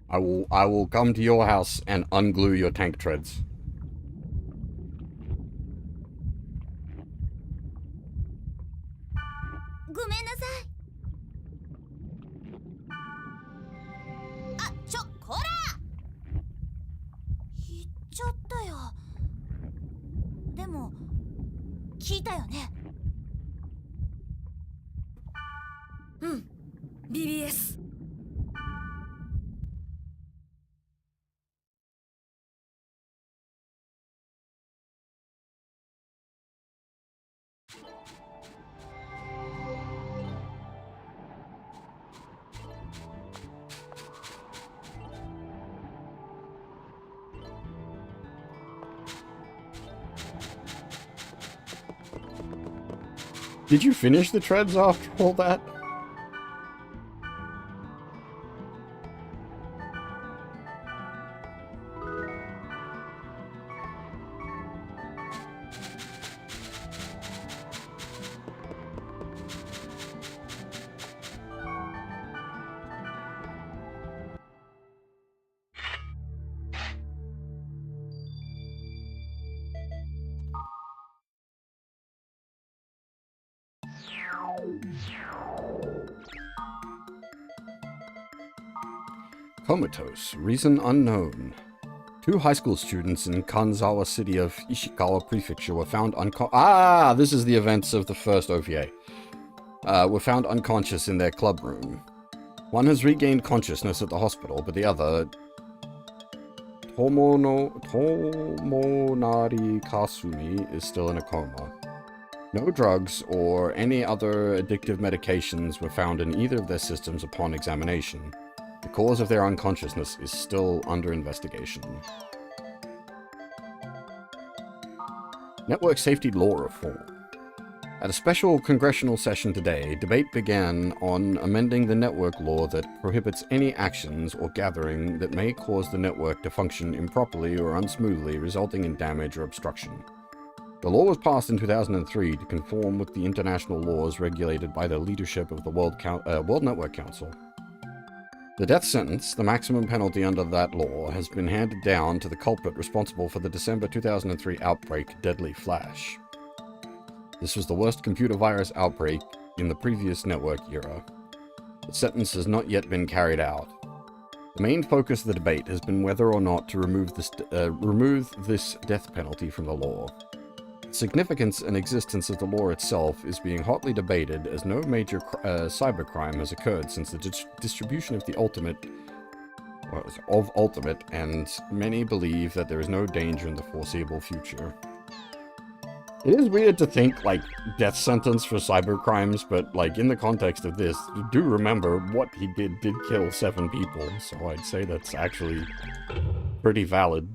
I will come to your house and unglue your tank treads. ごめんなさい。あ、こら！言っちゃったよ。でも聞いたよね。うん、BBS。Did you finish the treads after all that? Comatose, reason unknown. 2 high school students in Kanzawa city of Ishikawa prefecture were found this is the events of the first OVA. Were found unconscious in their club room. One has regained consciousness at the hospital, but the other, Tomonari Kasumi, is still in a coma. No drugs or any other addictive medications were found in either of their systems upon examination. The cause of their unconsciousness is still under investigation. Network safety law reform. At a special congressional session today, debate began on amending the network law that prohibits any actions or gathering that may cause the network to function improperly or unsmoothly, resulting in damage or obstruction. The law was passed in 2003 to conform with the international laws regulated by the leadership of the World Network Council. The death sentence, the maximum penalty under that law, has been handed down to the culprit responsible for the December 2003 outbreak, Deadly Flash. This was the worst computer virus outbreak in the previous network era. The sentence has not yet been carried out. The main focus of the debate has been whether or not to remove this death penalty from the law. The significance and existence of the law itself is being hotly debated, as no major cybercrime has occurred since the distribution of the Ultimate, and many believe that there is no danger in the foreseeable future. It is weird to think, like, death sentence for cybercrimes, but, like, in the context of this, do remember what he did kill 7 people, so I'd say that's actually pretty valid.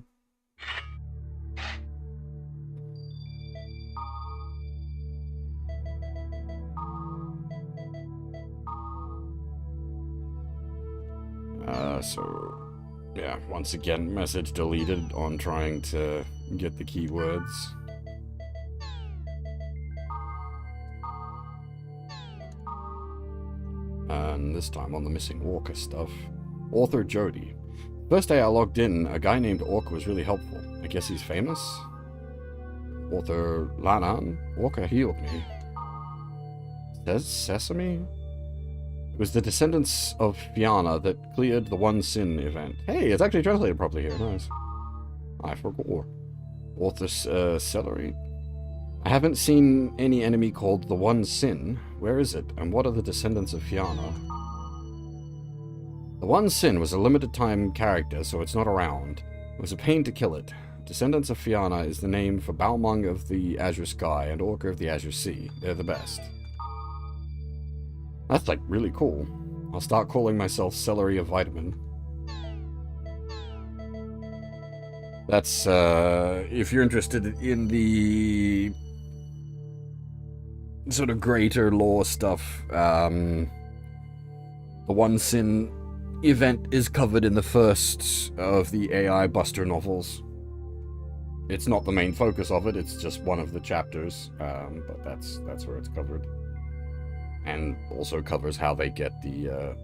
So, yeah, once again, message deleted on trying to get the keywords. And this time on the missing Walker stuff. Author Jody. First day I logged in, a guy named Orca was really helpful. I guess he's famous? Author Lanan. Orca healed me. Says Sesame? It was the descendants of Fianna that cleared the One Sin event. Hey, it's actually translated properly here. Nice. I forgot. Author Celery. I haven't seen any enemy called the One Sin. Where is it? And what are the descendants of Fianna? The One Sin was a limited time character, so it's not around. It was a pain to kill it. Descendants of Fianna is the name for Balmung of the Azure Sky and Orca of the Azure Sea. They're the best. That's like really cool. I'll start calling myself Celery of Vitamin. That's, if you're interested in the sort of greater lore stuff, the One Sin event is covered in the first of the AI Buster novels. It's not the main focus of it, it's just one of the chapters, but that's where it's covered. And also covers how they get the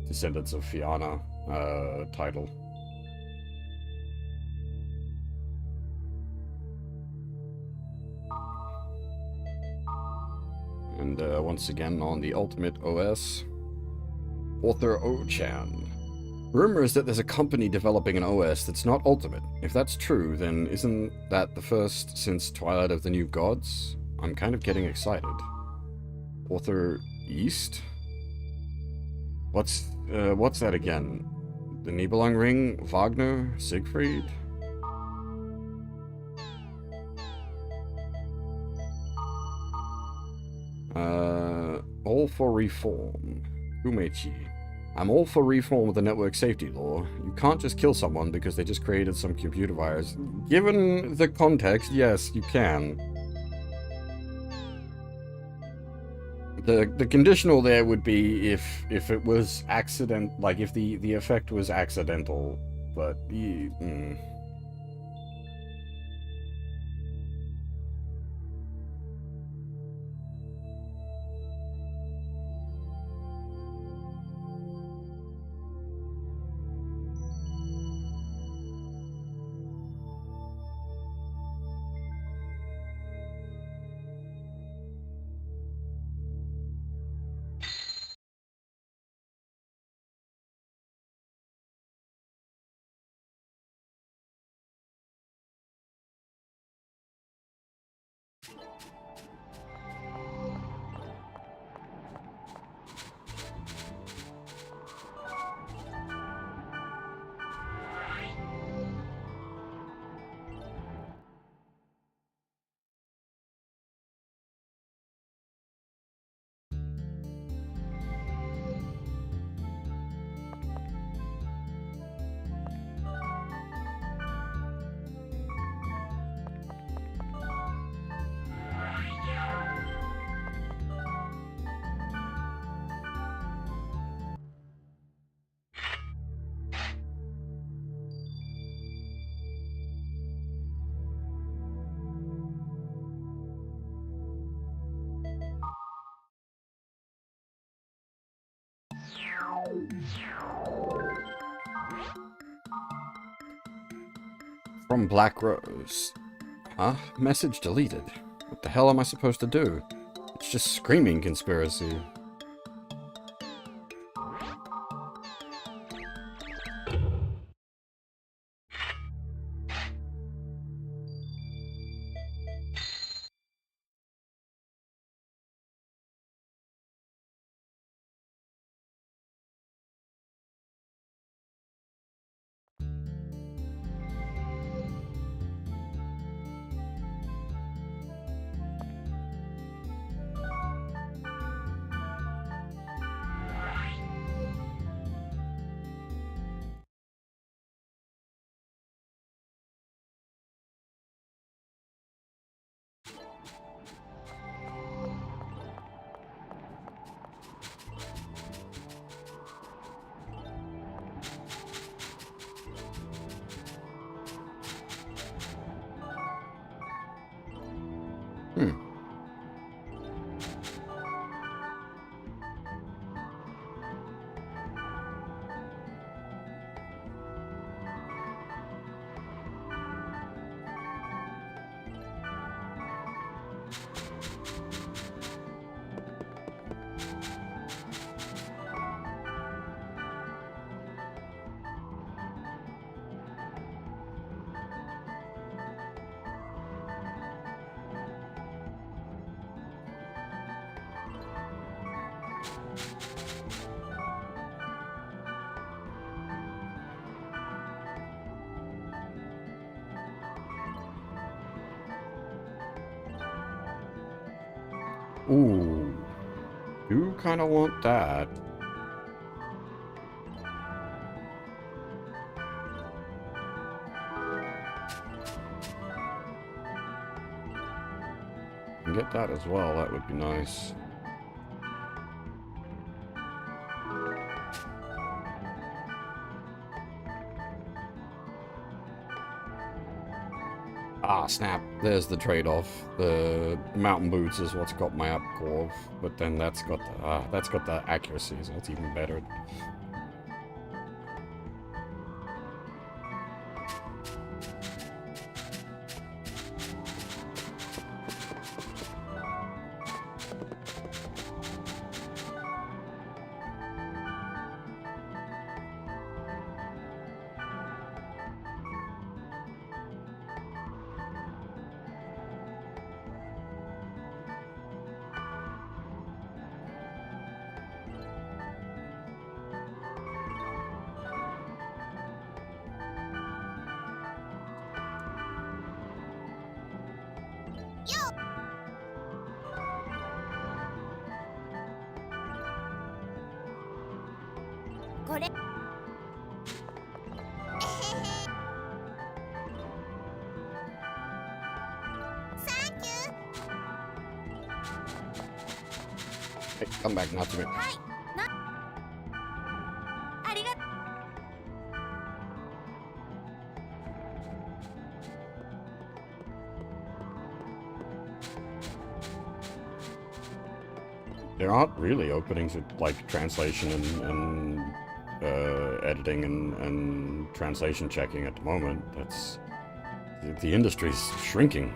Descendants of Fianna title. And once again on the Ultimate OS, Author O-chan. Rumor is that there's a company developing an OS that's not Ultimate. If that's true, then isn't that the first since Twilight of the New Gods? I'm kind of getting excited. Author East? What's that again? The Nibelung Ring? Wagner? Siegfried? All for reform. Umechi. I'm all for reform of the network safety law. You can't just kill someone because they just created some computer virus. Given the context, yes, you can. The conditional there would be if it was accident, like if the effect was accidental, but from Black Rose. Huh? Message deleted. What the hell am I supposed to do? It's just screaming conspiracy. Hmm. Ooh. You kind of want that. Can get that as well, that would be nice. Ah, snap. There's the trade-off. The mountain boots is what's got my upcore, but then that's got the accuracy, so that's even better.これサンキュー Hey, come back, not to me. ありがとう There aren't really openings with, like, translation and editing and translation checking at the moment. That's... The industry's shrinking.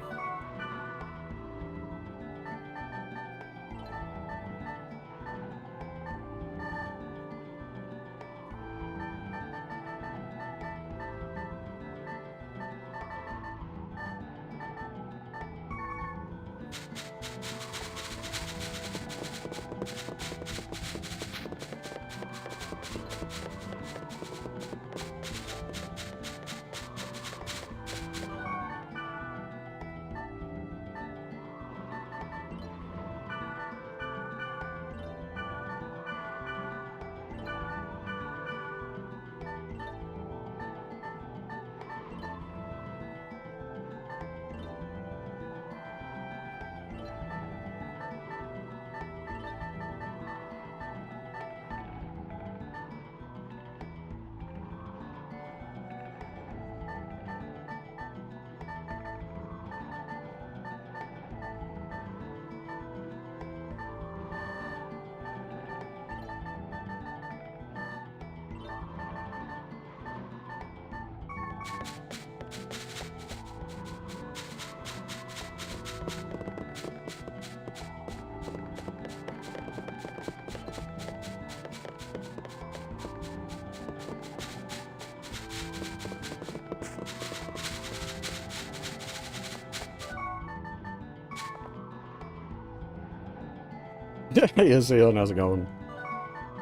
Hey, Ian, how's it going?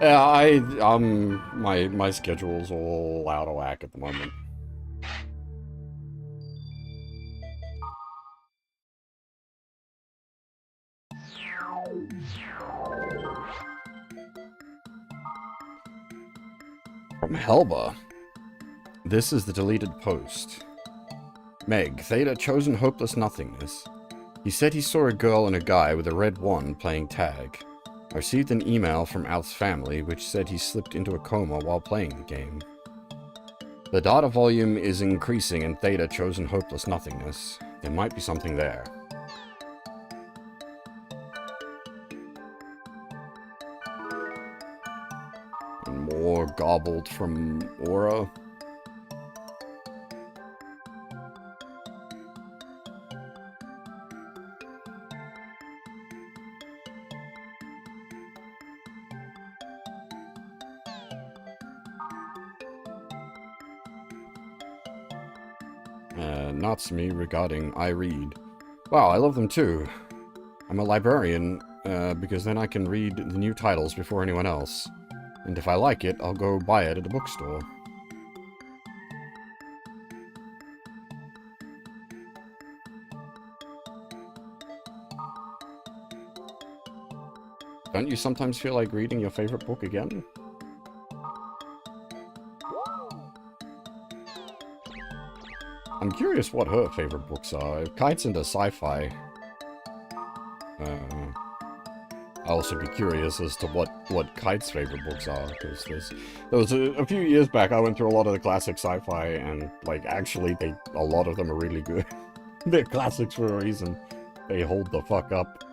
Yeah, my schedule's all out of whack at the moment. From Helba. This is the deleted post. Meg, Theta chosen hopeless nothingness. He said he saw a girl and a guy with a red wand playing tag. I received an email from Alf's family which said he slipped into a coma while playing the game. The data volume is increasing in Theta chosen hopeless nothingness. There might be something there. And more garbled from Aura. Natsumi regarding I read. Wow, I love them too. I'm a librarian, because then I can read the new titles before anyone else. And if I like it, I'll go buy it at a bookstore. Don't you sometimes feel like reading your favorite book again? I'm curious what her favorite books are. If Kite's into sci-fi, I'll also be curious as to what Kite's favorite books are, because there was a few years back I went through a lot of the classic sci-fi, and like actually a lot of them are really good. They're classics for a reason. They hold the fuck up.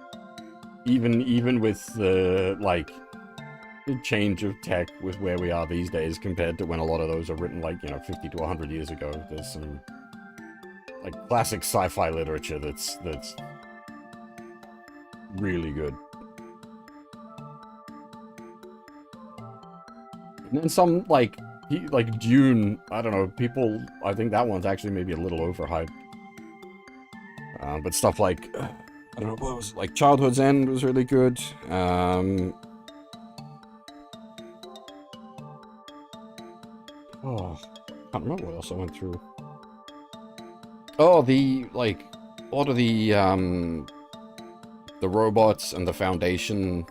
Even with the like change of tech with where we are these days compared to when a lot of those are written, like, you know, 50 to 100 years ago. There's some like classic sci-fi literature that's really good. And then some like Dune, I don't know, people, I think that one's actually maybe a little overhyped. But stuff like, I don't know, what was it, like Childhood's End was really good. Oh, I can't remember what else I went through. Oh, a lot of the robots and the Foundation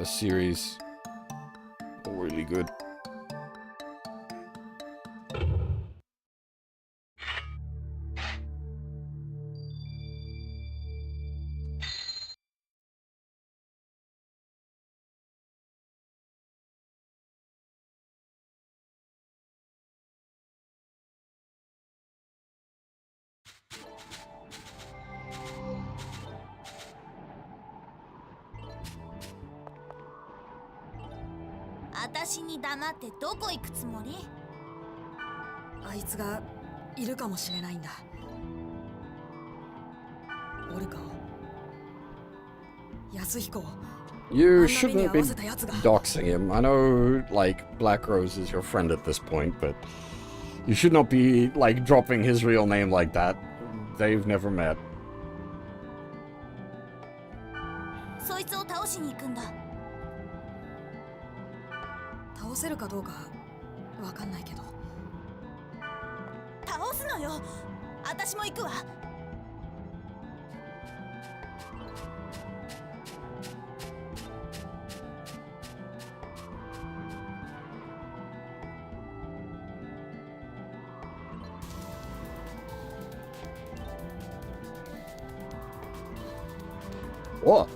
series are really good.私に黙ってどこ行くつもり？あいつがいるかもしれないんだ。オルカを、安彦を。You shouldn't be doxing him. I know, like, Black Rose is your friend at this point, but you should not be, like, dropping his real name like that. They've never met. そいつを倒しに行くんだ。倒せるかどうかわかんないけど。倒すのよ。私も行くわ。What?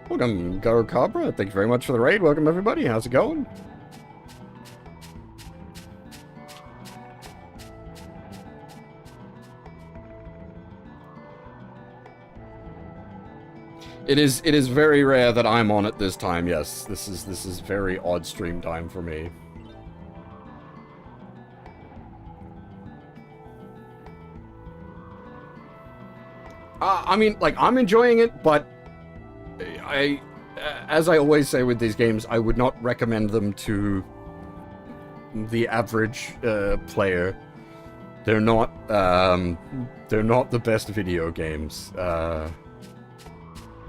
Welcome, Go Cabra. Thank you very much for the raid. Welcome, everybody. How's it going? It is very rare that I'm on at this time. Yes, this is very odd stream time for me. I mean, like, I'm enjoying it, but as I always say with these games, I would not recommend them to the average player. They're not the best video games.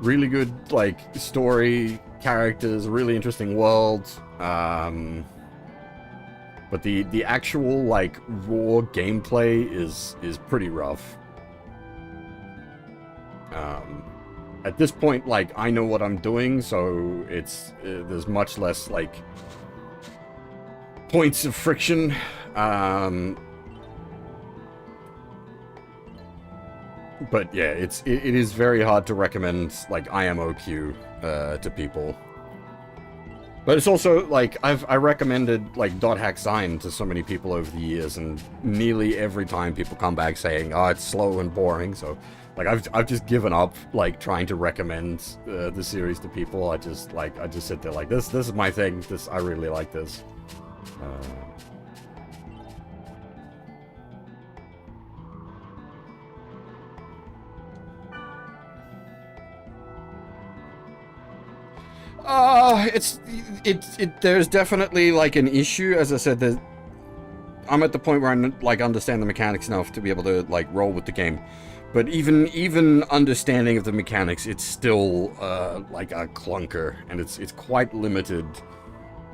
Really good, like, story, characters, really interesting world. But the actual, like, raw gameplay is pretty rough. At this point, like, I know what I'm doing, so it's there's much less, like, points of friction. But yeah, it is very hard to recommend, like, IMOQ to people. But it's also, like, I recommended, like, Dot Hack Sign to so many people over the years, and nearly every time people come back saying, oh, it's slow and boring, so, like, I've just given up, like, trying to recommend the series to people. I just sit there like, this is my thing, I really like this. There's definitely, like, an issue. As I said, I'm at the point where I, like, understand the mechanics enough to be able to, like, roll with the game. But even understanding of the mechanics, it's still, like, a clunker, and it's quite limited,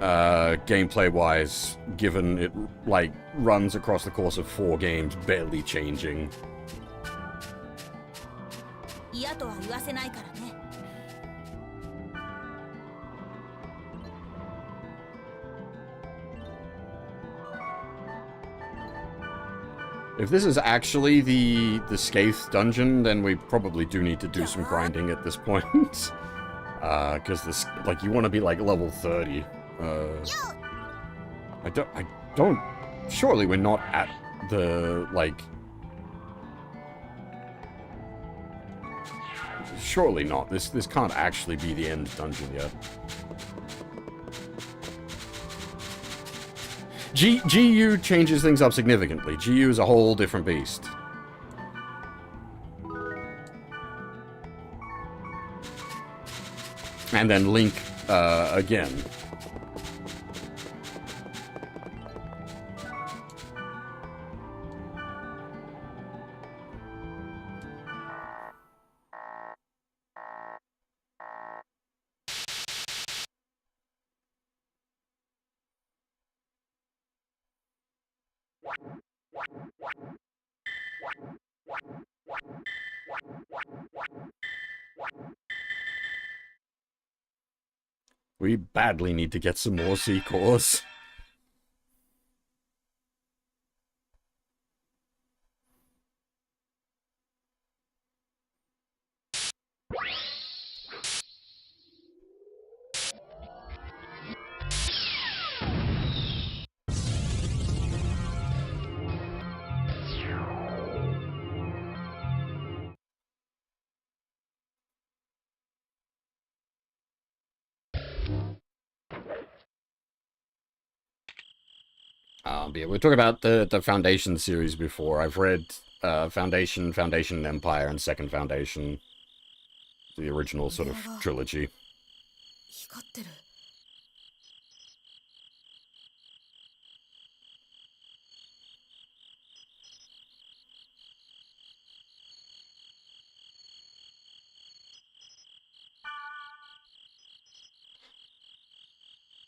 gameplay-wise, given it, like, runs across the course of 4 games, barely changing. 嫌とは言わせないからね。 If this is actually the Skaith dungeon, then we probably do need to do some grinding at this point. Because this, like, you want to be, like, level 30. I don't... Surely we're not at the, like... Surely not. This can't actually be the end dungeon yet. GU changes things up significantly. GU is a whole different beast. And then Link, again. We badly need to get some more C-cores. Yeah, we were talking about the Foundation series before. I've read Foundation, Foundation Empire, and Second Foundation. The original sort of trilogy. 光ってる。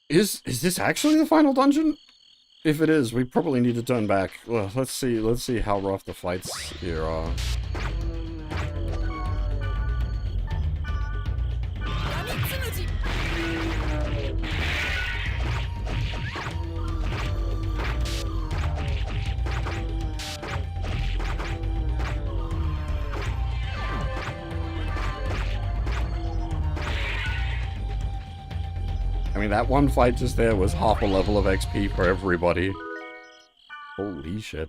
Is this actually the final dungeon? If it is, we probably need to turn back. Well, let's see how rough the fights here are. I mean, that one fight just there was half a level of XP for everybody. Holy shit.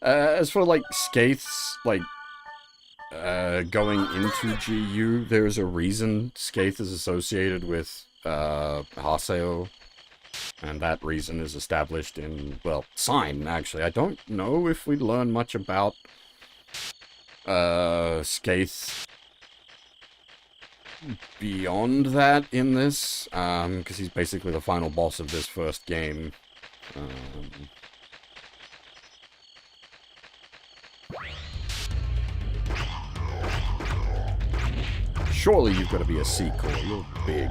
As for, like, Skaith's, like, going into GU, there's a reason Skaith is associated with, Haseo. And that reason is established in, well, Sign, actually. I don't know if we learn much about Skaith beyond that in this, because he's basically the final boss of this first game. Surely you've got to be a C-core, you're big.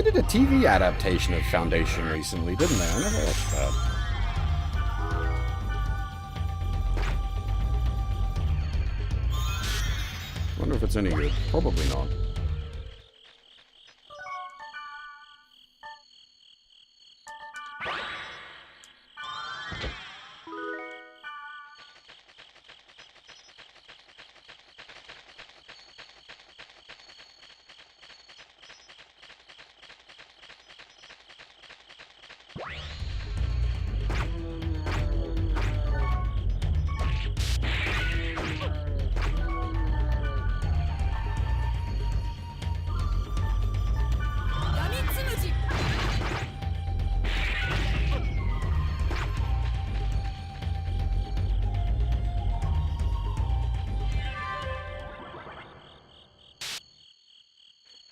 They did a TV adaptation of Foundation recently, didn't they? I never watched that. Wonder if it's any good. Probably not.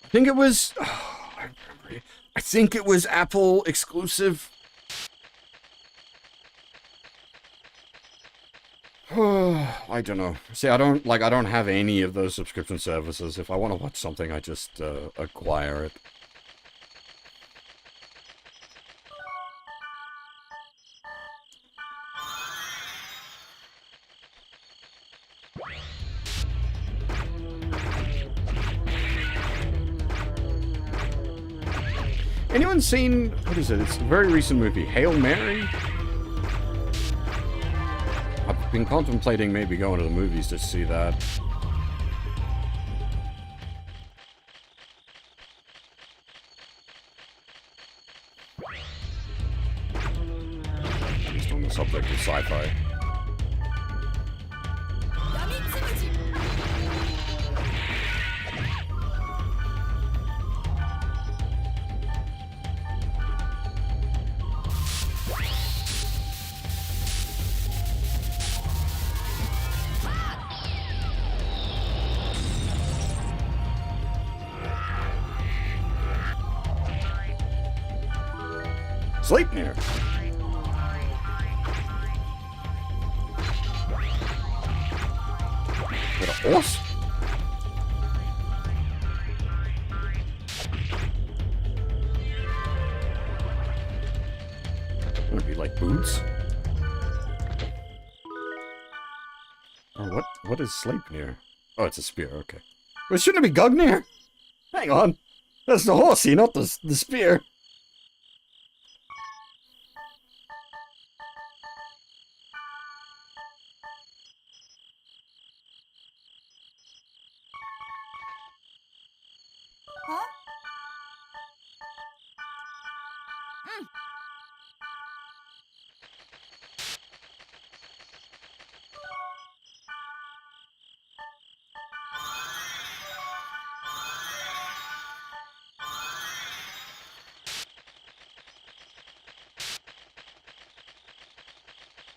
I think it was... Oh, I remember. I think it was Apple exclusive. I don't know. See, I don't have any of those subscription services. If I want to watch something, I just acquire it. Anyone seen, what is it? It's a very recent movie, Hail Mary? I've been contemplating maybe going to the movies to see that. Just on the subject of sci-fi. Sleipnir. Is that a horse? Would it be like boots? Oh, what is Sleipnir? Oh, it's a spear, okay. Well, shouldn't it be Gugnir? Hang on. That's the horsey, not the spear.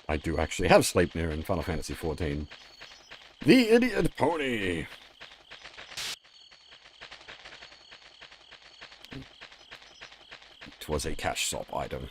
I do actually have Sleipnir in Final Fantasy XIV. The Idiot Pony! It was a cash shop item.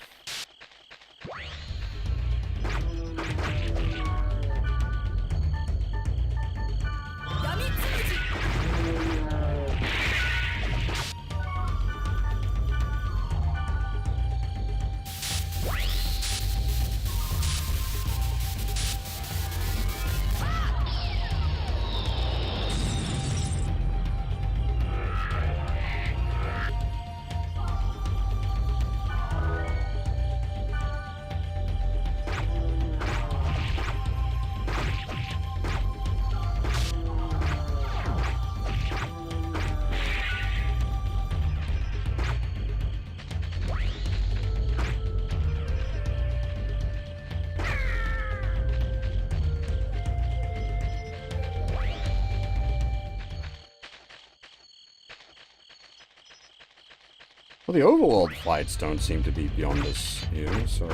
Well, the overworld fights don't seem to be beyond us here, so...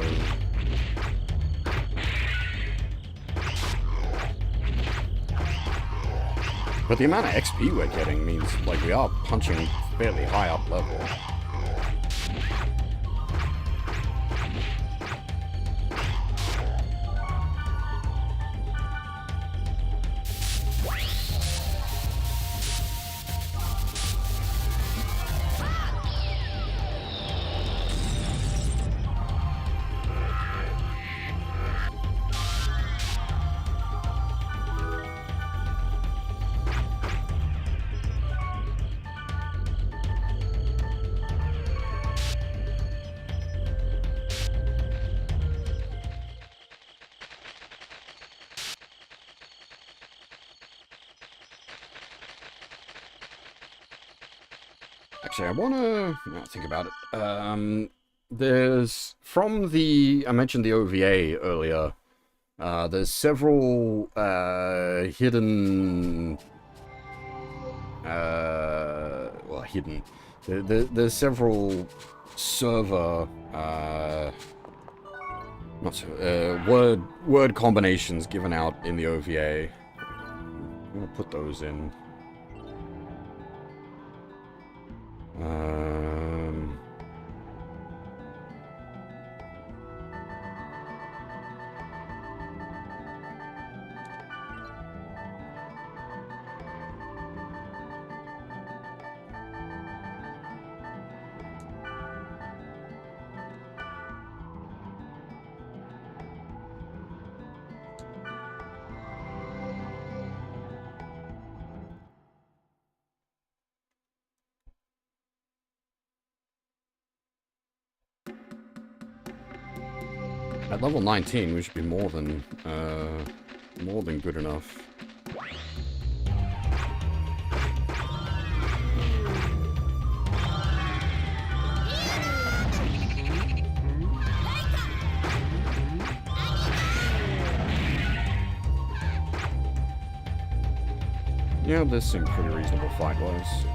But the amount of XP we're getting means, like, we are punching fairly high up level. Actually, I wanna think about it. There's from the I mentioned the OVA earlier. There's several hidden. Well, hidden. There's several server not so, word combinations given out in the OVA. I'm gonna put those in. At level 19, we should be more than good enough. Yeah, this seemed pretty reasonable fight-wise.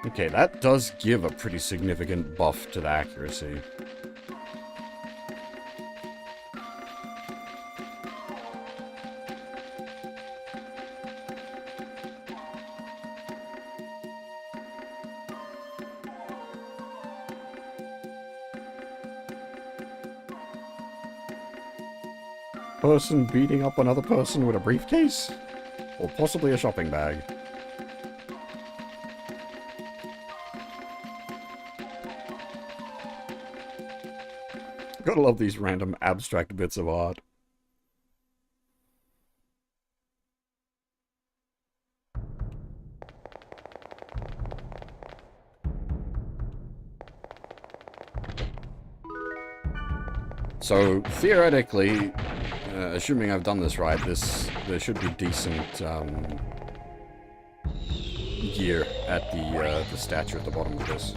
Okay, that does give a pretty significant buff to the accuracy. Person beating up another person with a briefcase? Or possibly a shopping bag. Gotta love these random abstract bits of art. So, theoretically, assuming I've done this right, there should be decent gear at the statue at the bottom of this.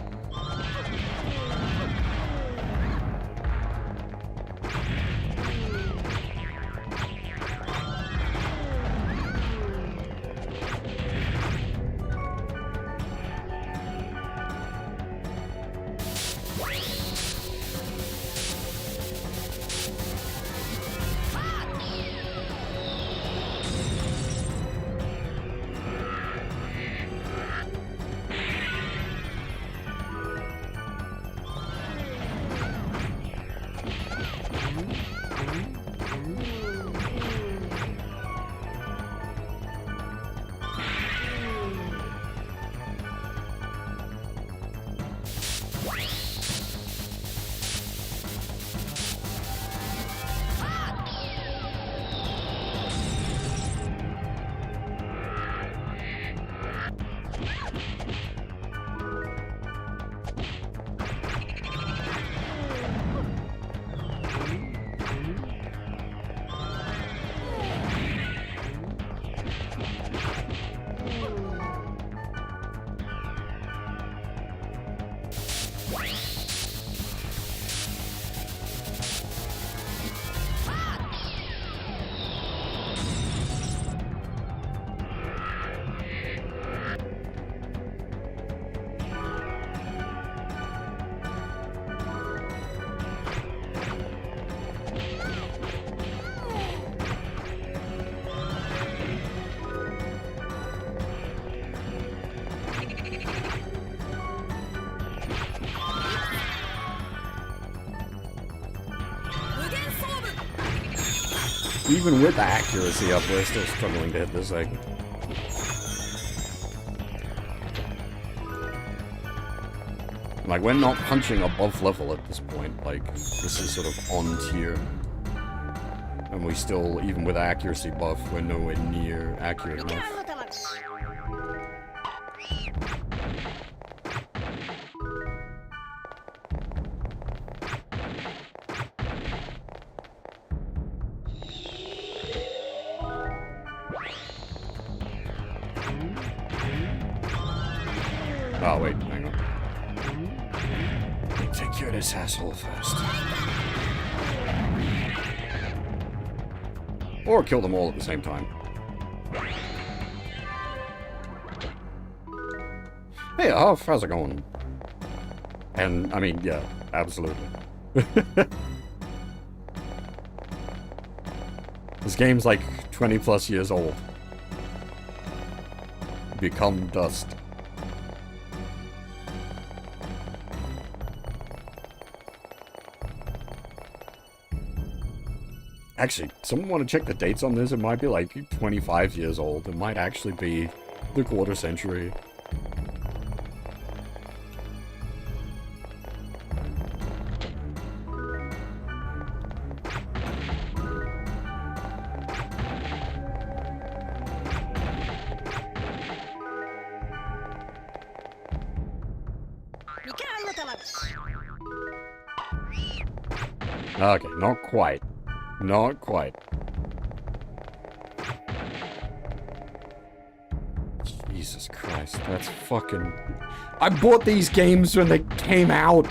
Even with the accuracy up, we're still struggling to hit this thing. Let's 「Like, we're not punching above level at this point. Like, this is sort of on tier. And we still, even with accuracy buff, we're nowhere near accurate enough. Oh, wait, hang on. Take care of this asshole first. Or kill them all at the same time. Hey, how's it going? And, I mean, yeah, absolutely. This game's like 20 plus years old. Become dust. Actually, someone want to check the dates on this? It might be like 25 years old. It might actually be the quarter century. Okay, not quite. Not quite. Jesus Christ, that's fucking... I bought these games when they came out!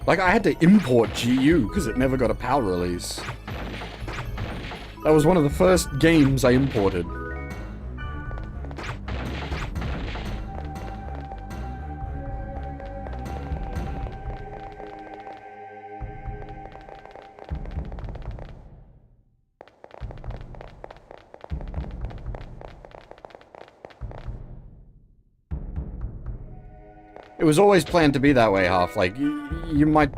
Like, I had to import GU because it never got a PAL release. That was one of the first games I imported. It was always planned to be that way, Half. Like, you might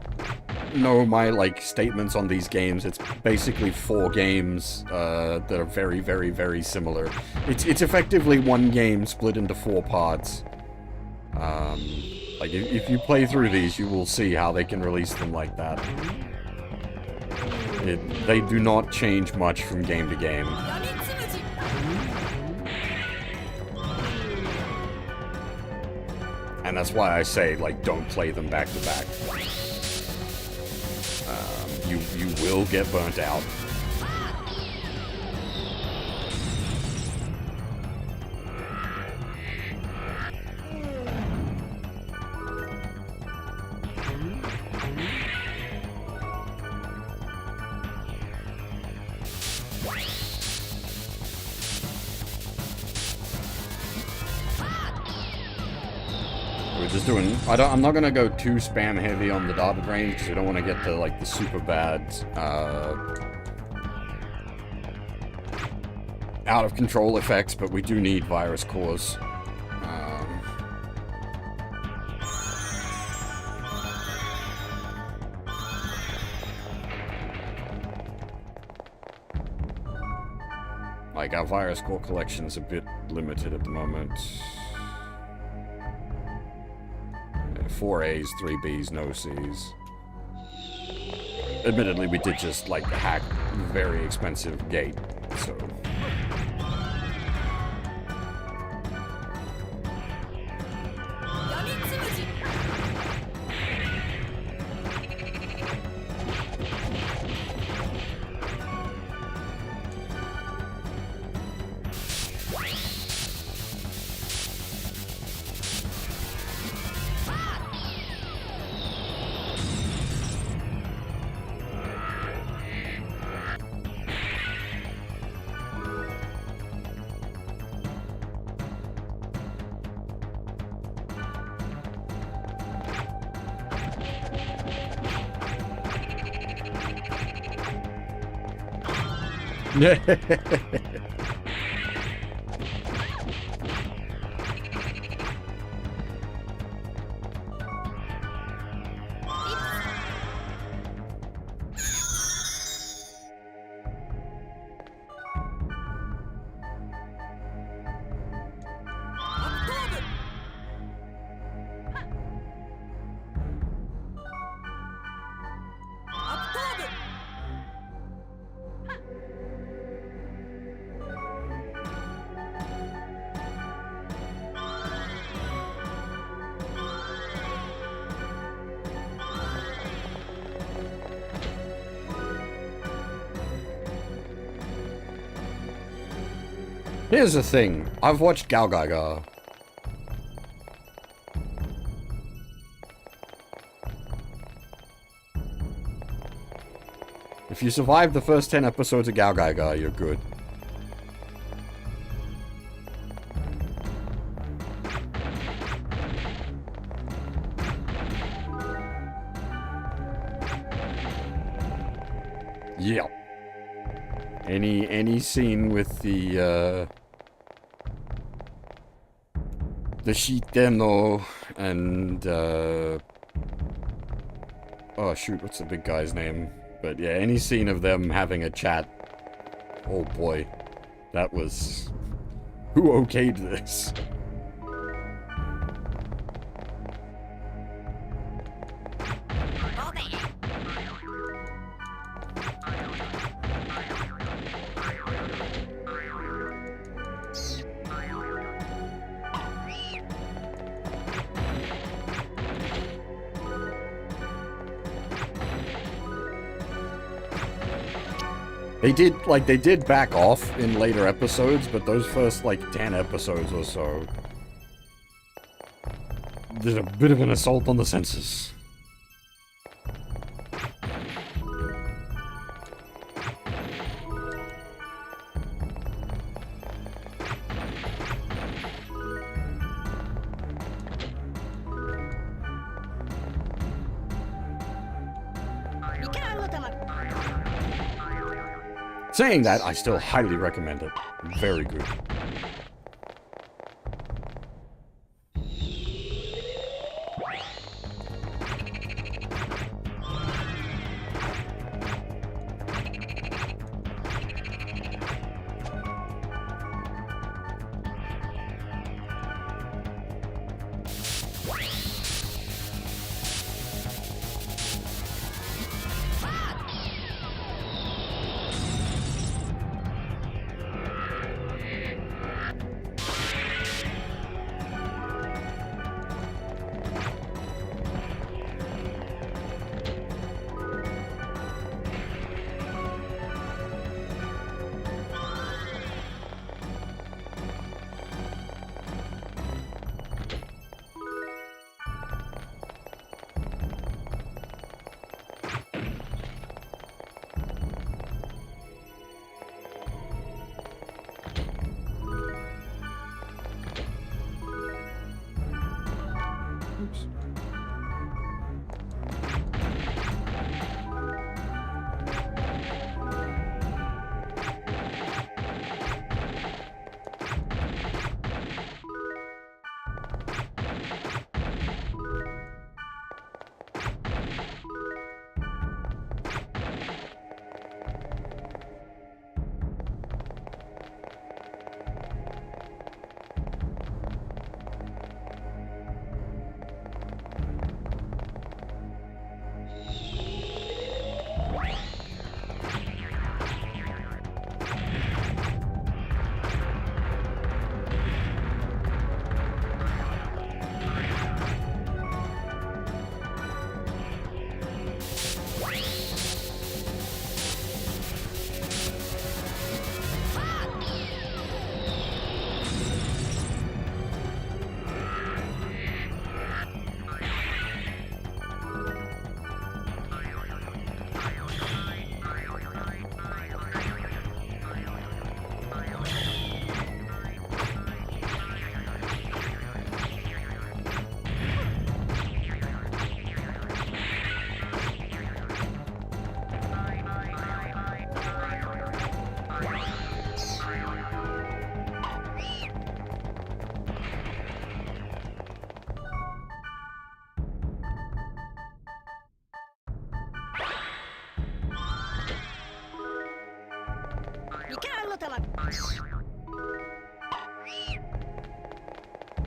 know my, like, statements on these games. It's basically 4 games that are very, very, very similar. It's effectively one game split into 4 parts. Like, if you play through these, you will see how they can release them like that. They do not change much from game to game. And that's why I say, like, don't play them back to back. You will get burnt out. Just doing, I'm not gonna go too spam heavy on the darbed range because we don't want to get to like the super bad, out of control effects, but we do need virus cores. Like our virus core collection is a bit limited at the moment. 4 A's, 3 B's, no C's. Admittedly, we did just, like, hack very expensive gate, so... Here's the thing. I've watched Gal Gaga. If you survive the first 10 episodes of Gal Gaga, you're good. Yep. Any scene with the Shiteno and oh shoot, what's the big guy's name? But yeah, any scene of them having a chat. Oh boy, that was... Who okayed this? They did back off in later episodes, but those first, 10 episodes or so... There's a bit of an assault on the senses. Saying that, I still highly recommend it. Very good.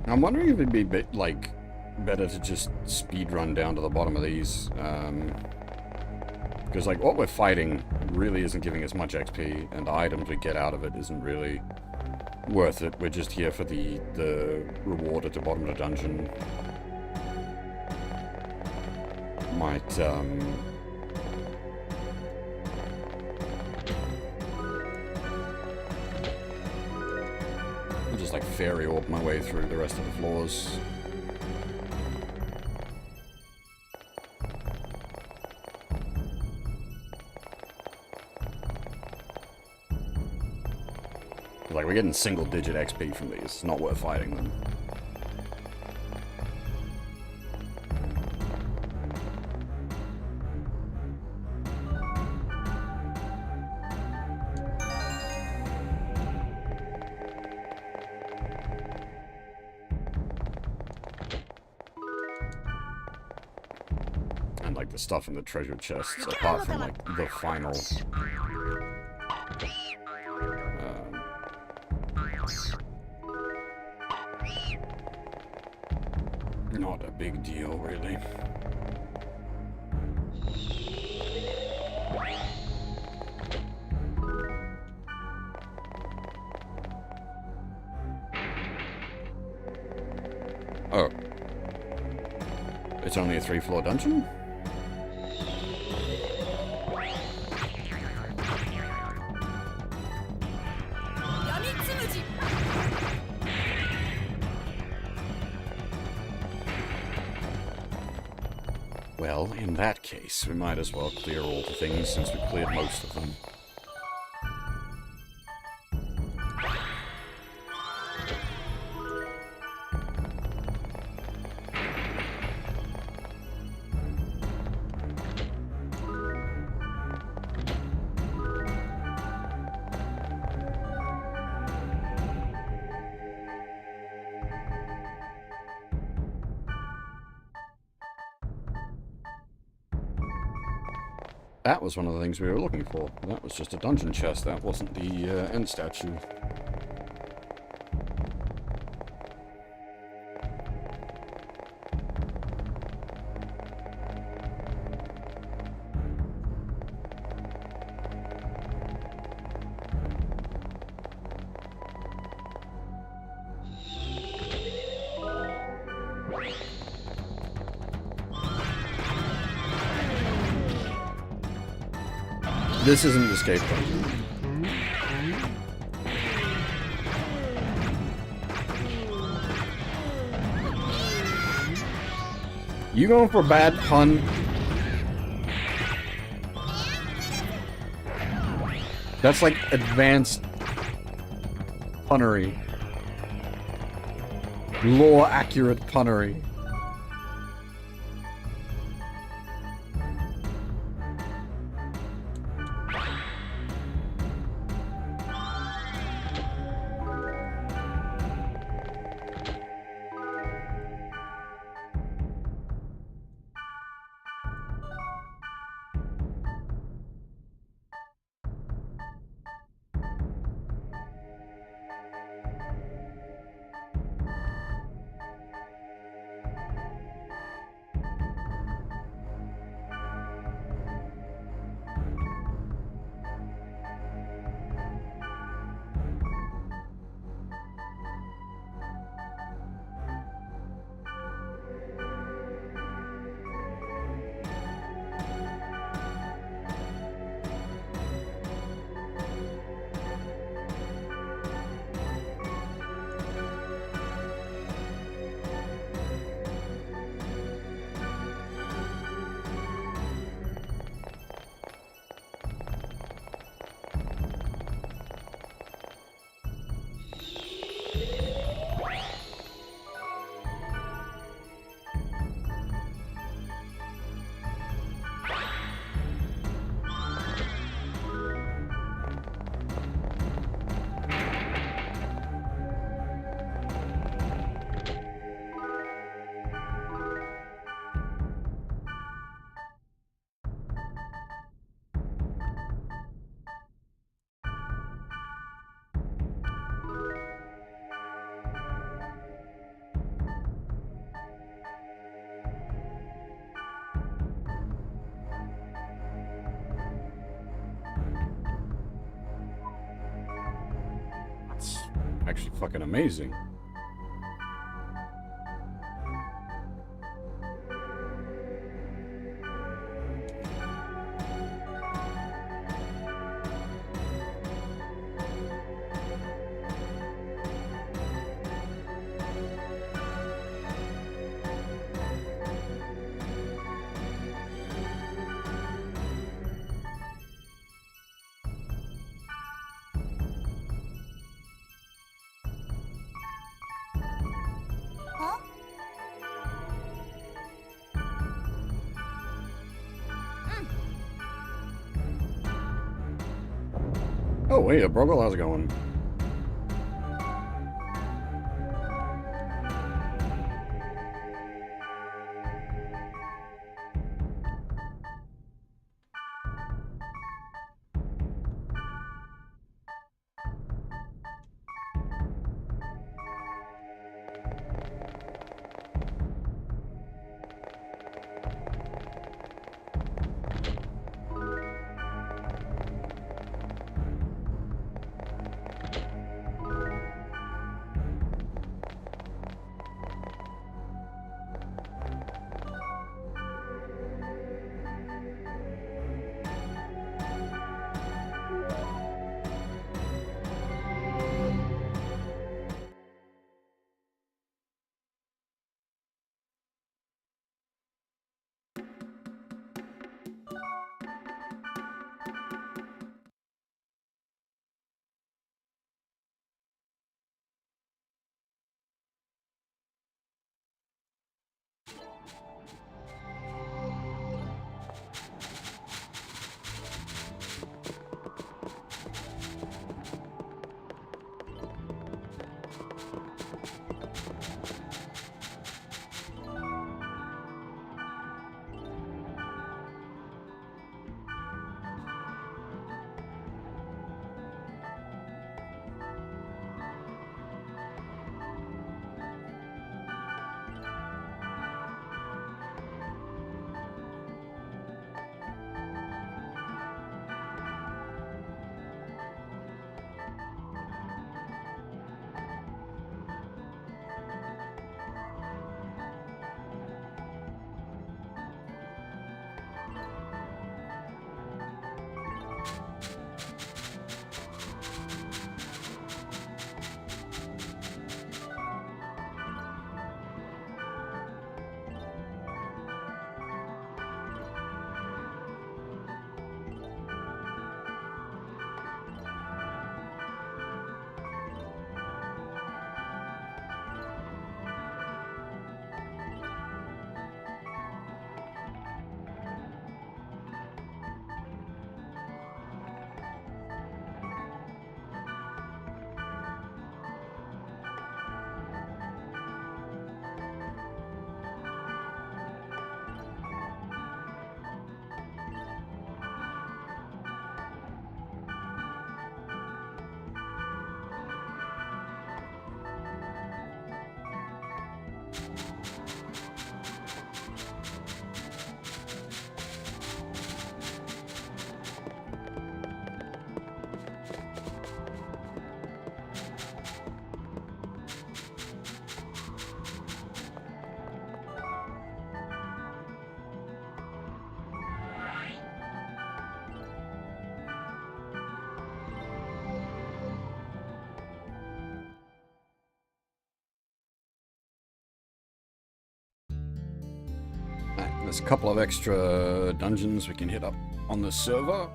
I'm wondering if it'd be better to just speed run down to the bottom of these. Because like what we're fighting really isn't giving us much XP, and the items we get out of it isn't really worth it. We're just here for the reward at the bottom of the dungeon. Might I'll just like fairy orb my way through the rest of the floors. Like, we're getting single-digit XP from these. It's not worth fighting them. And, like, the stuff in the treasure chests, apart from, like, the final... not a big deal, really. Oh. It's only a 3-floor dungeon? Well, in that case, we might as well clear all the things since we've cleared most of them. That was one of the things we were looking for. That was just a dungeon chest. That wasn't the end statue. This isn't an escape dungeon. You going for a bad pun? That's like advanced punnery. Lore accurate punnery. actually fucking amazing. Oh, wait, Broggle, how's it going? There's a couple of extra dungeons we can hit up on the server.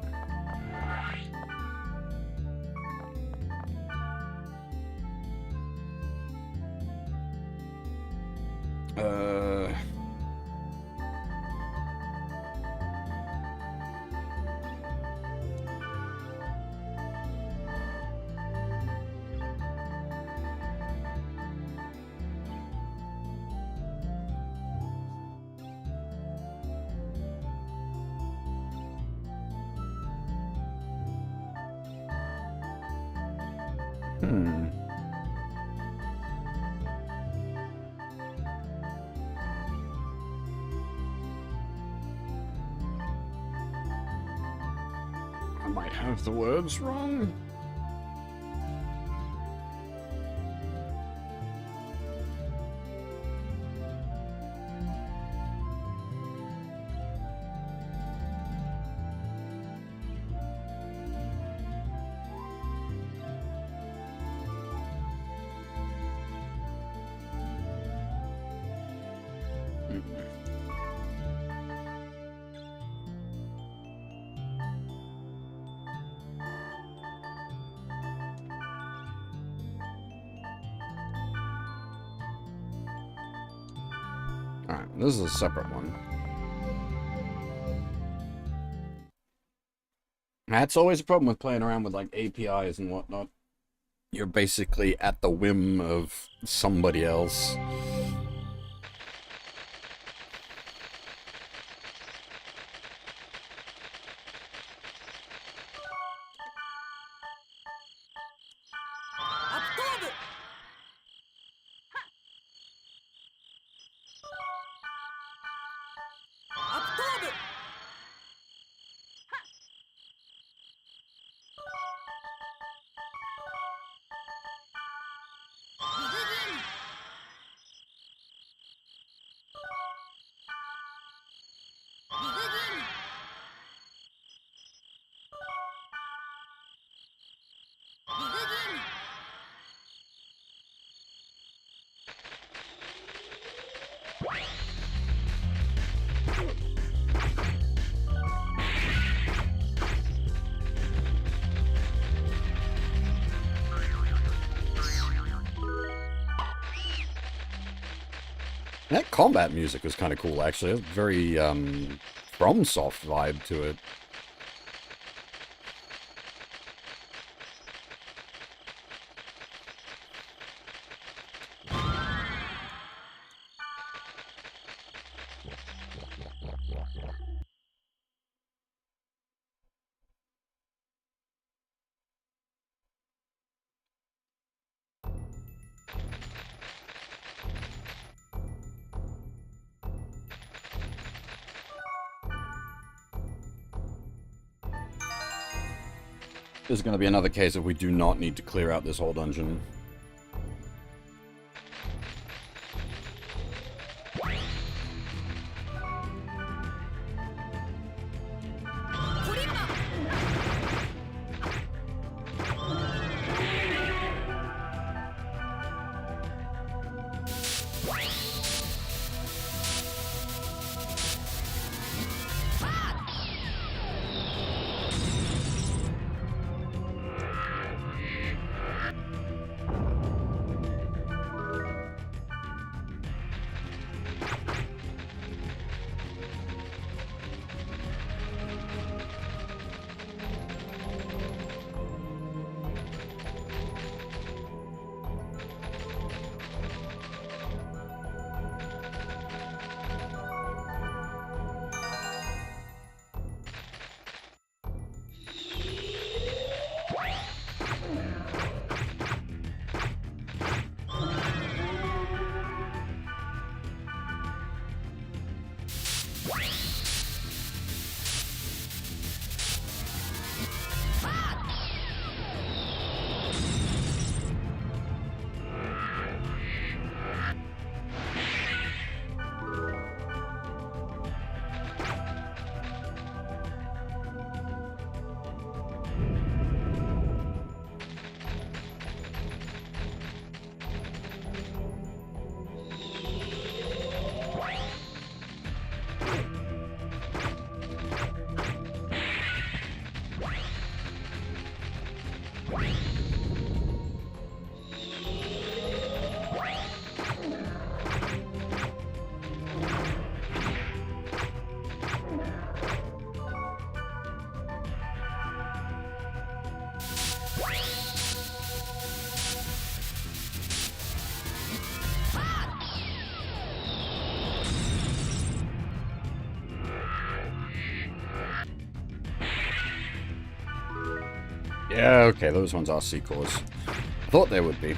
I might have the words wrong. This is a separate one. That's always a problem with playing around with like APIs and whatnot. You're basically at the whim of somebody else. That combat music was kind of cool, actually. It was very, FromSoft vibe to it. This is going to be another case of we do not need to clear out this whole dungeon. Yeah, okay, those ones are C-cores. I thought they would be.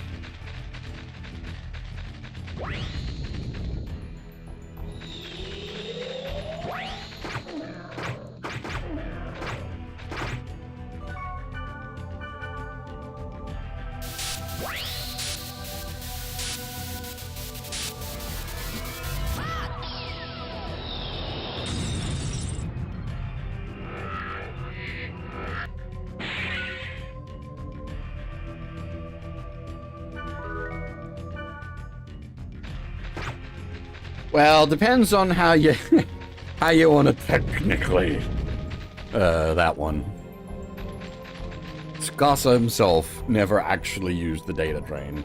Well, depends on how you how you want to technically that one. Tsukasa himself never actually used the data drain.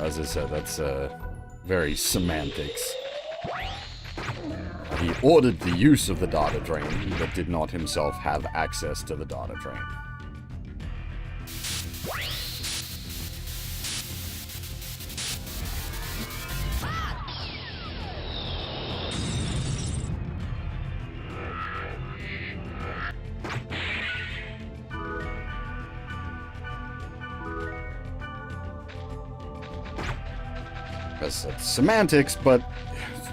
as I said, that's very semantics. He ordered the use of the data drain, but did not himself have access to the data drain. It's semantics, but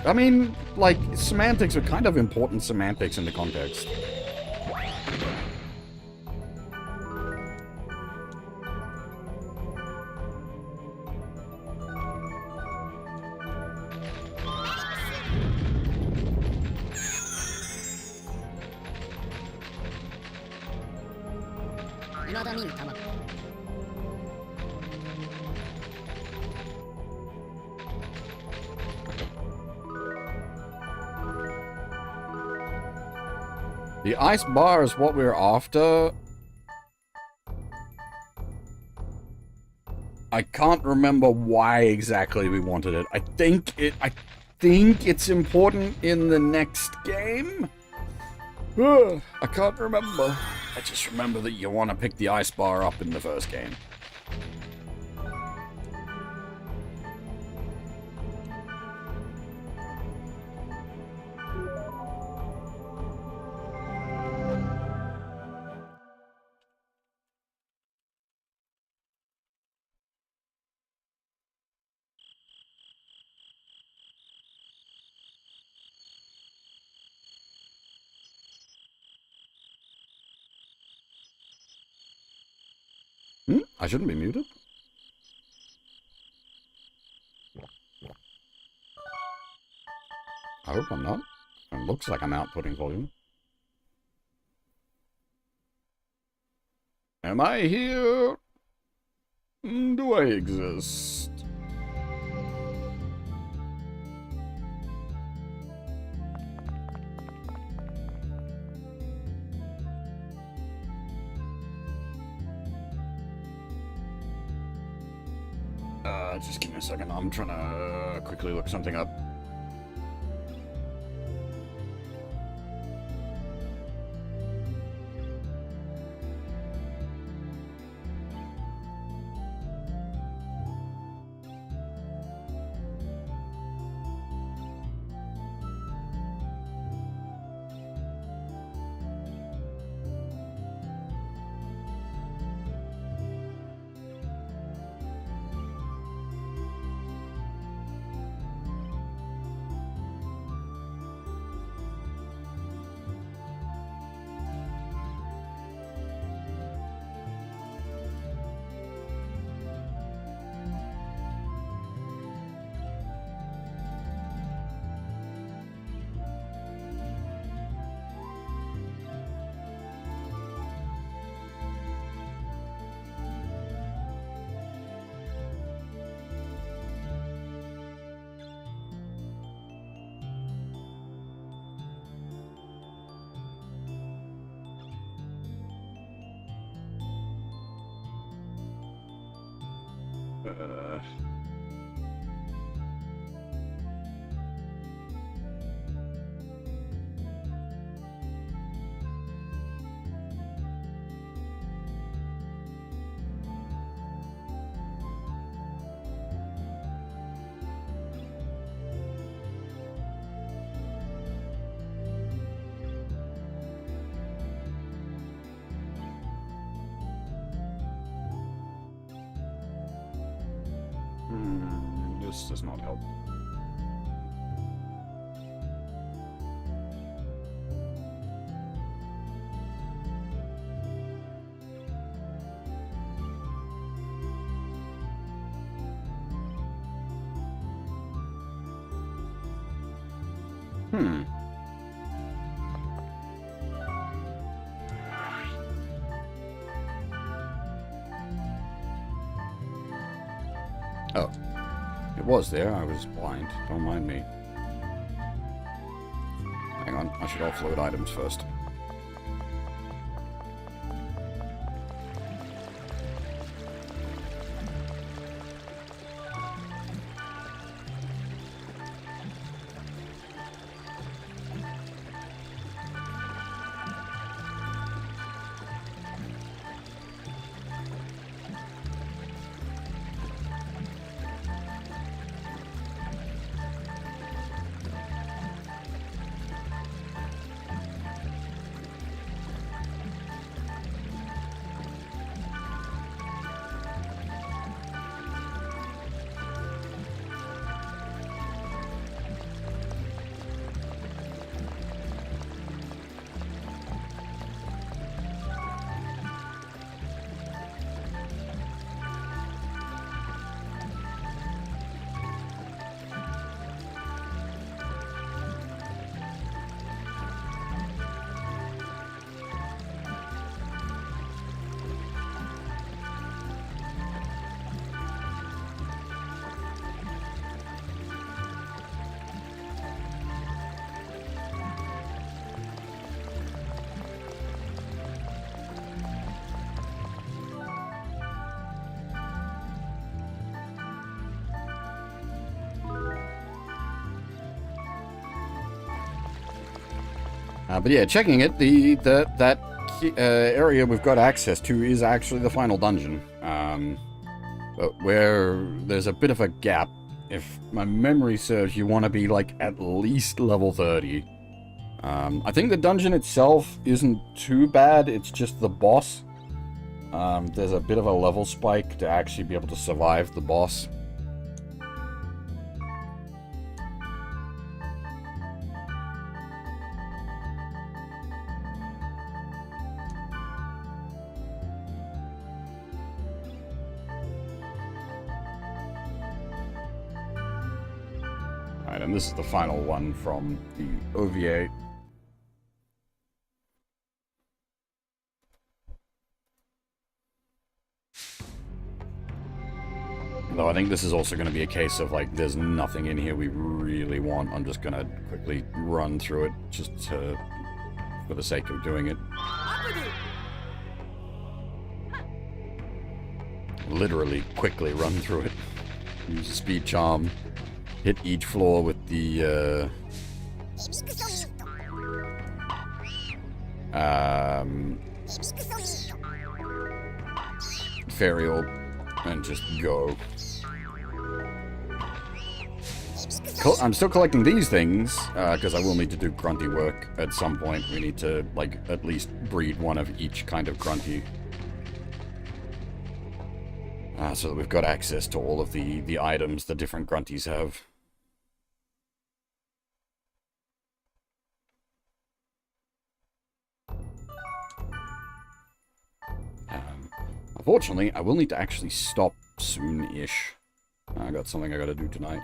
I mean, like, semantics are kind of important semantics in the context. The ice bar is what we're after. I can't remember why exactly we wanted it. I think it's important in the next game. Ugh, I can't remember. I just remember that you want to pick the ice bar up in the first game. I shouldn't be muted. I hope I'm not. It looks like I'm outputting volume. Am I here? Do I exist? Just give me a second. I'm trying to quickly look something up. This does not help. Oh. It was there, I was blind. Don't mind me. Hang on, I should offload items first. But yeah, checking it, that area we've got access to is actually the final dungeon. But where there's a bit of a gap, if my memory serves, you want to be like at least level 30. I think the dungeon itself isn't too bad, it's just the boss. There's a bit of a level spike to actually be able to survive the boss. Alright, and this is the final one from the OVA. Though I think this is also going to be a case of, like, there's nothing in here we really want. I'm just going to quickly run through it, just for the sake of doing it. Literally quickly run through it. Use a speed charm. Hit each floor with the, fairy orb, and just go. I'm still collecting these things, because I will need to do grunty work at some point. We need to, like, at least breed one of each kind of grunty. So that we've got access to all of the items the different grunties have. Unfortunately, I will need to actually stop soon-ish. I got something I gotta do tonight.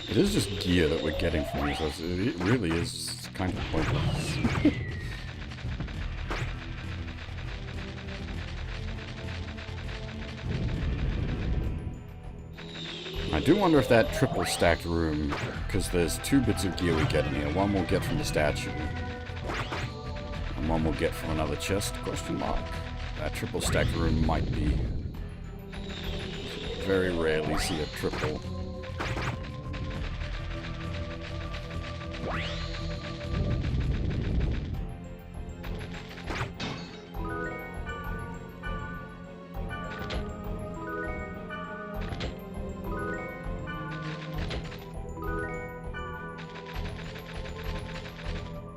It is just gear that we're getting from these, so it really is kind of pointless. I do wonder if that triple stacked room, because there's 2 bits of gear we get in here. One we'll get from the statue, and one we'll get from another chest, question mark. That triple stacked room might be. Very rarely see a triple.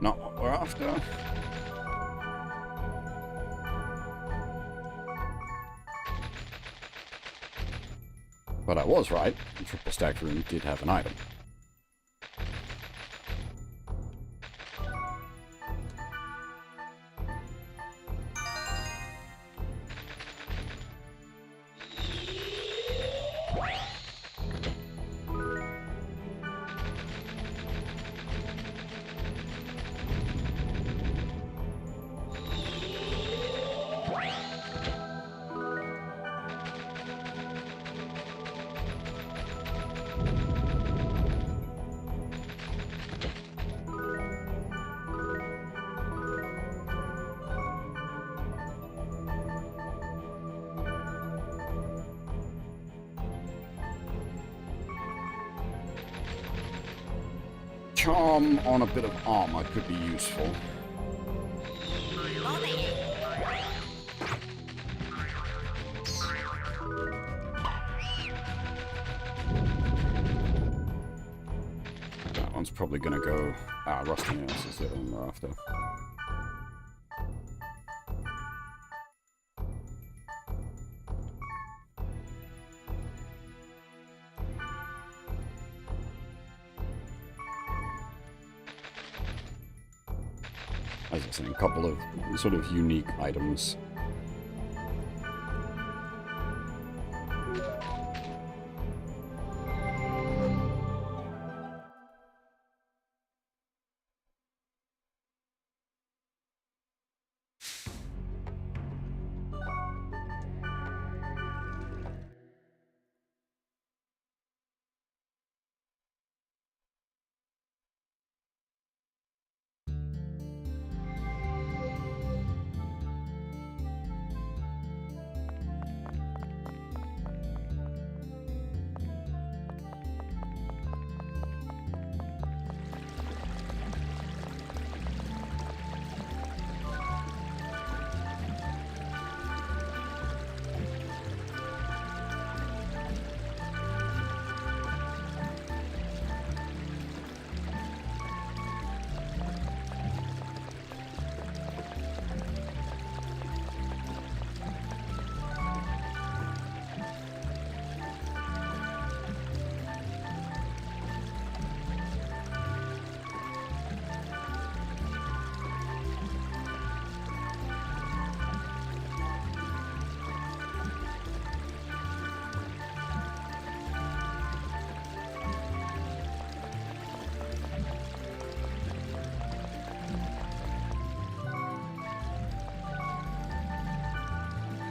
Not what we're after. But I was right. The triple stack room did have an item. Charm on a bit of armor could be useful. probably gonna go... Rusty Nails is the other one we're after. As I was saying, a couple of sort of unique items.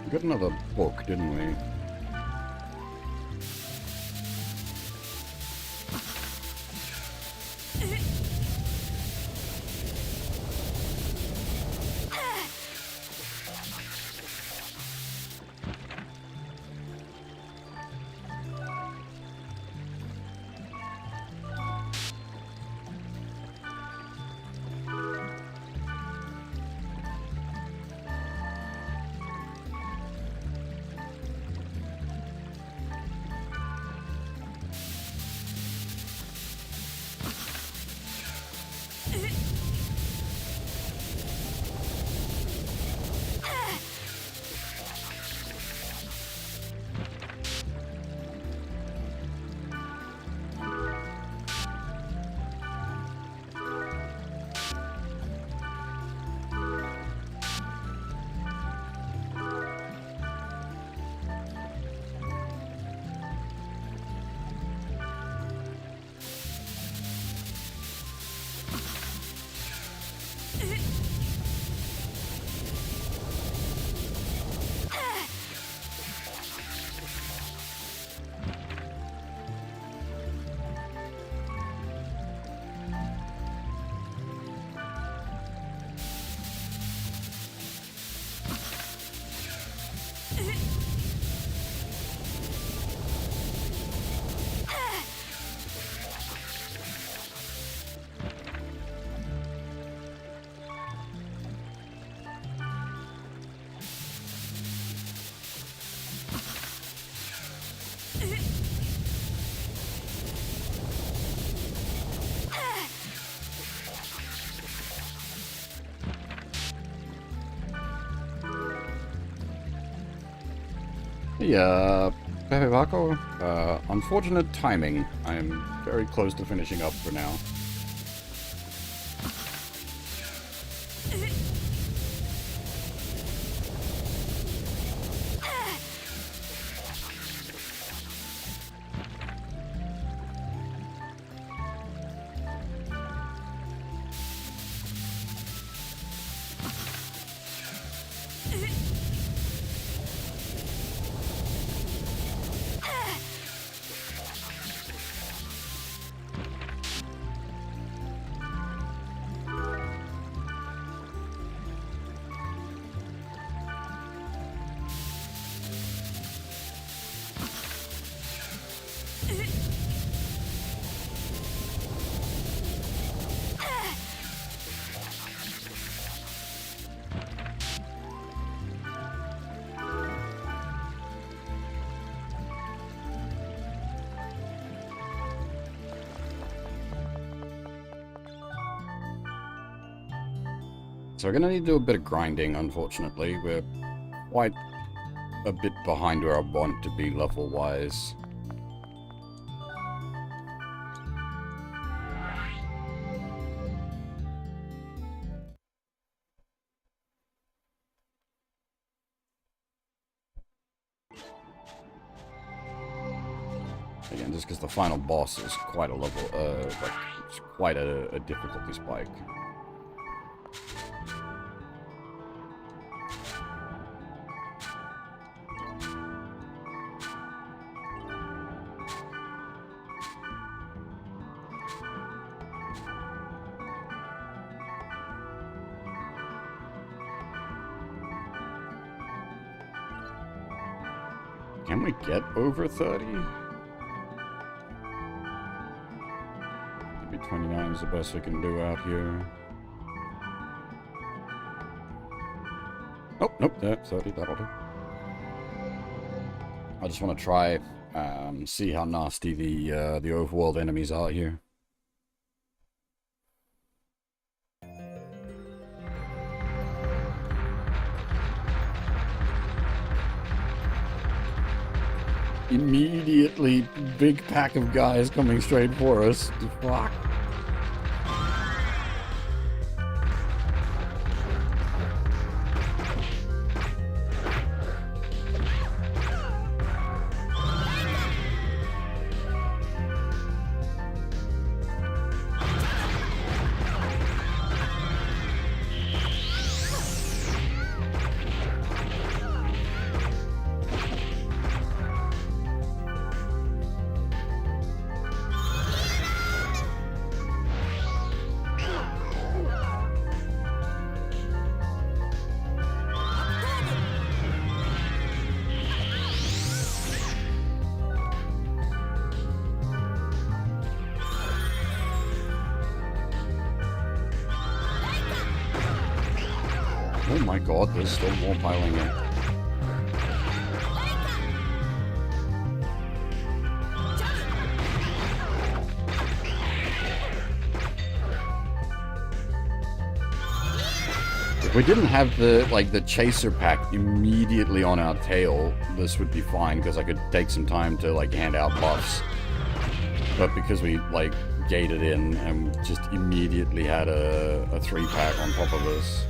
We got another book, didn't we? Yeah, Pepe Paco, unfortunate timing. I am very close to finishing up for now. So we're gonna need to do a bit of grinding, unfortunately. We're quite a bit behind where I want to be level-wise. Again, just because the final boss is quite a level, like, it's quite a difficulty spike. Can we get over 30? Maybe 29 is the best we can do out here. Oh, nope, yeah, 30, that'll do. I just want to try, see how nasty the overworld enemies are here. Immediately, big pack of guys coming straight for us. Fuck. Oh my god, there's still more piling in. If we didn't have the chaser pack immediately on our tail, this would be fine, because I could take some time to, like, hand out buffs. But because we, like, gated in and just immediately had a 3-pack on top of us.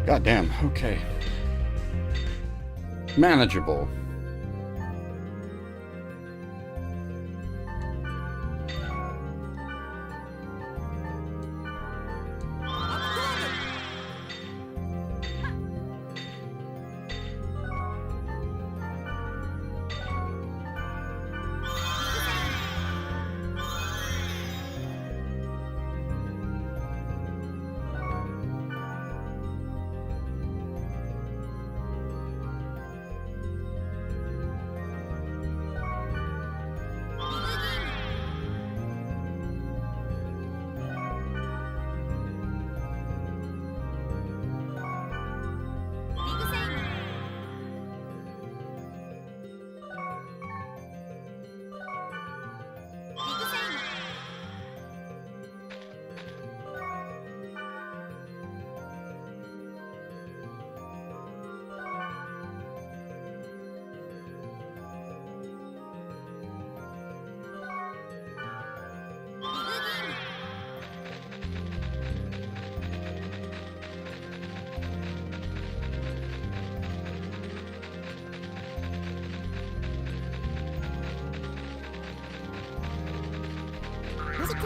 God damn, okay. Manageable.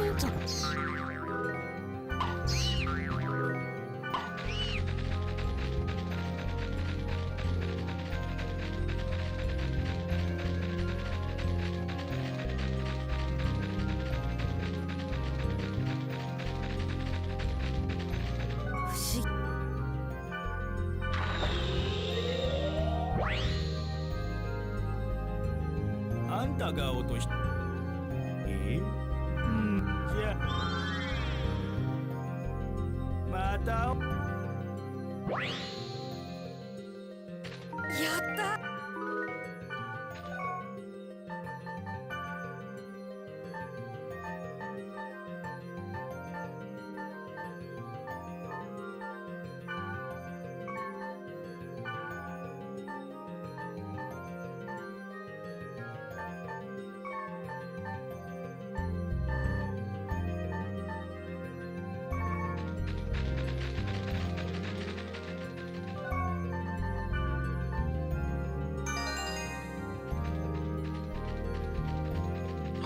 んじゃん。不思議。あんたが落としじゃまたやった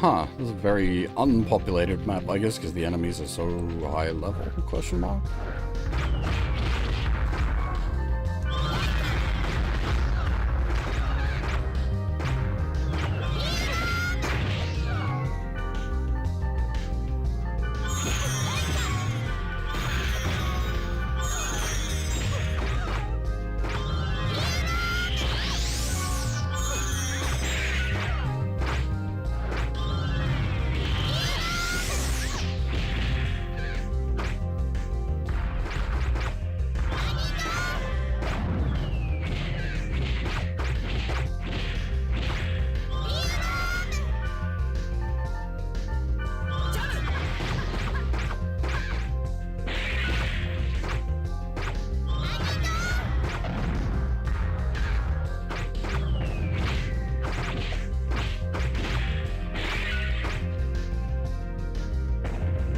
Huh, this is a very unpopulated map, I guess, because the enemies are so high level, question mark?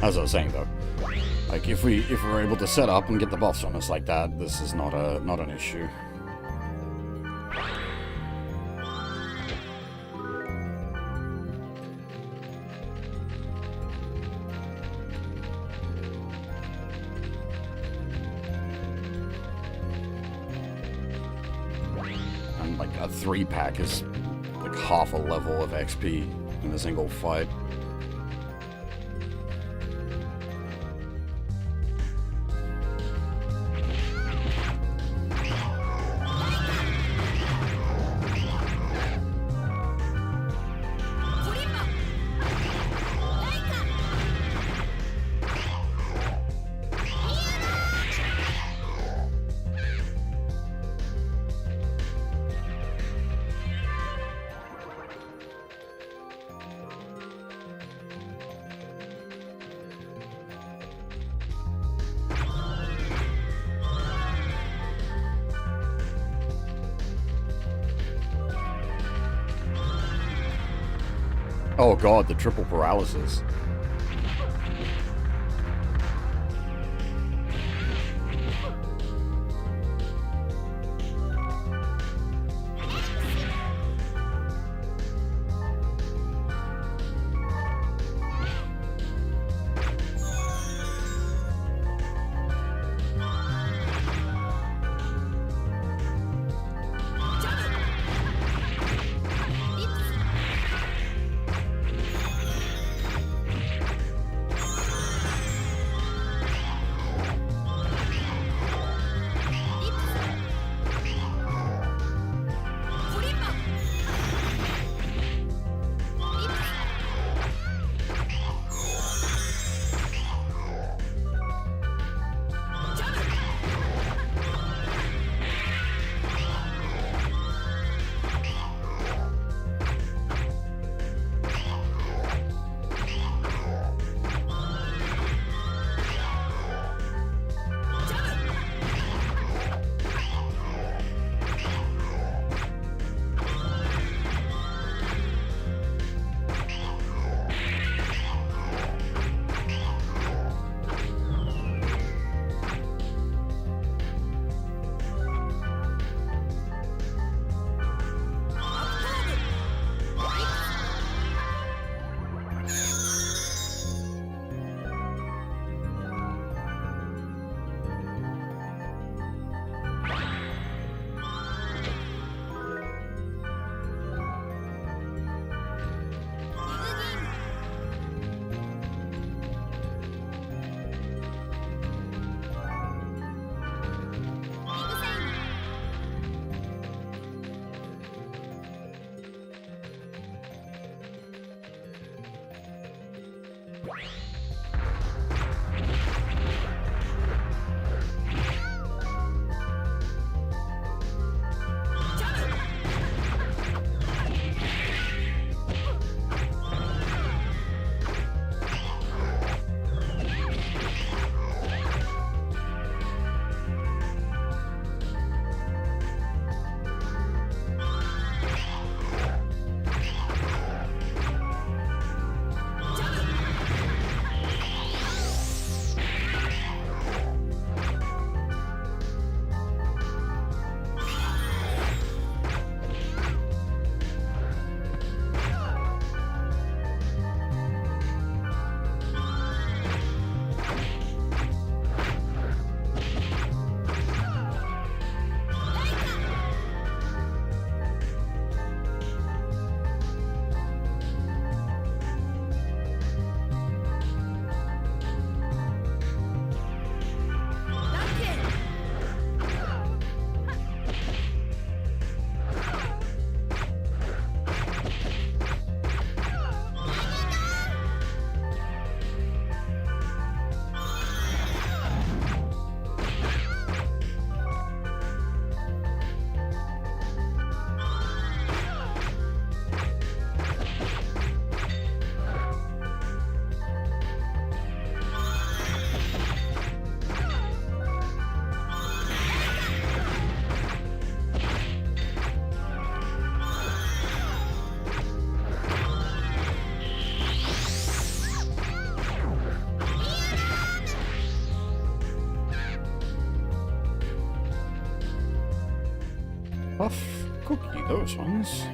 As I was saying though, like if we're able to set up and get the buffs on us like that, this is not an issue. And like a 3-pack is like half a level of XP in a single fight. Oh god, the triple paralysis. Puff cookie, those ones.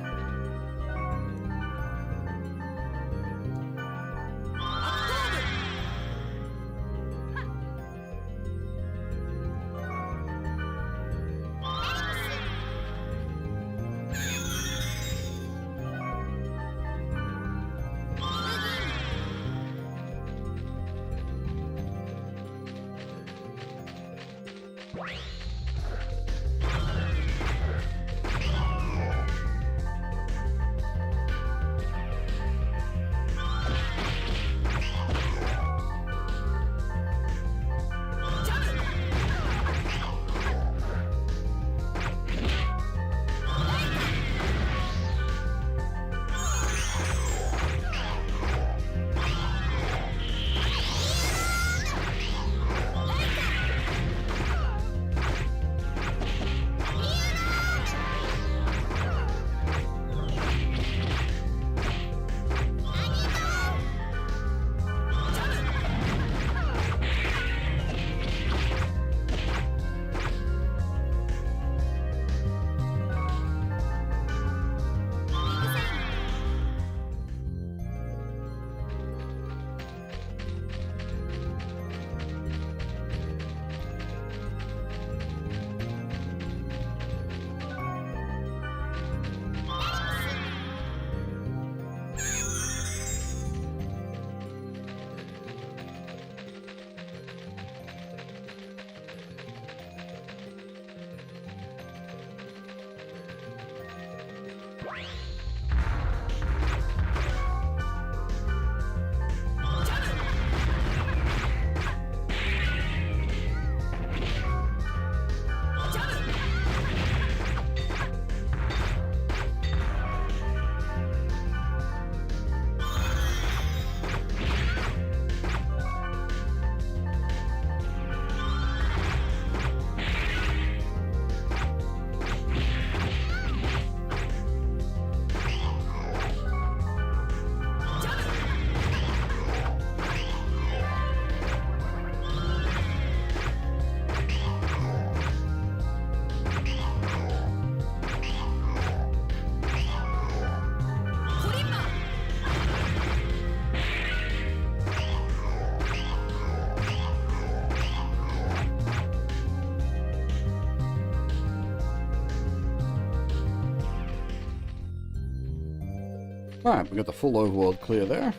Alright, we got the full overworld clear there.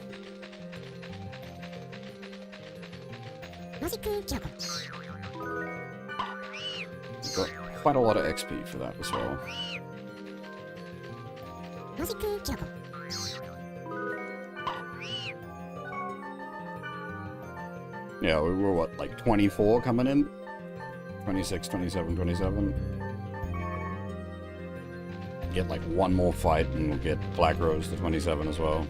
Got quite a lot of XP for that as well. Yeah, we were what, like 24 coming in? 26, 27, 27. Get like one more fight and we'll get Black Rose to 27 as well.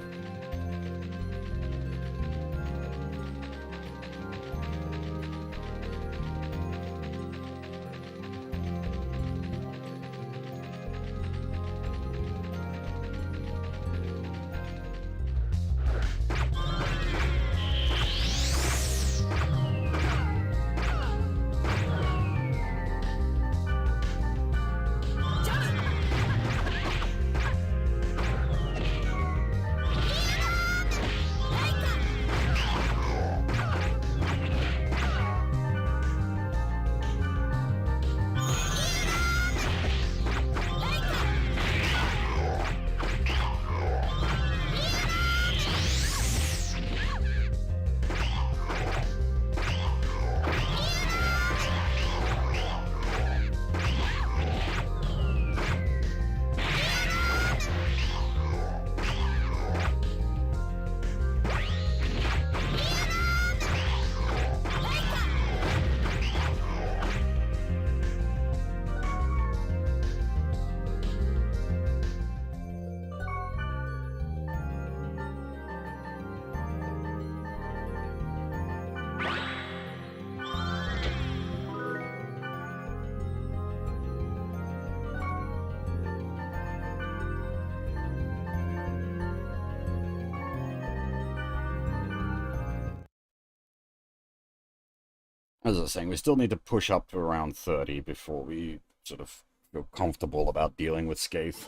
As I was saying, we still need to push up to around 30 before we sort of feel comfortable about dealing with Skaith.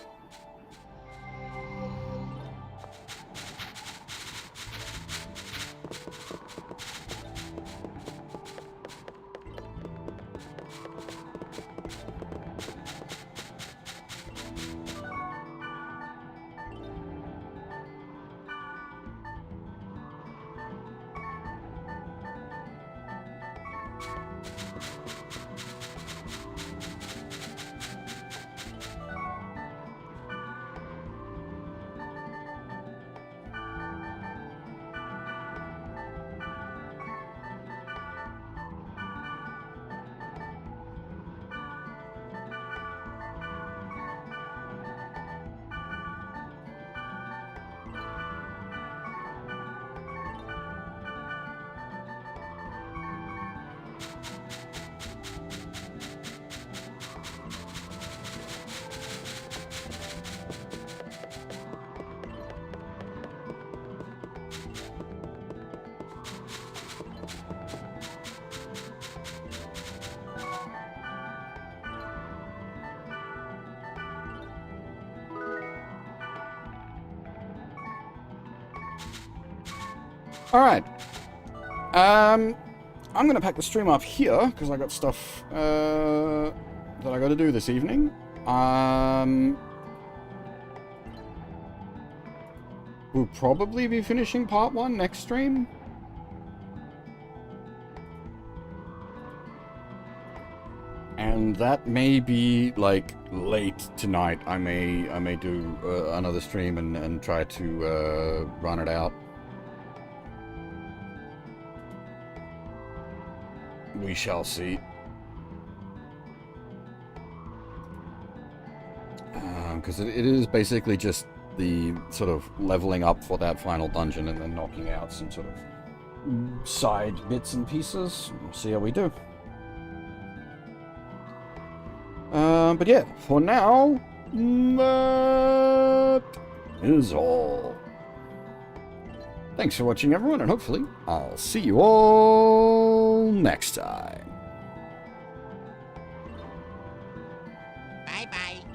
Alright. I'm going to pack the stream up here, because I got stuff that I got to do this evening. We'll probably be finishing part 1 next stream. And that may be, like, late tonight. I may do another stream and try to run it out. We shall see. Because it is basically just the sort of leveling up for that final dungeon and then knocking out some sort of side bits and pieces. We'll see how we do. But yeah, for now, that is all. Thanks for watching, everyone, and hopefully I'll see you all next time. Bye-bye.